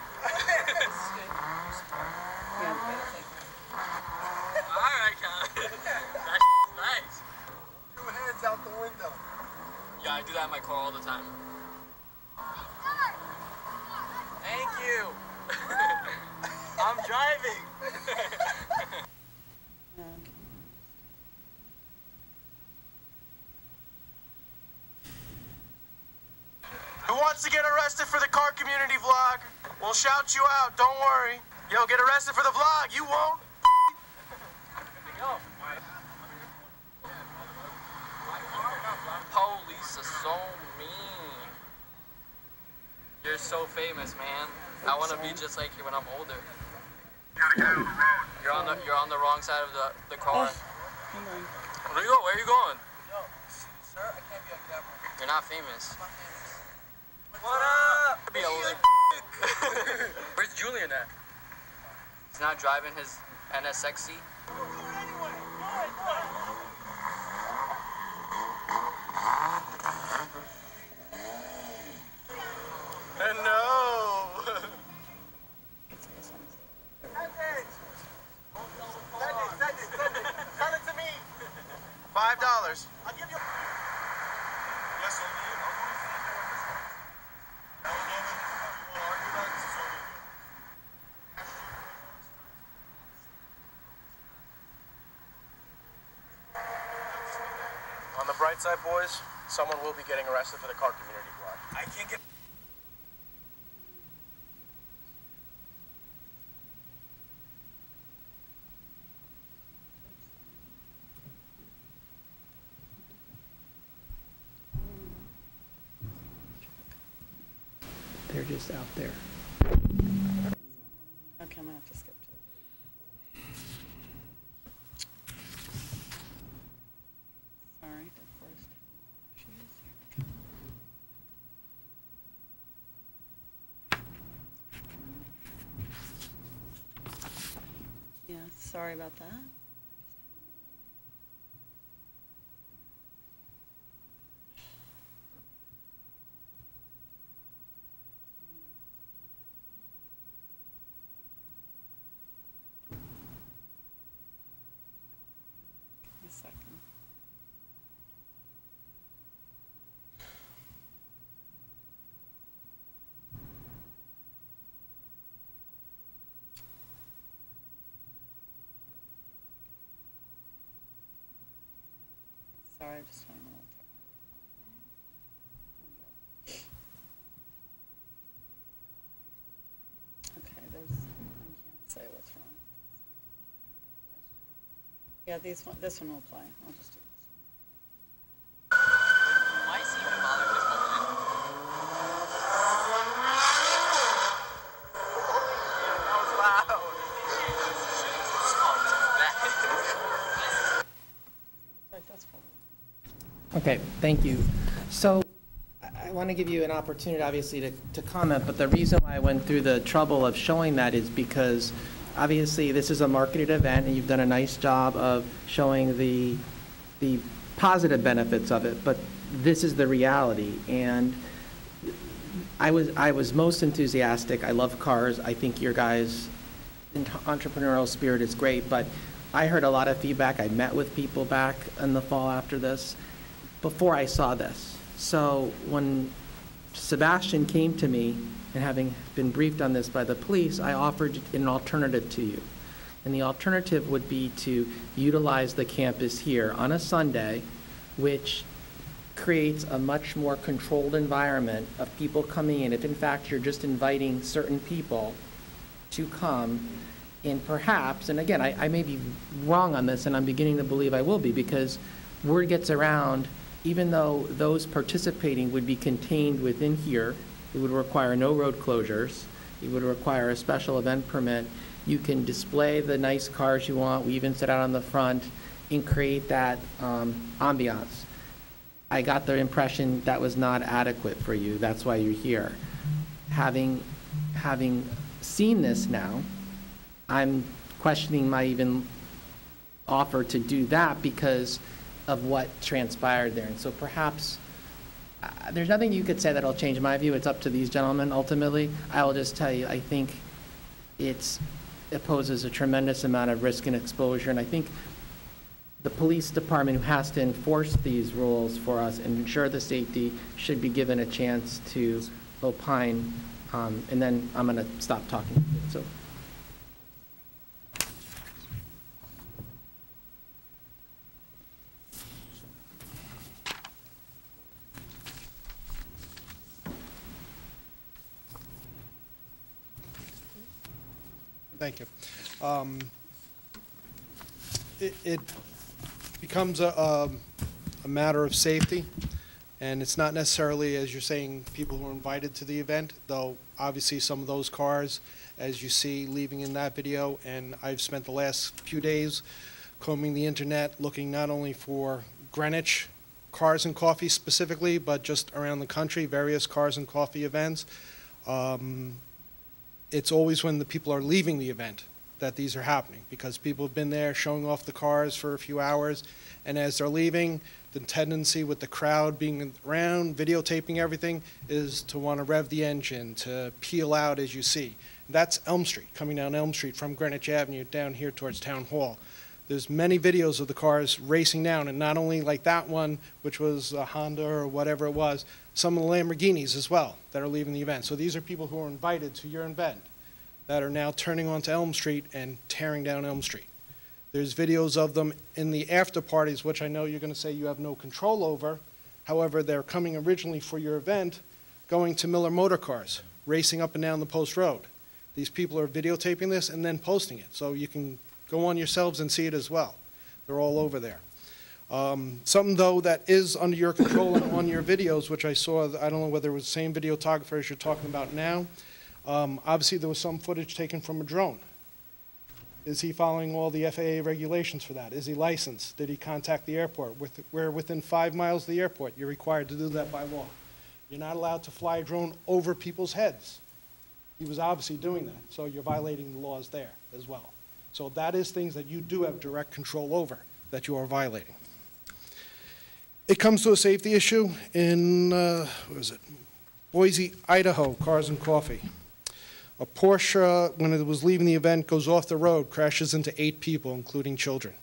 Alright, Colin. That's nice. 2 hands out the window. Yeah, I do that in my car all the time. Thank you. I'm driving. wants to get arrested for the car community vlog, we'll shout you out, don't worry. Yo, get arrested for the vlog, you won't. Police are so mean. You're so famous, man. I want to be just like you when I'm older. You're on the wrong side of the car. Where you go? Where are you going? Yo, sir, I can't be on camera. You're not famous. What up? Where's Julian at? He's not driving his NSXC. No. Send it to me. $5. I'll give you. Yes, on the bright side, boys, someone will be getting arrested for the car community vlog. I can't get. They're just out there. Okay, I'm gonna have to skip to it. Sorry, the first. Yeah, sorry about that. A second. Sorry, I'm just having a little okay, I can't say what's wrong. Yeah, this one will play. I'll just do this. Why is he even bothering this moment? That was loud. That's cool. Okay, thank you. So I want to give you an opportunity, obviously, to comment, but the reason why I went through the trouble of showing that is because, obviously, this is a marketed event, and you've done a nice job of showing the positive benefits of it, but this is the reality. And I was most enthusiastic. I love cars. I think your guys' entrepreneurial spirit is great, but I heard a lot of feedback. I met with people back in the fall after this, before I saw this. So when Sebastian came to me, and having been briefed on this by the police, I offered an alternative to you. And the alternative would be to utilize the campus here on a Sunday, which creates a much more controlled environment of people coming in. If in fact you're just inviting certain people to come, and perhaps, and again, I may be wrong on this, and I'm beginning to believe I will be, because word gets around, even though those participating would be contained within here, it would require no road closures, it would require a special event permit. You can display the nice cars you want, we even sit out on the front, and create that ambiance. I got the impression that was not adequate for you, that's why you're here. Having seen this now, I'm questioning my even offer to do that because of what transpired there. And so perhaps there's nothing you could say that'll change my view. It's up to these gentlemen ultimately. I will just tell you, I think it poses a tremendous amount of risk and exposure. And I think the police department, who has to enforce these rules for us and ensure the safety, should be given a chance to opine. And then I'm going to stop talking. So. Thank you. It becomes a matter of safety, and it's not necessarily, as you're saying, people who are invited to the event, though obviously some of those cars, as you see leaving in that video, and I've spent the last few days combing the internet, looking not only for Greenwich Cars and Coffee specifically, but just around the country, various cars and coffee events. It's always when the people are leaving the event that these are happening, because people have been there showing off the cars for a few hours, and as they're leaving, the tendency with the crowd being around, videotaping everything, is to want to rev the engine, to peel out as you see. That's Elm Street, coming down Elm Street from Greenwich Avenue down here towards Town Hall. There's many videos of the cars racing down, and not only like that one, which was a Honda or whatever it was, some of the Lamborghinis as well that are leaving the event. So these are people who are invited to your event that are now turning onto Elm Street and tearing down Elm Street. There's videos of them in the after parties, which I know you're going to say you have no control over. However, they're coming originally for your event, going to Miller Motor Cars, racing up and down the Post Road. These people are videotaping this and then posting it, so you can go on yourselves and see it as well. They're all over there. Something, though, that is under your control and on your videos, which I saw, I don't know whether it was the same videographer as you're talking about now. Obviously, there was some footage taken from a drone. Is he following all the FAA regulations for that? Is he licensed? Did he contact the airport? We're within 5 miles of the airport. You're required to do that by law. You're not allowed to fly a drone over people's heads. He was obviously doing that, so you're violating the laws there as well. So that is things that you do have direct control over that you are violating. It comes to a safety issue in, what is it, Boise, Idaho, Cars and Coffee. A Porsche, when it was leaving the event, goes off the road, crashes into 8 people, including children.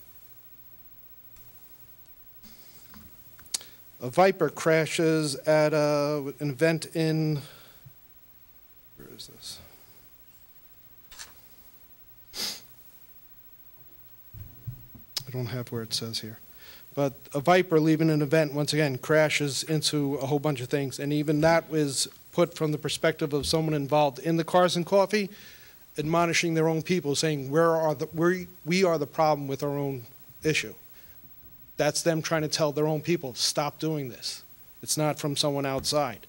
A Viper crashes at an event in, where is this? I don't have where it says here. But a Viper leaving an event, once again, crashes into a whole bunch of things, and even that was put from the perspective of someone involved in the Cars and Coffee, admonishing their own people, saying, we are the problem with our own issue. That's them trying to tell their own people, stop doing this. It's not from someone outside.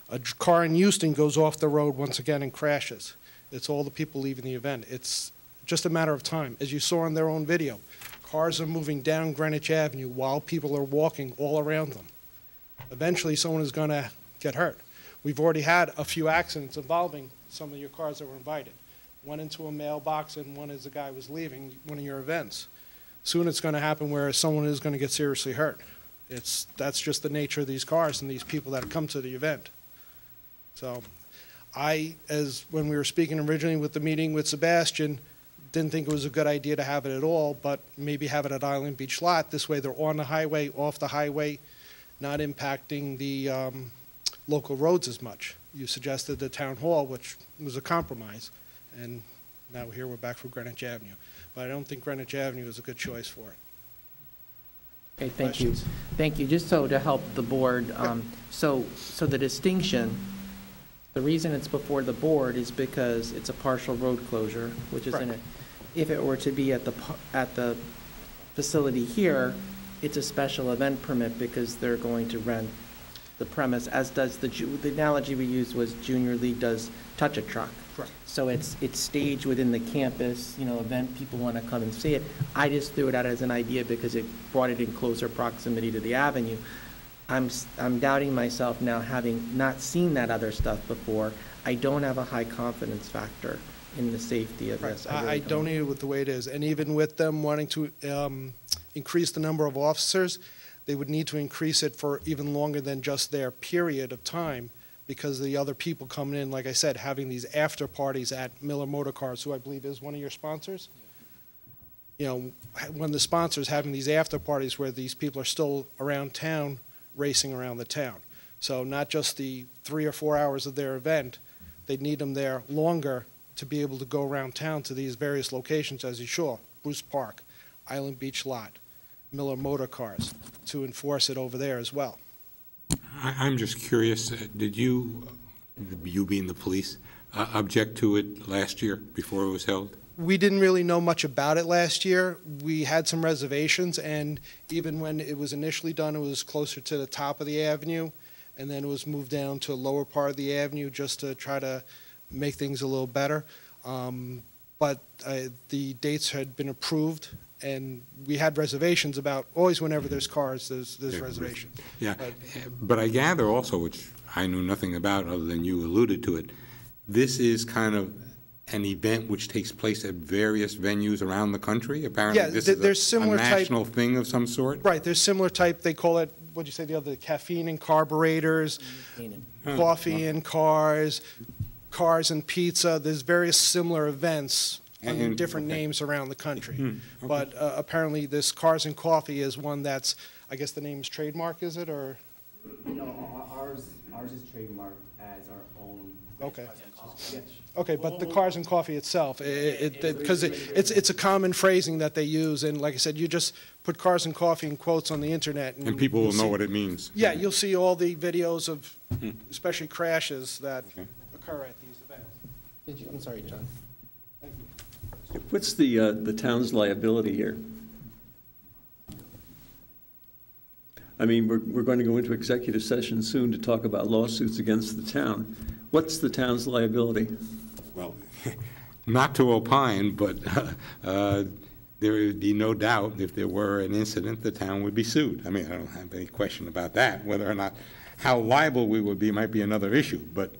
A car in Houston goes off the road once again and crashes. It's all the people leaving the event. It's just a matter of time. As you saw in their own video, cars are moving down Greenwich Avenue while people are walking all around them. Eventually, someone is going to get hurt. We've already had a few accidents involving some of your cars that were invited. One into a mailbox and one as the guy was leaving one of your events. Soon it's going to happen where someone is going to get seriously hurt. That's just the nature of these cars and these people that come to the event. So when we were speaking originally with the meeting with Sebastian, didn't think it was a good idea to have it at all, but maybe have it at Island Beach Lot. This way they're on the highway, off the highway, not impacting the local roads as much. You suggested the town hall, which was a compromise, and now here we're back for Greenwich Avenue. But I don't think Greenwich Avenue is a good choice for it. Okay, thank you. Thank you. Just so to help the board, so the distinction, the reason it's before the board is because it's a partial road closure, which is in it. If it were to be at the facility here, it's a special event permit because they're going to rent the premise, as does the analogy we used was Junior League does Touch a Truck. Correct. So it's staged within the campus, event, people want to come and see it. I just threw it out as an idea because it brought it in closer proximity to the avenue. I'm doubting myself now, having not seen that other stuff before. I don't have a high confidence factor in the safety of this. I don't either with the way it is. And even with them wanting to increase the number of officers, they would need to increase it for even longer than just their period of time, because the other people coming in, like I said, having these after parties at Miller Motor Cars, who I believe is one of your sponsors. When the sponsors having these after parties where these people are still around town, racing around the town. So not just the 3 or 4 hours of their event, they'd need them there longer to be able to go around town to these various locations, as you saw, Bruce Park, Island Beach Lot, Miller Motor Cars, to enforce it over there as well. I'm just curious, did you being the police, object to it last year before it was held? we didn't really know much about it last year. We had some reservations, and even when it was initially done, it was closer to the top of the avenue, and then it was moved down to a lower part of the avenue just to try to make things a little better. But the dates had been approved, and we had reservations about, always whenever there's cars, there's reservations. Yeah, but I gather also, which I knew nothing about other than you alluded to it, this is kind of an event which takes place at various venues around the country? Apparently, Yeah, this there's is similar a national thing of some sort? Right, there's similar type, they call it, what'd you say the other, caffeine and carburetors, coffee and cars and pizza. There's various similar events under different names around the country. But apparently this Cars and Coffee is one that's, I guess the name's trademark, is it, or? No, ours is trademarked as our own. Okay. Yes. Okay, but the Cars and Coffee itself, because it's a common phrasing that they use, and like I said, you just put Cars and Coffee in quotes on the internet. And people will know what it means. Yeah, you'll see all the videos of, especially crashes that occur at these events. I'm sorry, John. What's the town's liability here? I mean, we're going to go into executive session soon to talk about lawsuits against the town. What's the town's liability? Well, not to opine, but there would be no doubt if there were an incident, the town would be sued. I mean, I don't have any question about that. Whether or not, how liable we would be might be another issue, but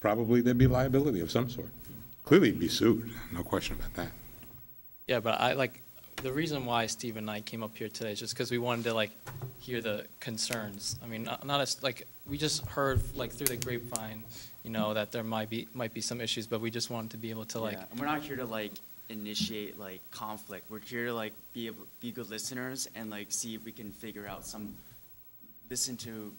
probably there'd be liability of some sort. Clearly be sued, no question about that. Yeah, but the reason why Steve and I came up here today is just because we wanted to hear the concerns. I mean, not as we just heard through the grapevine, that there might be some issues, but we just wanted to be able to And we're not here to initiate conflict. We're here to be good listeners and see if we can figure out listen to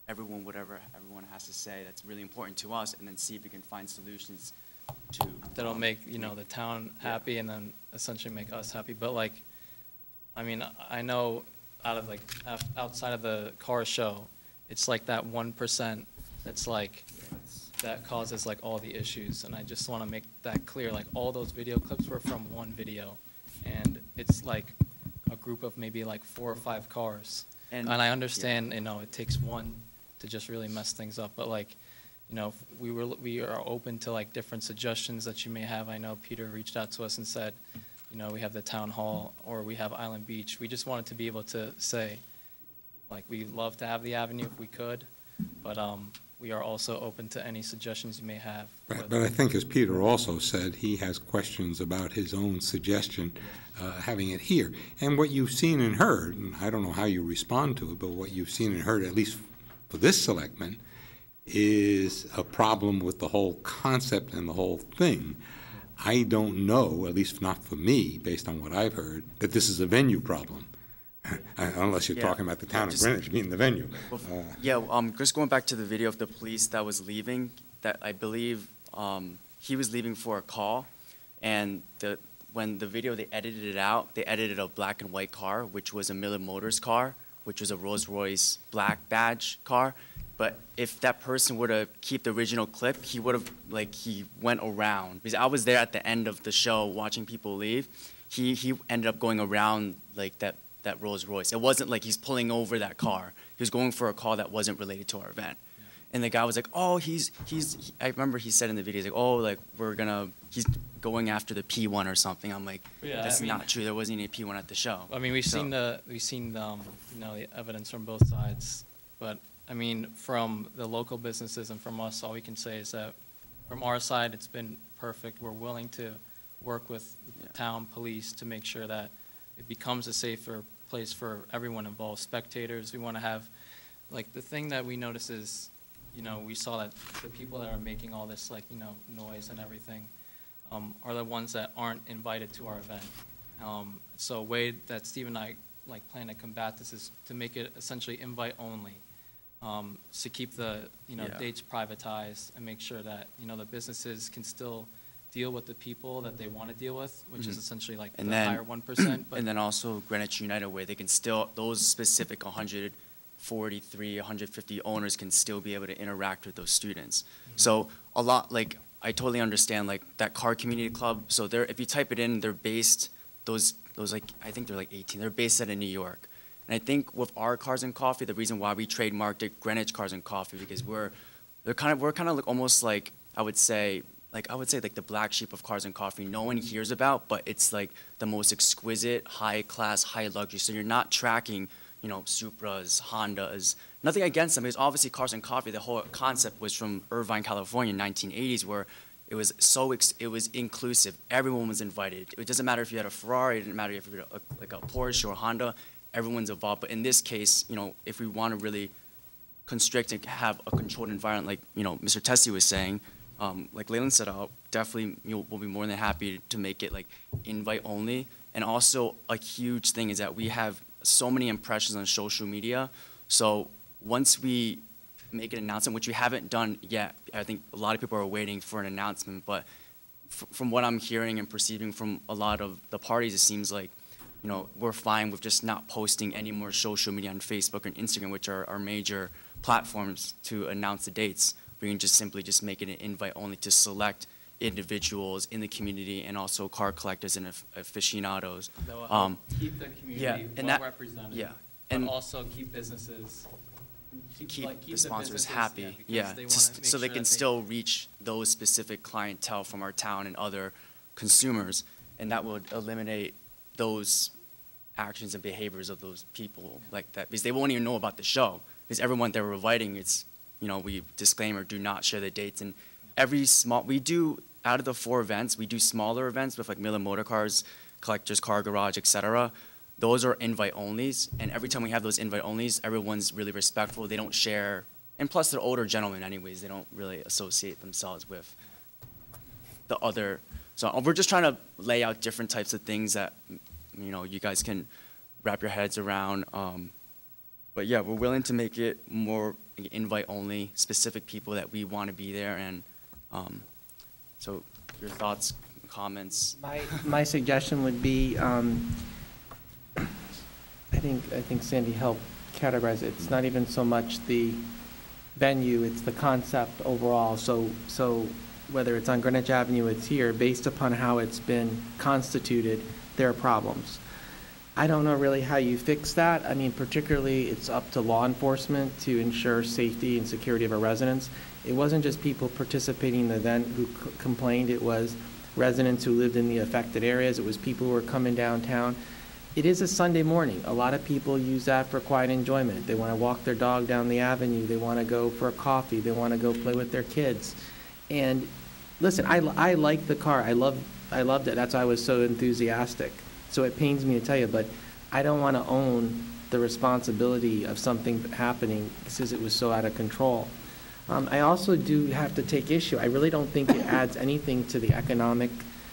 everyone, whatever everyone has to say. That's really important to us, and then see if we can find solutions that'll make the town happy and then essentially make us happy. But I mean, I know outside of the car show, it's that 1% that's that causes all the issues, and I just want to make that clear. All those video clips were from one video, and it's a group of maybe 4 or 5 cars. And I understand, it takes one to just really mess things up, but we are open to different suggestions that you may have. I know Peter reached out to us and said, we have the town hall or we have Island Beach. We just wanted to be able to say, we'd love to have the avenue if we could, but we are also open to any suggestions you may have. Right, but I think as Peter also said, he has questions about his own suggestion, having it here. And what you've seen and heard, and I don't know how you respond to it, but what you've seen and heard, at least for this selectman, is a problem with the whole concept and the whole thing. I don't know, at least not for me, based on what I've heard, that this is a venue problem, unless you're talking about the town of Greenwich being the venue. Just going back to the video of the police that was leaving, that I believe he was leaving for a call, and when the video, they edited it out, they edited a black and white car, which was a Miller Motors car, which was a Rolls-Royce black badge car. But if that person were to keep the original clip, he would have, he went around. Because I was there at the end of the show watching people leave. He ended up going around, that Rolls Royce. It wasn't like he's pulling over that car. He was going for a call that wasn't related to our event. And the guy was like, oh, I remember he said in the video, he's like, he's going after the P1 or something. I'm like, that's not true. There wasn't any P1 at the show. I mean, we've seen the evidence from both sides, but I mean, from the local businesses and from us, all we can say is that from our side, it's been perfect. We're willing to work with the town police to make sure that it becomes a safer place for everyone involved, spectators. We want to have, the thing that we notice is, we saw that the people that are making all this, noise and everything, are the ones that aren't invited to our event. So a way that Steve and I, plan to combat this is to make it essentially invite only. To keep the dates privatized and make sure that the businesses can still deal with the people that they want to deal with, which is essentially higher 1%. But and then also Greenwich United, where they can still, those specific 143, 150 owners can still be able to interact with those students. So a lot I totally understand like that car community club. So they're, if you type it in, they're based, those like, I think they're like 18, they're based out of New York. And I think with our Cars and Coffee, the reason why we trademarked it Greenwich Cars and Coffee, because we're kind of like almost like, I would say like the black sheep of Cars and Coffee no one hears about, but it's like the most exquisite, high class, high luxury. So you're not tracking, you know, Supras, Hondas, nothing against them, because obviously Cars and Coffee, the whole concept was from Irvine, California in 1980s, where it was it was inclusive. Everyone was invited. It doesn't matter if you had a Ferrari, it didn't matter if you had like a Porsche or a Honda, everyone's involved. But in this case, you know, if we want to really constrict and have a controlled environment, like, you know, Mr. Tessie was saying, like Leyland said, I'll definitely, we'll be more than happy to make it like invite only. And also a huge thing is that we have so many impressions on social media. So once we make an announcement, which we haven't done yet, I think a lot of people are waiting for an announcement, but from what I'm hearing and perceiving from a lot of the parties, it seems like, you know, we're fine with just not posting any more social media on Facebook and Instagram, which are our major platforms to announce the dates. We can just simply just make it an invite only to select individuals in the community and also car collectors and aficionados. That will help keep the community represented, yeah, and also keep businesses, keep the the sponsors businesses, happy, yeah, because they wanna make so they sure can that still reach those specific clientele from our town and other consumers, and that would eliminate those actions and behaviors of those people like that, because they won't even know about the show, because everyone that we're inviting, it's, you know, we disclaimer, do not share the dates. And we do, out of the 4 events, we do smaller events with like Miller Motor Cars, Collectors Car Garage, etc. Those are invite onlys, and every time we have those invite onlys, everyone's really respectful. They don't share, and plus they're older gentlemen anyways. They don't really associate themselves with the other. So we're just trying to lay out different types of things that, you know, you guys can wrap your heads around. But yeah, we're willing to make it more invite only, specific people that we want to be there. And so your thoughts, comments? My suggestion would be, I think Sandy helped categorize it. It's not even so much the venue, it's the concept overall. So whether it's on Greenwich Avenue, it's here, based upon how it's been constituted, there are problems. I don't know really how you fix that. I mean, particularly it's up to law enforcement to ensure safety and security of our residents. It wasn't just people participating in the event who complained, it was residents who lived in the affected areas, it was people who were coming downtown. It is a Sunday morning. A lot of people use that for quiet enjoyment. They want to walk their dog down the avenue, they want to go for a coffee, they want to go play with their kids. And listen, I like the car. I loved it. That's why I was so enthusiastic. So it pains me to tell you, but I don't want to own the responsibility of something happening because it was so out of control. I also do have to take issue. I really don't think it adds anything to the economic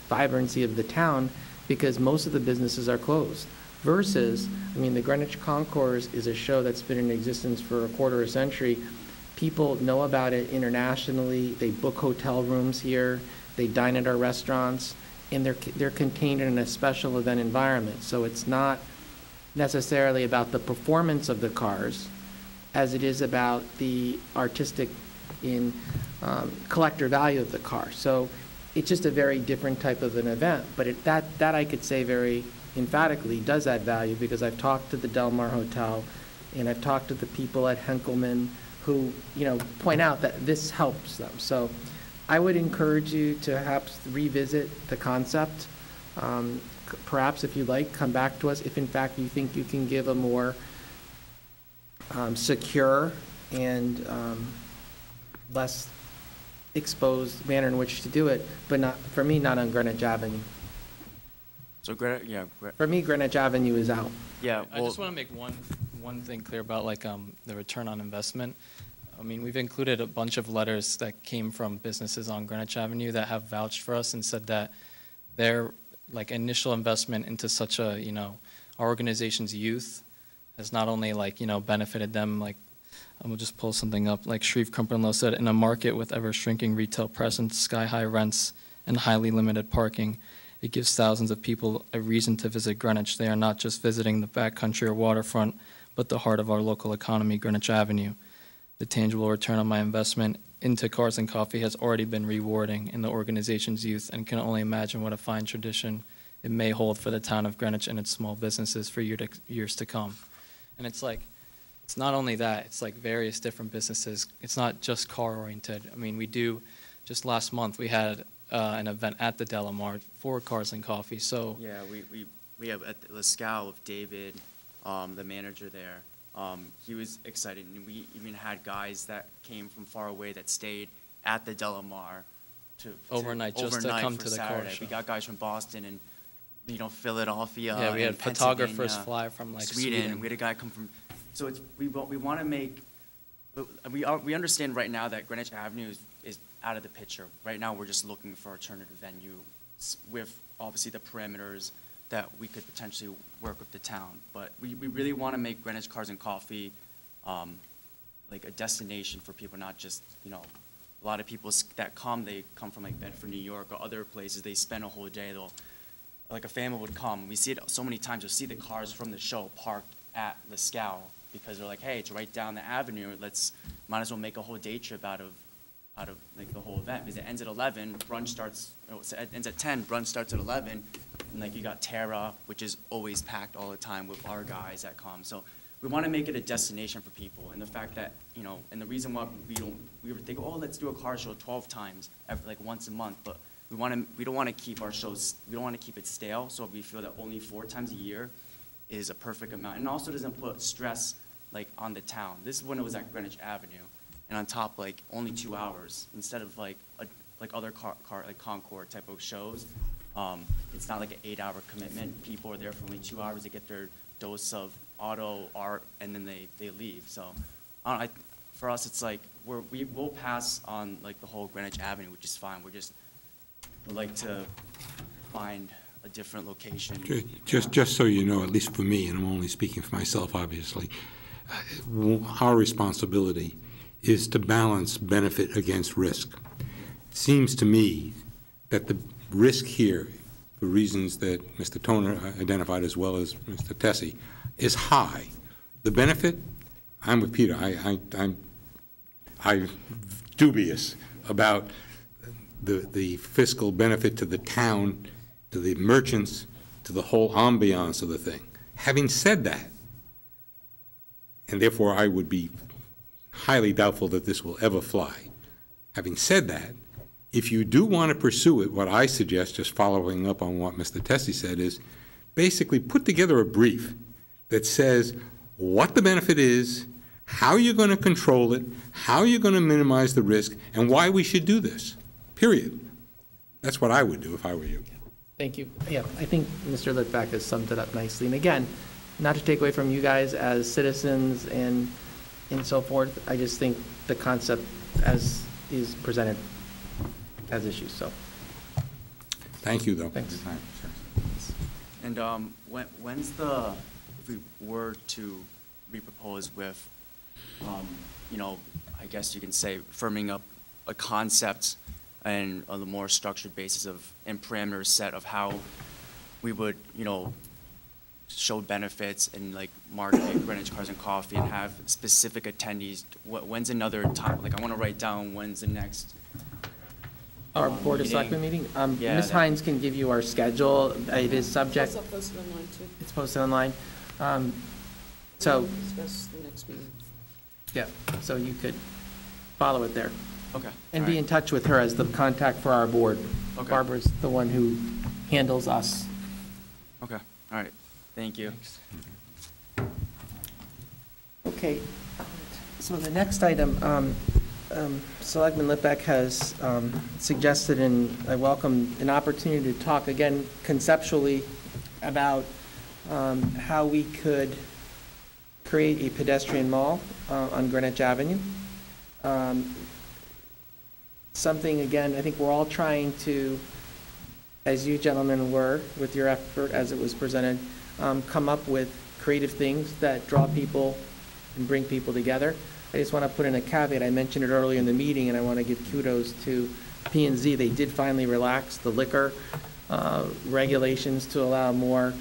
vibrancy of the town because most of the businesses are closed. Versus, I mean, the Greenwich Concourse is a show that's been in existence for a quarter of a century. People know about it internationally. They book hotel rooms here. They dine at our restaurants. And they're contained in a special event environment. So it's not necessarily about the performance of the cars as it is about the artistic in collector value of the car. So it's just a very different type of an event. But that I could say very emphatically does add value because I've talked to the Del Mar Hotel and I've talked to the people at Henkelman who, you know, point out that this helps them. So I would encourage you to perhaps revisit the concept. Perhaps if you like, come back to us if in fact you think you can give a more secure and less exposed manner in which to do it, but not, for me, not on Greenwich Avenue. So for me, Greenwich Avenue is out. Yeah, I just want to make one thing clear about like the return on investment. I mean, we've included a bunch of letters that came from businesses on Greenwich Avenue that have vouched for us and said that their like initial investment into such a, you know, our organization's youth has not only like, you know, benefited them, like, I'm gonna just pull something up, like Shreve Cumberland said, in a market with ever shrinking retail presence, sky-high rents, and highly limited parking, it gives thousands of people a reason to visit Greenwich. They are not just visiting the backcountry or waterfront, but the heart of our local economy, Greenwich Avenue. The tangible return on my investment into Cars and Coffee has already been rewarding in the organization's youth, and can only imagine what a fine tradition it may hold for the town of Greenwich and its small businesses for years to come. And it's like, it's not only that, it's like various different businesses. It's not just car-oriented. I mean, we do, just last month, we had an event at the Delamar for Cars and Coffee, so. Yeah, we have at the Lascaux with David, the manager there. He was excited, and we even had guys that came from far away that stayed at the Delamar Overnight, just to come for to the car Saturday. show. We got guys from Boston and, Philadelphia. Yeah, we had and photographers Pennsylvania, fly from like Sweden. Sweden. We had a guy come from, so it's, we want to make, we understand right now that Greenwich Avenue is out of the picture. Right now, we're just looking for alternative venue with obviously the parameters that we could potentially work with the town. But we really want to make Greenwich Cars and Coffee like a destination for people, not just, a lot of people that come, they come from like Bedford, New York, or other places. They spend a whole day. Like a family would come. We see it so many times. You'll see the cars from the show parked at Lascaux because they're like, hey, it's right down the avenue. Might as well make a whole day trip out of like the whole event, because it ends at 11. Brunch starts. It ends at 10. Brunch starts at 11, and like you got Terra, which is always packed all the time with our guys that come. So we want to make it a destination for people, and the fact that and the reason why we were thinking, oh, let's do a car show 12 times, like once a month, but we don't want to keep our shows. We don't want to keep it stale. So we feel that only 4 times a year is a perfect amount, and also doesn't put stress like on the town. This is when it was at Greenwich Avenue, and on top like only 2 hours instead of like other car like Concord type of shows. It's not like an 8-hour commitment. People are there for only 2 hours to get their dose of auto art, and then they leave. So for us, it's like we'll pass on like the whole Greenwich Avenue, which is fine. We'd like to find a different location. Just so you know, at least for me, and I'm only speaking for myself, obviously, our responsibility is to balance benefit against risk. It seems to me that the risk here, for reasons that Mr. Toner identified as well as Mr. Tessie, is high. The benefit, I'm with Peter. I'm dubious about the fiscal benefit to the town, to the merchants, to the whole ambiance of the thing. Having said that, and therefore I would be highly doubtful that this will ever fly. Having said that, if you do want to pursue it, what I suggest, just following up on what Mr. Tessie said, is basically put together a brief that says what the benefit is, how you're going to control it, how you're going to minimize the risk, and why we should do this, period. That's what I would do if I were you. Thank you. Yeah, I think Mr. Litvak has summed it up nicely. And again, not to take away from you guys as citizens and so forth, I just think the concept as is presented has issues, so. Thank you, though. Thanks. And when's if we were to repropose with, I guess you can say firming up a concept and on a more structured basis and parameters set of how we would, show benefits and like market Greenwich Cars and Coffee and have specific attendees. When's another time? Like I want to write down when's the next. Our Board of Selectmen meeting? Yeah, Ms. Hines can give you our schedule. It is subject. It's also posted online too. It's posted online. So, We'll discuss the next meeting. yeah, so you could follow it there. Okay. And all be right. in touch with her as the contact for our board. Okay. Barbara's the one who handles us. Okay. All right. Thank you. Okay, so the next item, Selectman Litvak has suggested, and I welcome an opportunity to talk again conceptually about how we could create a pedestrian mall on Greenwich Avenue. Something, again, I think we're all trying to, as you gentlemen were, with your effort as it was presented, come up with creative things that draw people and bring people together. I just want to put in a caveat. I mentioned it earlier in the meeting, and I want to give kudos to P&Z. They did finally relax the liquor regulations to allow more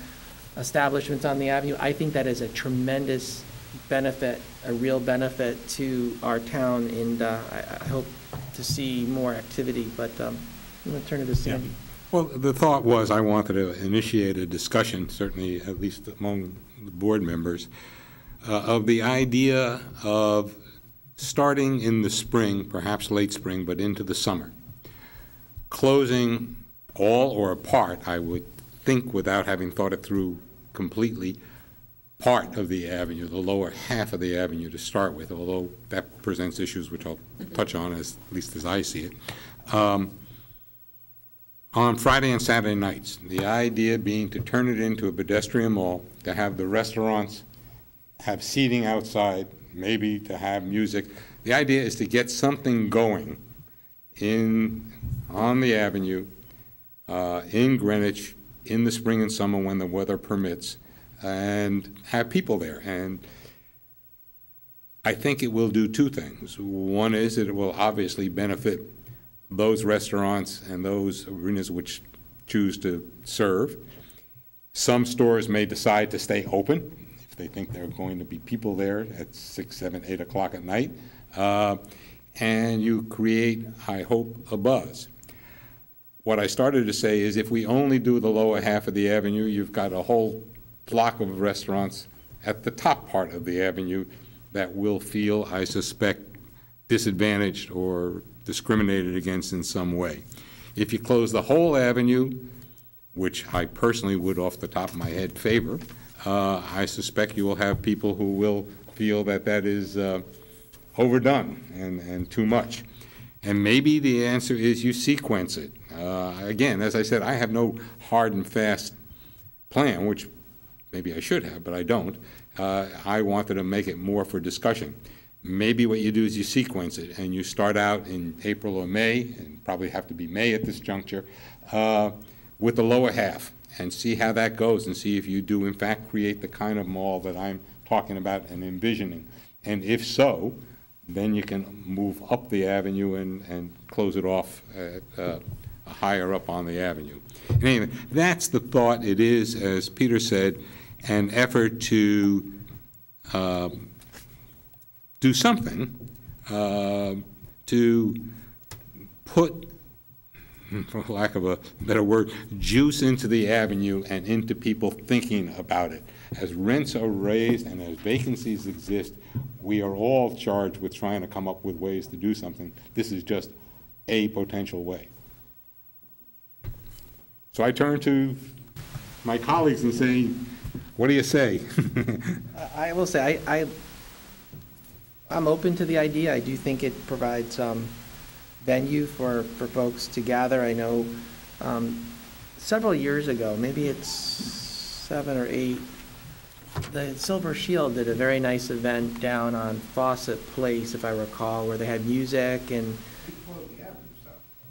establishments on the avenue. I think that is a tremendous benefit, a real benefit to our town, and I hope to see more activity, but I'm going to turn it to Sandy. Well, the thought was I wanted to initiate a discussion, certainly at least among the board members, of the idea of starting in the spring, perhaps late spring, but into the summer, closing all or a part, I would think without having thought it through completely, part of the avenue, the lower half of the avenue to start with, although that presents issues which I'll touch on, at least as I see it. On Friday and Saturday nights, the idea being to turn it into a pedestrian mall, to have the restaurants have seating outside, maybe to have music. The idea is to get something going on the avenue, in Greenwich, in the spring and summer when the weather permits, and have people there. And I think it will do two things. One is that it will obviously benefit those restaurants and those arenas which choose to serve. Some stores may decide to stay open if they think there are going to be people there at 6, 7, 8 o'clock at night. And you create, I hope, a buzz. What I started to say is if we only do the lower half of the avenue, you've got a whole block of restaurants at the top part of the avenue that will feel, I suspect, disadvantaged or discriminated against in some way. If you close the whole avenue, which I personally would off the top of my head favor, I suspect you will have people who will feel that that is overdone and too much. And maybe the answer is you sequence it. Again, as I said, I have no hard and fast plan, which maybe I should have, but I don't. I wanted to make it more for discussion. Maybe what you do is you sequence it, and you start out in April or May, and probably have to be May at this juncture, with the lower half, and see how that goes, and see if you do, in fact, create the kind of mall that I'm talking about and envisioning. And if so, then you can move up the avenue and close it off at, higher up on the avenue. And anyway, that's the thought. It is, as Peter said, an effort to do something to put, for lack of a better word, juice into the avenue and into people thinking about it. As rents are raised and as vacancies exist, we are all charged with trying to come up with ways to do something. This is just a potential way. So I turn to my colleagues and say, what do you say? I will say, I'm open to the idea. I do think it provides venue for folks to gather. I know several years ago, maybe it's 7 or 8, the Silver Shield did a very nice event down on Fawcett Place, if I recall, where they had music and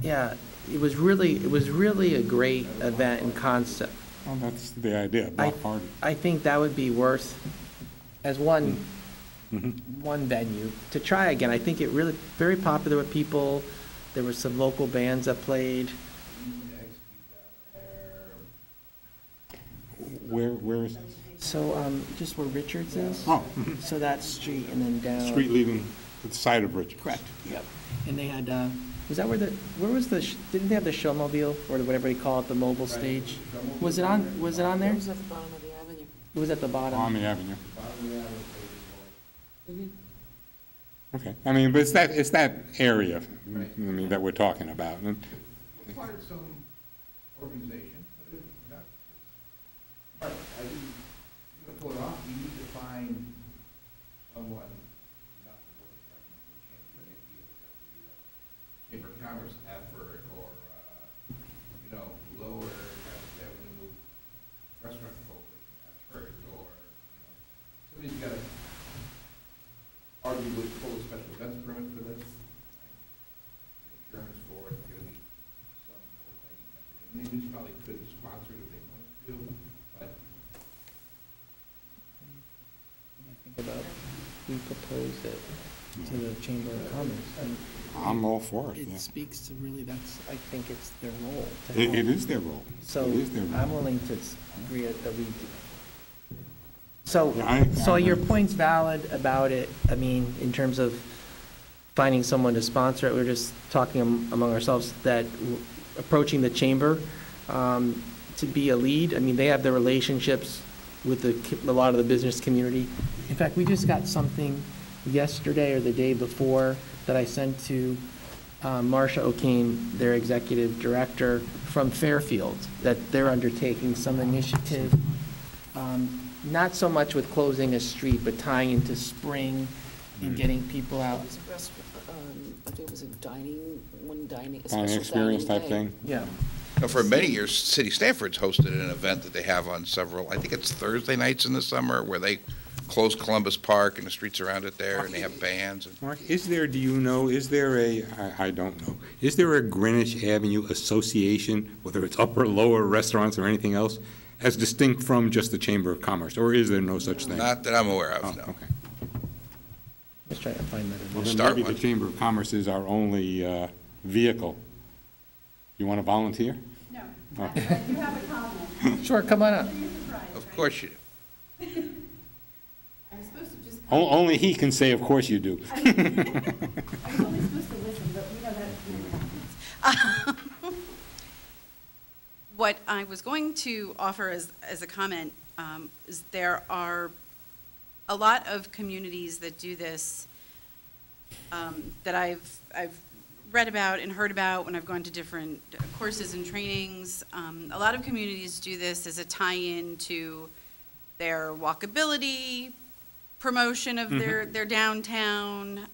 yeah, it was really a great event and concept. Well, that's the idea, block party. I think that would be worth as one venue to try again. I think it really very popular with people. There were some local bands that played. Where is this? So just where Richards is. Oh. So that street and then down. Street leaving the side of Richards. Correct. Yep. And they had. Was that where was the? Didn't they have the showmobile or whatever they call it, the mobile stage? Was it on? Was it on there? It was at the bottom of the avenue. It was at the bottom. On the avenue. Okay. I mean, but it's that area. I mean, that we're talking about. Required some organization. But I think you're going to pull it off. You need to find someone, not the board of selectmen, who can't do any deal, Chamber of Commerce effort, or lower Avenue restaurant coalition effort, or somebody's got to arguably pull a special events permit for this. Insurance for it, going to be some overriding effort. I mean, these probably could sponsor it if they wanted to, but Think about we proposed it to the Chamber of Commerce. And I'm all for it. It speaks to really I think it's their role. It is their role. So It is their role. I'm willing to agree that we do. So, so your point's valid about it, I mean, in terms of finding someone to sponsor it. We're just talking among ourselves that approaching the chamber to be a lead. I mean, they have the relationships with a lot of the business community. In fact, we just got something yesterday or the day before that I sent to Marcia O'Kane, their executive director from Fairfield, that they're undertaking some initiative, not so much with closing a street, but tying into Spring and getting people out. I think it was a dining, a Dining special experience dining type day. thing? Yeah. Now, for many years, City Stanford's hosted an event that they have on several, I think it's Thursday nights in the summer, where they close Columbus Park and the streets around it there, and they have bands. Mark, is there, do you know, is there I don't know, is there a Greenwich Avenue Association, whether it's upper, lower restaurants or anything else, as distinct from just the Chamber of Commerce, or is there no such thing? Not that I'm aware of, no. Okay. Let's try to find that. Well, then maybe the Chamber of Commerce is our only vehicle. You want to volunteer? No. Okay. I do have a comment. Sure, come on up. Of course you do. I'm supposed to just. Only he can say, of course you do. I was only supposed to listen, but we know that. What I was going to offer as a comment is there are a lot of communities that do this that I've read about and heard about when I've gone to different courses and trainings. A lot of communities do this as a tie-in to their walkability promotion of their downtown,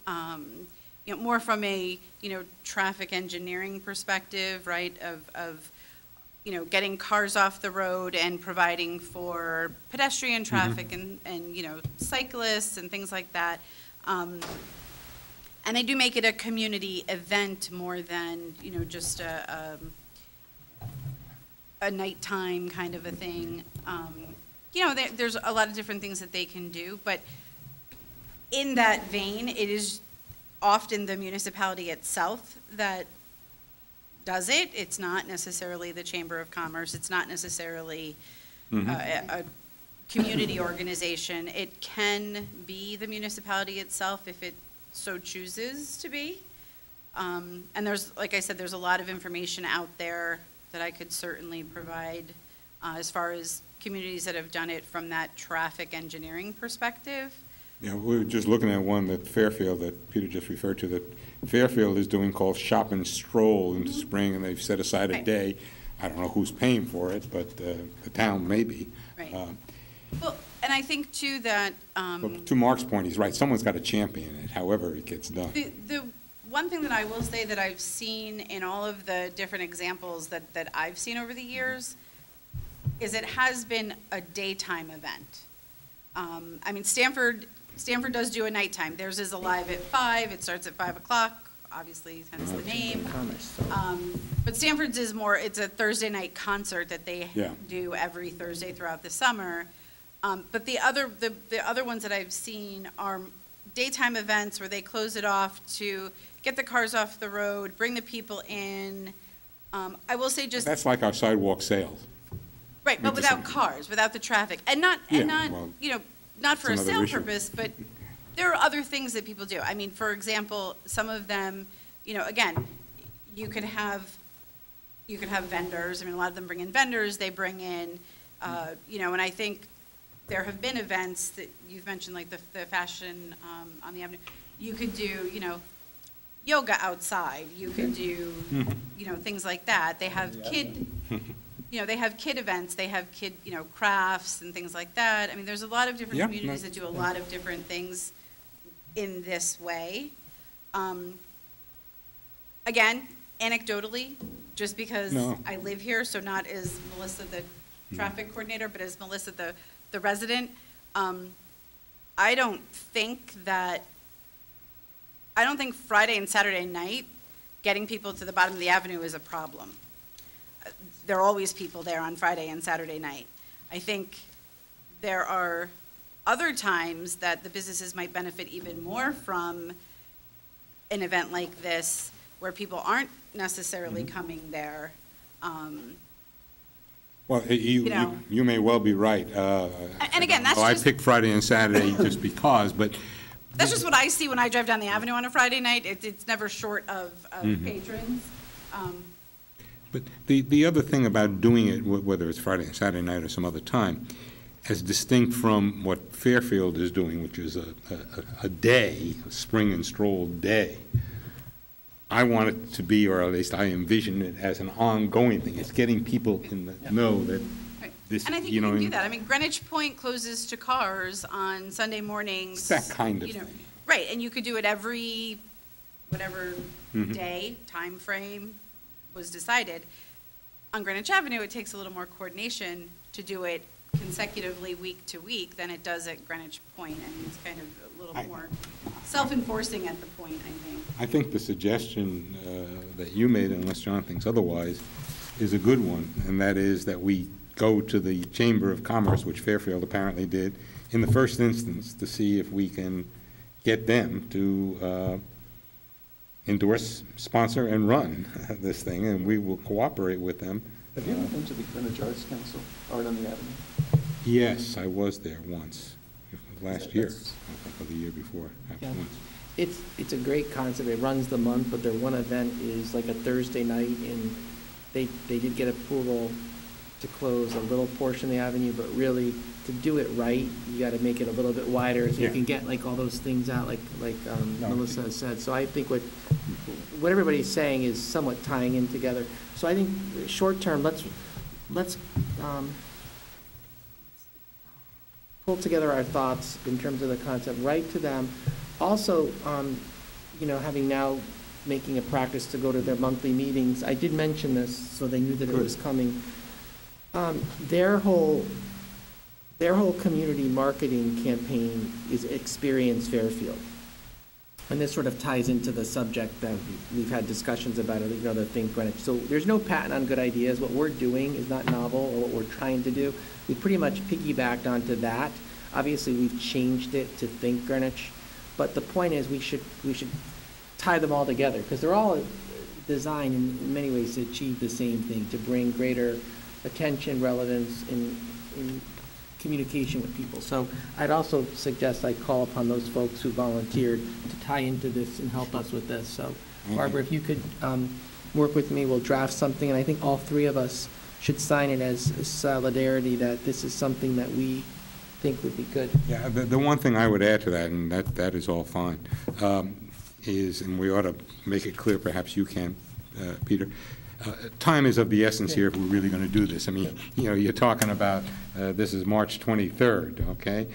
you know, more from a, you know, traffic engineering perspective, right, of you know, getting cars off the road and providing for pedestrian traffic and, you know, cyclists and things like that. And they do make it a community event more than, you know, just a nighttime kind of a thing. You know, there's a lot of different things that they can do, but in that vein, it is often the municipality itself that does it. It's not necessarily the Chamber of Commerce. It's not necessarily a community organization. It can be the municipality itself if it so chooses to be. And there's, like I said, there's a lot of information out there that I could certainly provide as far as communities that have done it from that traffic engineering perspective. Yeah, we were just looking at one that Fairfield, that Peter just referred to, that Fairfield is doing called Shop and Stroll in the spring, and they've set aside a day. I don't know who's paying for it, but the town may be. Right. Well, and I think too that But to Mark's point, he's right. Someone's got to champion it, however it gets done. the one thing that I will say that I've seen in all of the different examples that I've seen over the years is it has been a daytime event. I mean, Stanford does do a nighttime. Theirs is alive at 5. It starts at 5 o'clock. Obviously, hence the name. But Stanford's is more, it's a Thursday night concert that they do every Thursday throughout the summer. But the other ones that I've seen are daytime events where they close it off to get the cars off the road, bring the people in. I will say just. That's like our sidewalk sales. Right, but without cars, without the traffic, and not, well, you know, not for a it's another sale issue. purpose, but there are other things that people do. I mean, for example, some of them, you know, again, you could have vendors. I mean, a lot of them bring in vendors. They bring in, you know, and I think there have been events that you've mentioned, like the fashion on the avenue. You could do, you know, yoga outside. You could do, you know, things like that. They have they have kid events, they have kid, you know, crafts and things like that. I mean, there's a lot of different communities that do a lot of different things in this way. Again, anecdotally, just because I live here, so not as Melissa, the traffic coordinator, but as Melissa, the resident, I don't think Friday and Saturday night getting people to the bottom of the avenue is a problem. There are always people there on Friday and Saturday night. I think there are other times that the businesses might benefit even more from an event like this, where people aren't necessarily coming there. Well, You know. you may well be right. And again, that's I just, picked Friday and Saturday just because, but that's just what I see when I drive down the avenue on a Friday night. It's never short of Mhm. patrons. But the other thing about doing it, whether it's Friday and Saturday night or some other time, as distinct from what Fairfield is doing, which is a day, a spring and stroll day, I want it to be, or at least I envision it as an ongoing thing. It's getting people in the know that this, And I think you can do that. I mean, Greenwich Point closes to cars on Sunday mornings. That kind of you know, thing. Right, and you could do it every, whatever Mhm. day, time frame was decided. On Greenwich Avenue, it takes a little more coordination to do it consecutively week to week than it does at Greenwich Point. I mean, it's kind of a little more self-enforcing at the point, I think. I think the suggestion that you made, unless John thinks otherwise, is a good one, and that is that we go to the Chamber of Commerce, which Fairfield apparently did, in the first instance, to see if we can get them to endorse, sponsor, and run this thing, and we will cooperate with them. Have you ever been to the Greenwich Arts Council, Art on the Avenue? Yes, I was there once, last year, or the year before. Yeah. Once. It's a great concept. It runs the month, but their one event is like a Thursday night, and they did get approval to close a little portion of the avenue, but really, to do it right, you gotta make it a little bit wider, so you Yeah. can get like all those things out, like No. Melissa has said. So I think what everybody's saying is somewhat tying in together. So I think, short term, let's pull together our thoughts in terms of the concept, write to them. Also, having now making a practice to go to their monthly meetings, I did mention this, so they knew that it was coming. Their whole community marketing campaign is Experience Fairfield. And this sort of ties into the subject that we've had discussions about, the Think Greenwich. So there's no patent on good ideas. What we're doing is not novel, or what we're trying to do. We pretty much piggybacked onto that. Obviously, we've changed it to Think Greenwich. But the point is, we should tie them all together, because they're all designed in many ways to achieve the same thing, to bring greater attention, relevance in communication with people. So I'd also suggest I call upon those folks who volunteered to tie into this and help us with this. So Barbara, if you could work with me, we'll draft something, and I think all three of us should sign it as solidarity that this is something that we think would be good. Yeah, the one thing I would add to that, and that is all fine, is, and we ought to make it clear, perhaps you can, Peter, time is of the essence here if we're really going to do this. I mean, you're talking about, this is March 23rd, okay?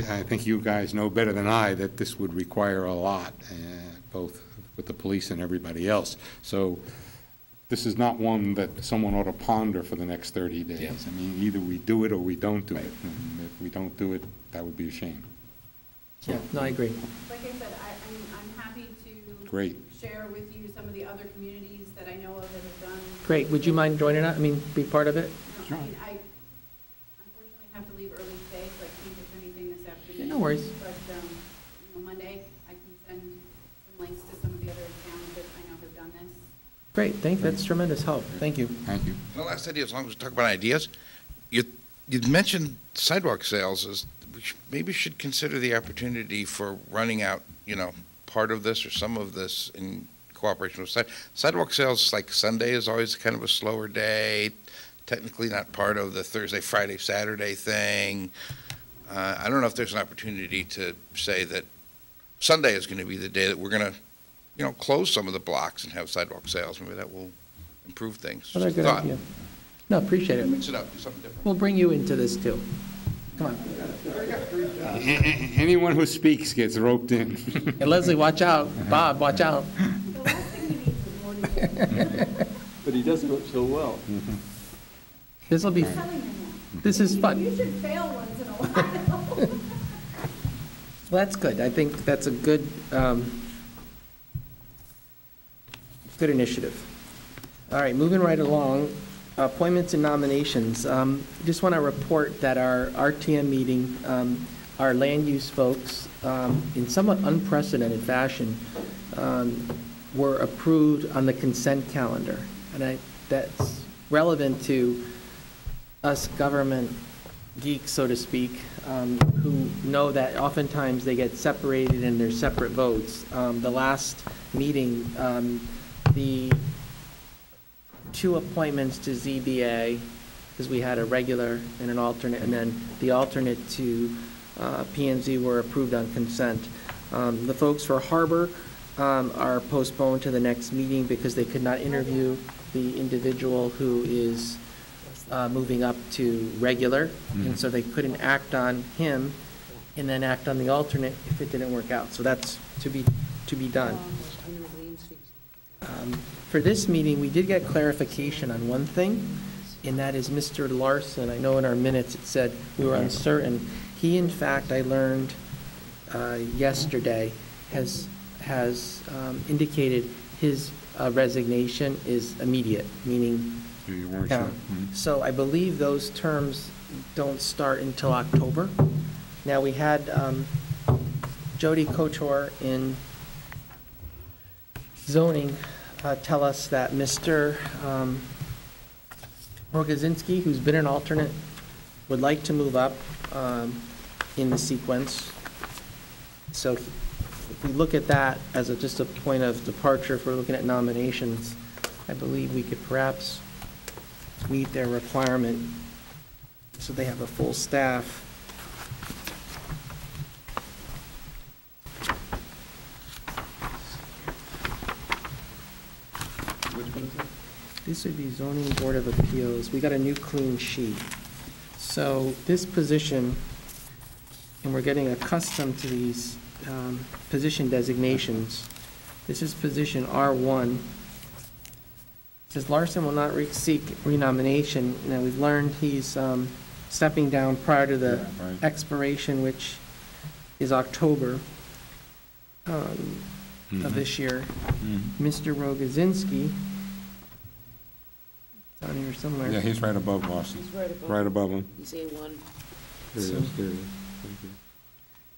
I think you guys know better than I that this would require a lot, both with the police and everybody else. So this is not one that someone ought to ponder for the next 30 days. Yeah. I mean, either we do it or we don't do it. And if we don't do it, that would be a shame. Yeah, no, I agree. Like I said, I'm happy to Great. share with you some of the other communities that I know of that have done. Great. Would you mind joining us? I mean, be part of it? No, I mean, I unfortunately have to leave early today, so I can't get to anything this afternoon. Yeah, no worries. But, Monday, I can send some links to some of the other towns that I know have done this. Great, that's tremendous help. Thank you. Thank you. The last idea, as long as we talk about ideas, you'd mentioned sidewalk sales as, we maybe should consider the opportunity for running out, part of this or some of this in cooperation with sidewalk sales. Like Sunday is always kind of a slower day, technically not part of the Thursday, Friday, Saturday thing. I don't know if there's an opportunity to say that Sunday is going to be the day that we're going to, close some of the blocks and have sidewalk sales. Maybe that will improve things. Another Just a good thought. idea. No, appreciate it. Mix it up, do something different. We'll bring you into this too. Come on. Anyone who speaks gets roped in. Hey, Leslie, watch out. Bob, watch out. But he does it so well. This is fun. You should fail once in a while. Well, that's good. I think that's a good, good initiative. All right, moving right along, appointments and nominations. Just want to report that our RTM meeting, our land use folks, in somewhat unprecedented fashion, were approved on the consent calendar. And that's relevant to us government geeks, so to speak, who know that oftentimes they get separated in their separate votes. The last meeting, the two appointments to ZBA, because we had a regular and an alternate, and then the alternate to P&Z were approved on consent. The folks for Harbor are postponed to the next meeting because they could not interview the individual who is moving up to regular, and so they couldn't act on him and then act on the alternate if it didn't work out. So that's to be done. For this meeting, we did get clarification on one thing, and that is Mr. Larson. I know in our minutes it said we were uncertain. He, in fact, I learned yesterday, has indicated his resignation is immediate, meaning You weren't yeah. sure? So I believe those terms don't start until October. Now, we had Jody Kotor in zoning tell us that Mr. Rogozinski, who's been an alternate, would like to move up in the sequence. So if we look at that as just a point of departure, if we're looking at nominations, I believe we could perhaps meet their requirement so they have a full staff. Which one is that? This would be zoning board of appeals. We got a new clean sheet. So this position, and we're getting accustomed to these position designations. This is position R1. It says Larson will not seek renomination. Now, we've learned he's stepping down prior to the expiration, which is October of this year. Mr. Rogozinski, it's on here somewhere. Yeah, he's right above Larson. He's right above. Right above him. He's A1. There he is, there he is. Thank you.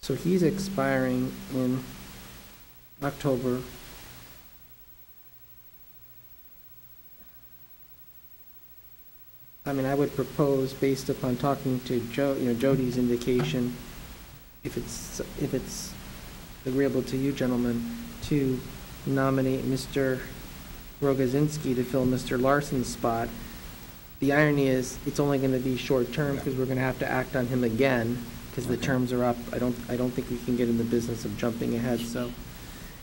So he's expiring in October. I mean, I would propose, based upon talking to Jody's indication, if it's agreeable to you gentlemen, to nominate Mr. Rogozinski to fill Mr. Larson's spot. The irony is, it's only going to be short-term because we're going to have to act on him again because the terms are up. I don't think we can get in the business of jumping ahead, so.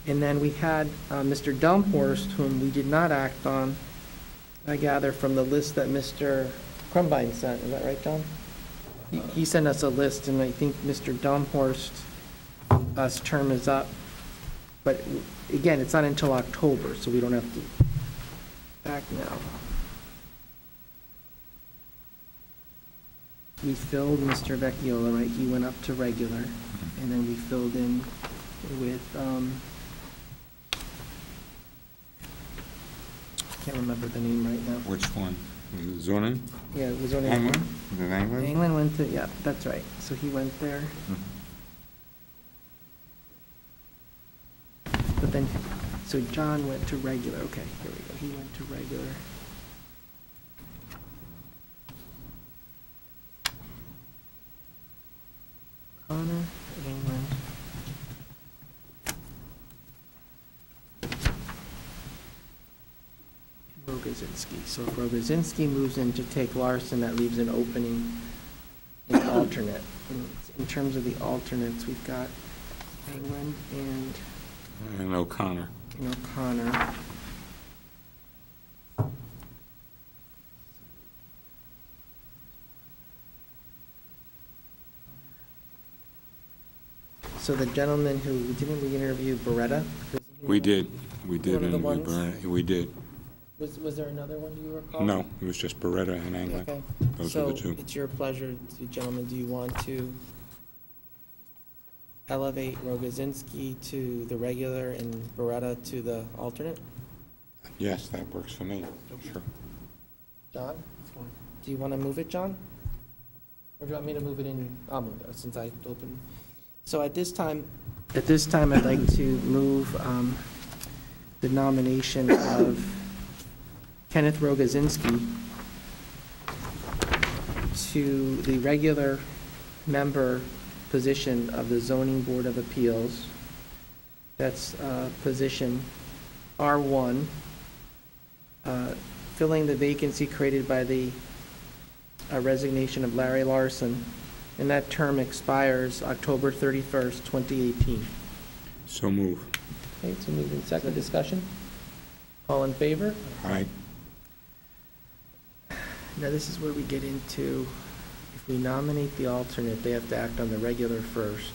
And then we had Mr. Dumhorst, whom we did not act on, I gather from the list that Mr. Crumbine sent. Is that right, John? He sent us a list, and I think Mr. Dumhorst's term is up. But again, it's not until October, so we don't have to act now. We filled Mr. Vecchiola, right? He went up to regular, and then we filled in with, can't remember the name right now. Which one? Zonin? Yeah, it was only. Anglin? Was it Anglin? Anglin went to, yeah, that's right. So he went there. But then, so John went to regular. Okay, here we go. He went to regular. Connor, England. Rogozinski. So if Rogozinski moves in to take Larson, that leaves an opening in alternate. In terms of the alternates, we've got England And O'Connor. and O'Connor. So the gentleman who, didn't we interview Beretta? We did. We did. One of the interview ones? Beretta. We did. Was there another one, do you recall? No, it was just Beretta and Anglin. Okay. Those were the two. So it's your pleasure, gentlemen, do you want to elevate Rogozinski to the regular and Beretta to the alternate? Yes, that works for me. Sure. John? Do you want to move it, John? Or do you want me to move it in? I'll move it, since I opened. So at this time, I'd like to move the nomination of Kenneth Rogozinski to the regular member position of the Zoning Board of Appeals. That's position R1, filling the vacancy created by the resignation of Larry Larson, and that term expires October 31st, 2018. So move. Okay, so moved in second. Discussion? All in favor? Aye. Now, this is where we get into, if we nominate the alternate, they have to act on the regular first.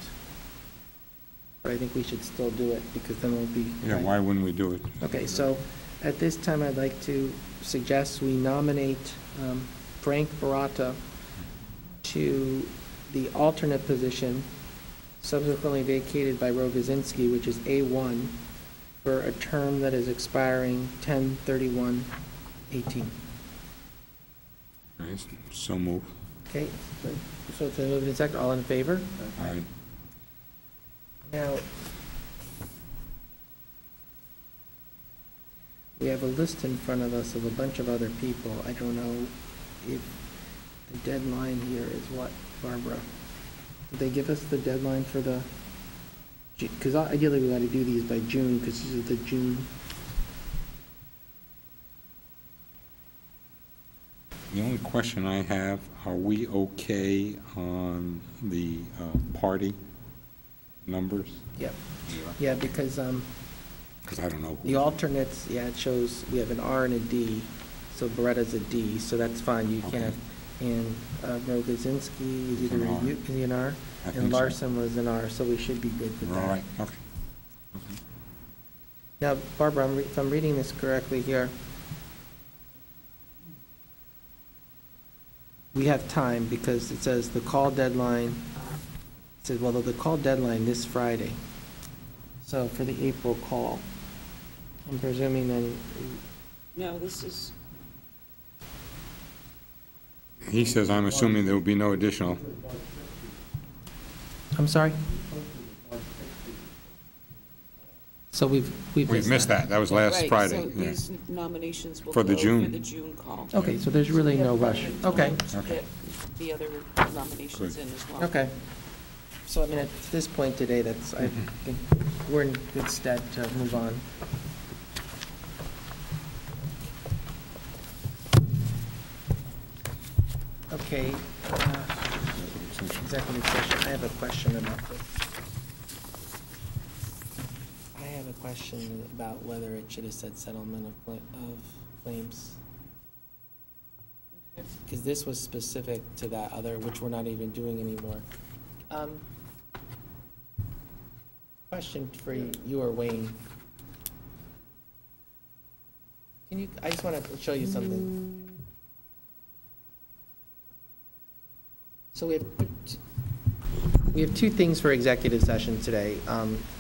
But I think we should still do it, because then we'll be. Yeah, why wouldn't we do it? Okay, so at this time, I'd like to suggest we nominate Frank Barata to the alternate position, subsequently vacated by Rogozinski, which is A1, for a term that is expiring 10/31/18. Right, so move. Okay, so it's a moved in second. All in favor? Aye. Now, we have a list in front of us of a bunch of other people. I don't know if the deadline here is what, Barbara? Did they give us the deadline for the, because ideally we got to do these by June, because these are the June. The only question I have, are we okay on the party numbers? Yep. Yeah, because Because I don't know. the alternates, yeah, it shows we have an R and a D, so Beretta's a D, so that's fine. You can have, and Rogozinski is either an R. is he an R? I think And so. Larson was an R, so we should be good with that. All right, okay. Now, Barbara, if I'm reading this correctly here, we have time, because it says the call deadline, it says, well, the call deadline this Friday. So for the April call, I'm presuming then, No, this is, He says, I'm assuming there will be no additional. I'm sorry? So we've We've missed that. That was last right, Friday. so yeah. these nominations will For go the June. for the June call. Okay, so there's really no rush. Okay. To get the other nominations in as well. Okay. So, I mean, at this point today, that's, I think we're in good stead to move on. Okay, executive session, I have a question about this. I have a question about whether it should have said settlement of claims. Because this was specific to that other, which we're not even doing anymore. Question for you or Wayne. Can you, I just want to show you something. So we have two things for executive session today.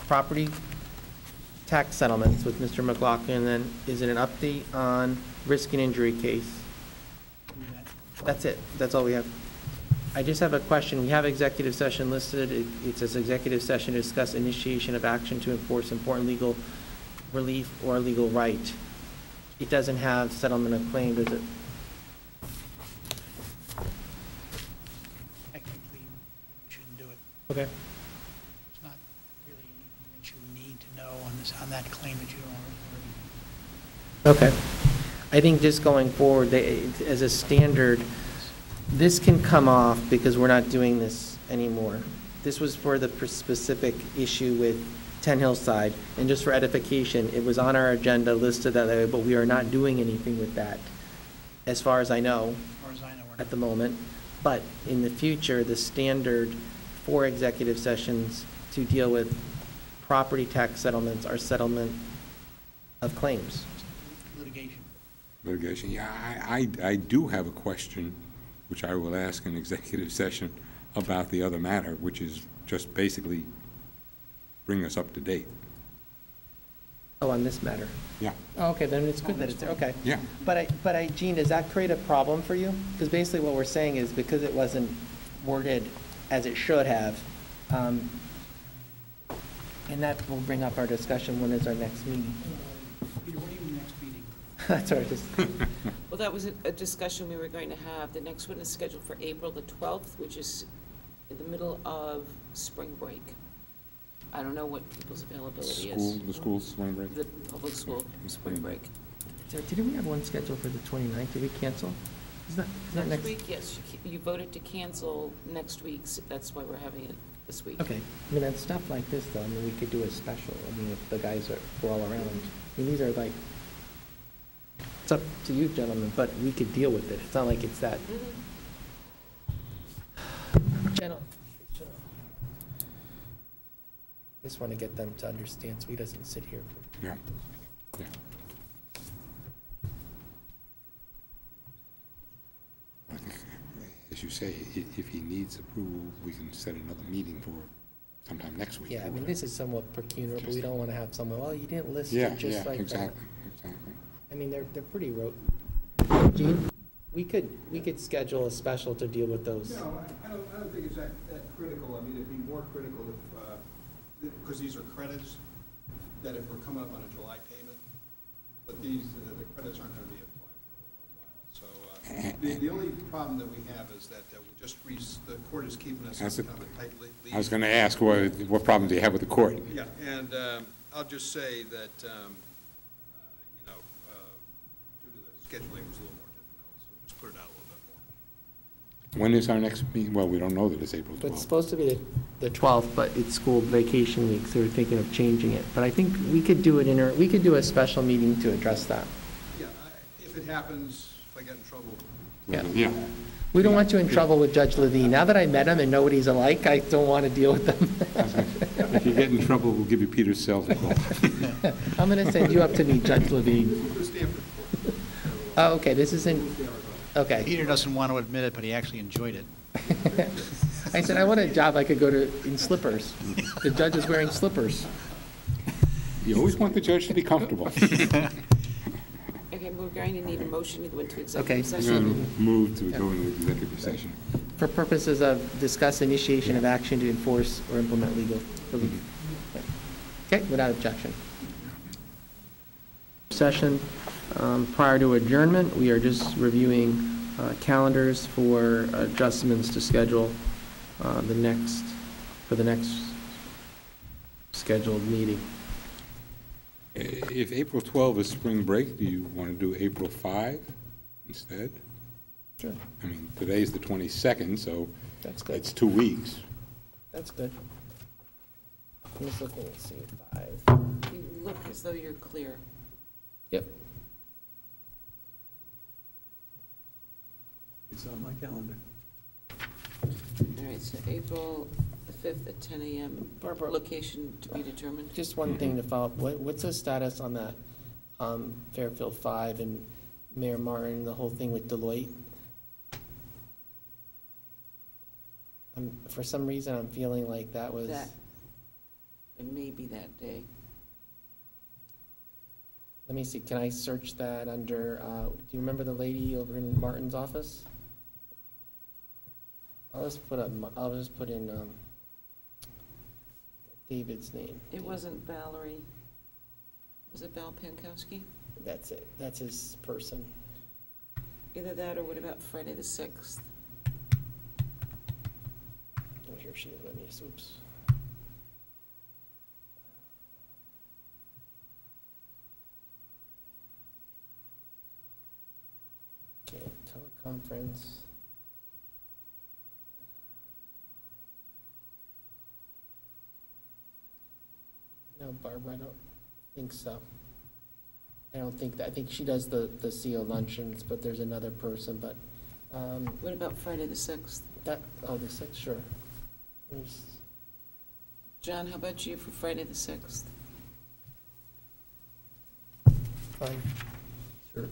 Property tax settlements with Mr. McLaughlin, and then is it an update on risk and injury case? That's it. That's all we have. I just have a question. We have executive session listed. It says executive session to discuss initiation of action to enforce important legal relief or legal right. It doesn't have settlement of claim, does it? Technically, we shouldn't do it. Okay. It's not really anything that you need to know on this, on that claim that you don't already. Okay. I think just going forward, as a standard, this can come off because we're not doing this anymore. This was for the specific issue with 10 Hillside, and just for edification, it was on our agenda listed that way, but we are not doing anything with that, as far as I know, at the moment. But in the future, the standard for executive sessions to deal with property tax settlements are settlement of claims. Litigation. Litigation, yeah, I do have a question, which I will ask in executive session about the other matter, which is just basically bring us up to date. Oh, on this matter? Yeah. Oh, okay, then it's good that it's there, okay. Yeah. But Gene, does that create a problem for you? Because basically what we're saying is because it wasn't worded as it should have, and that will bring up our discussion, when is our next meeting? Peter, when are your next meeting? That's all right, just. Well, that was a discussion we were going to have. The next one is scheduled for April the 12th, which is in the middle of spring break. I don't know what people's availability is. The school's spring break? The public school spring break. Didn't we have one scheduled for the 29th? Did we cancel? Is that Next week, yes, you voted to cancel next week's, that's why we're having it this week. Okay, I mean, and stuff like this, though, I mean, we could do a special, I mean, if the guys were all around. I mean, these are like, it's up to you, gentlemen, but we could deal with it. It's not like it's that. Just want to get them to understand so he doesn't sit here. Yeah. Yeah. As you say, if he needs approval, we can set another meeting for sometime next week. Yeah, I mean, this is somewhat pecuniary, but we don't want to have someone, well, you didn't list Yeah, it just like that. exactly. I mean, they're pretty Gene, we could schedule a special to deal with those. No, I don't think it's that critical. I mean, it'd be more critical if, because these are credits, that if we're coming up on a July payment, but these, the credits aren't gonna be applied for a while. So, the only problem that we have is that the court is keeping us on kind of a tight lead. I was going to ask, what problem do you have with the court? Yeah, and I'll just say that, you know, due to the scheduling was a little more difficult, so just put it out a little bit more. When is our next meeting? Well, we don't know that it's April 12th. It's supposed to be the 12th, but it's school vacation week, so we're thinking of changing it. But I think we could do it we could do a special meeting to address that. Yeah, if it happens, if I get in trouble. Yeah. We don't want you in trouble with Judge Levine. Now that I met him and know what he's alike, I don't want to deal with them. If you get in trouble, we'll give you Peter's cell phone call. I'm going to send you up to meet Judge Levine. Oh, okay, this isn't, okay. Peter doesn't want to admit it, but he actually enjoyed it. I said, I want a job I could go to in slippers. The judge is wearing slippers. You always want the judge to be comfortable. Okay, we're going to need a motion to go into Okay. executive session. Move to go into executive session. For purposes of discuss initiation of action to enforce or implement legal relief. Okay, without objection. Session, prior to adjournment, we are just reviewing calendars for adjustments to schedule for the next scheduled meeting. If April 12 is spring break, do you want to do April 5 instead? Sure. I mean, today's the 22nd, so That's good. it's 2 weeks. That's good. I'm just looking at C5. You look as though you're clear. Yep. It's on my calendar. All right, so April the 5th at 10 a.m. Barbara. Location to be determined. Just one thing to follow up. What's the status on that Fairfield 5 and Mayor Martin, the whole thing with Deloitte? For some reason, I'm feeling like that was. It may be that day. Let me see, can I search that under, do you remember the lady over in Martin's office? I'll just put in David's name. It wasn't Valerie. Was it Val Pankowski? That's it, that's his person. Either that or what about Friday the 6th? Oh, here she is, let me just, oops. Okay, teleconference. No, Barbara, I don't think so. I don't think that, I think she does the CO luncheons, but there's another person, but, What about Friday the 6th? the 6th, sure. John, how about you for Friday the 6th? Fine, sure.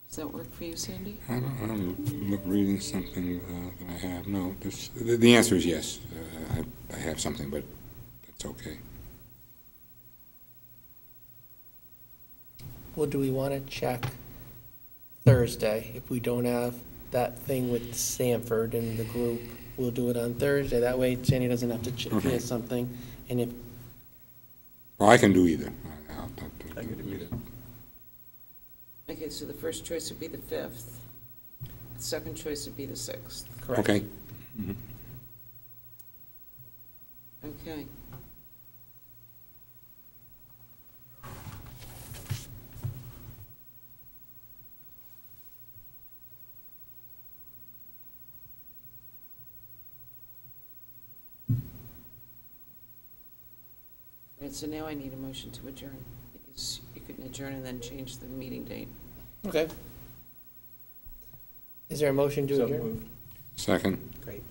Does that work for you, Sandy? I'm reading something that I have. No, the answer is yes. I have something, but that's okay. Well, do we want to check Thursday? If we don't have that thing with Sanford and the group, we'll do it on Thursday. That way Sandy doesn't have to check Okay. something. And if, Well, I can do either. I can do either. Okay, so the first choice would be the 5th. The second choice would be the 6th. Correct. Okay. Okay. Right, so now I need a motion to adjourn, because you can adjourn and then change the meeting date. Okay. Is there a motion to So adjourn? moved. Second. Great.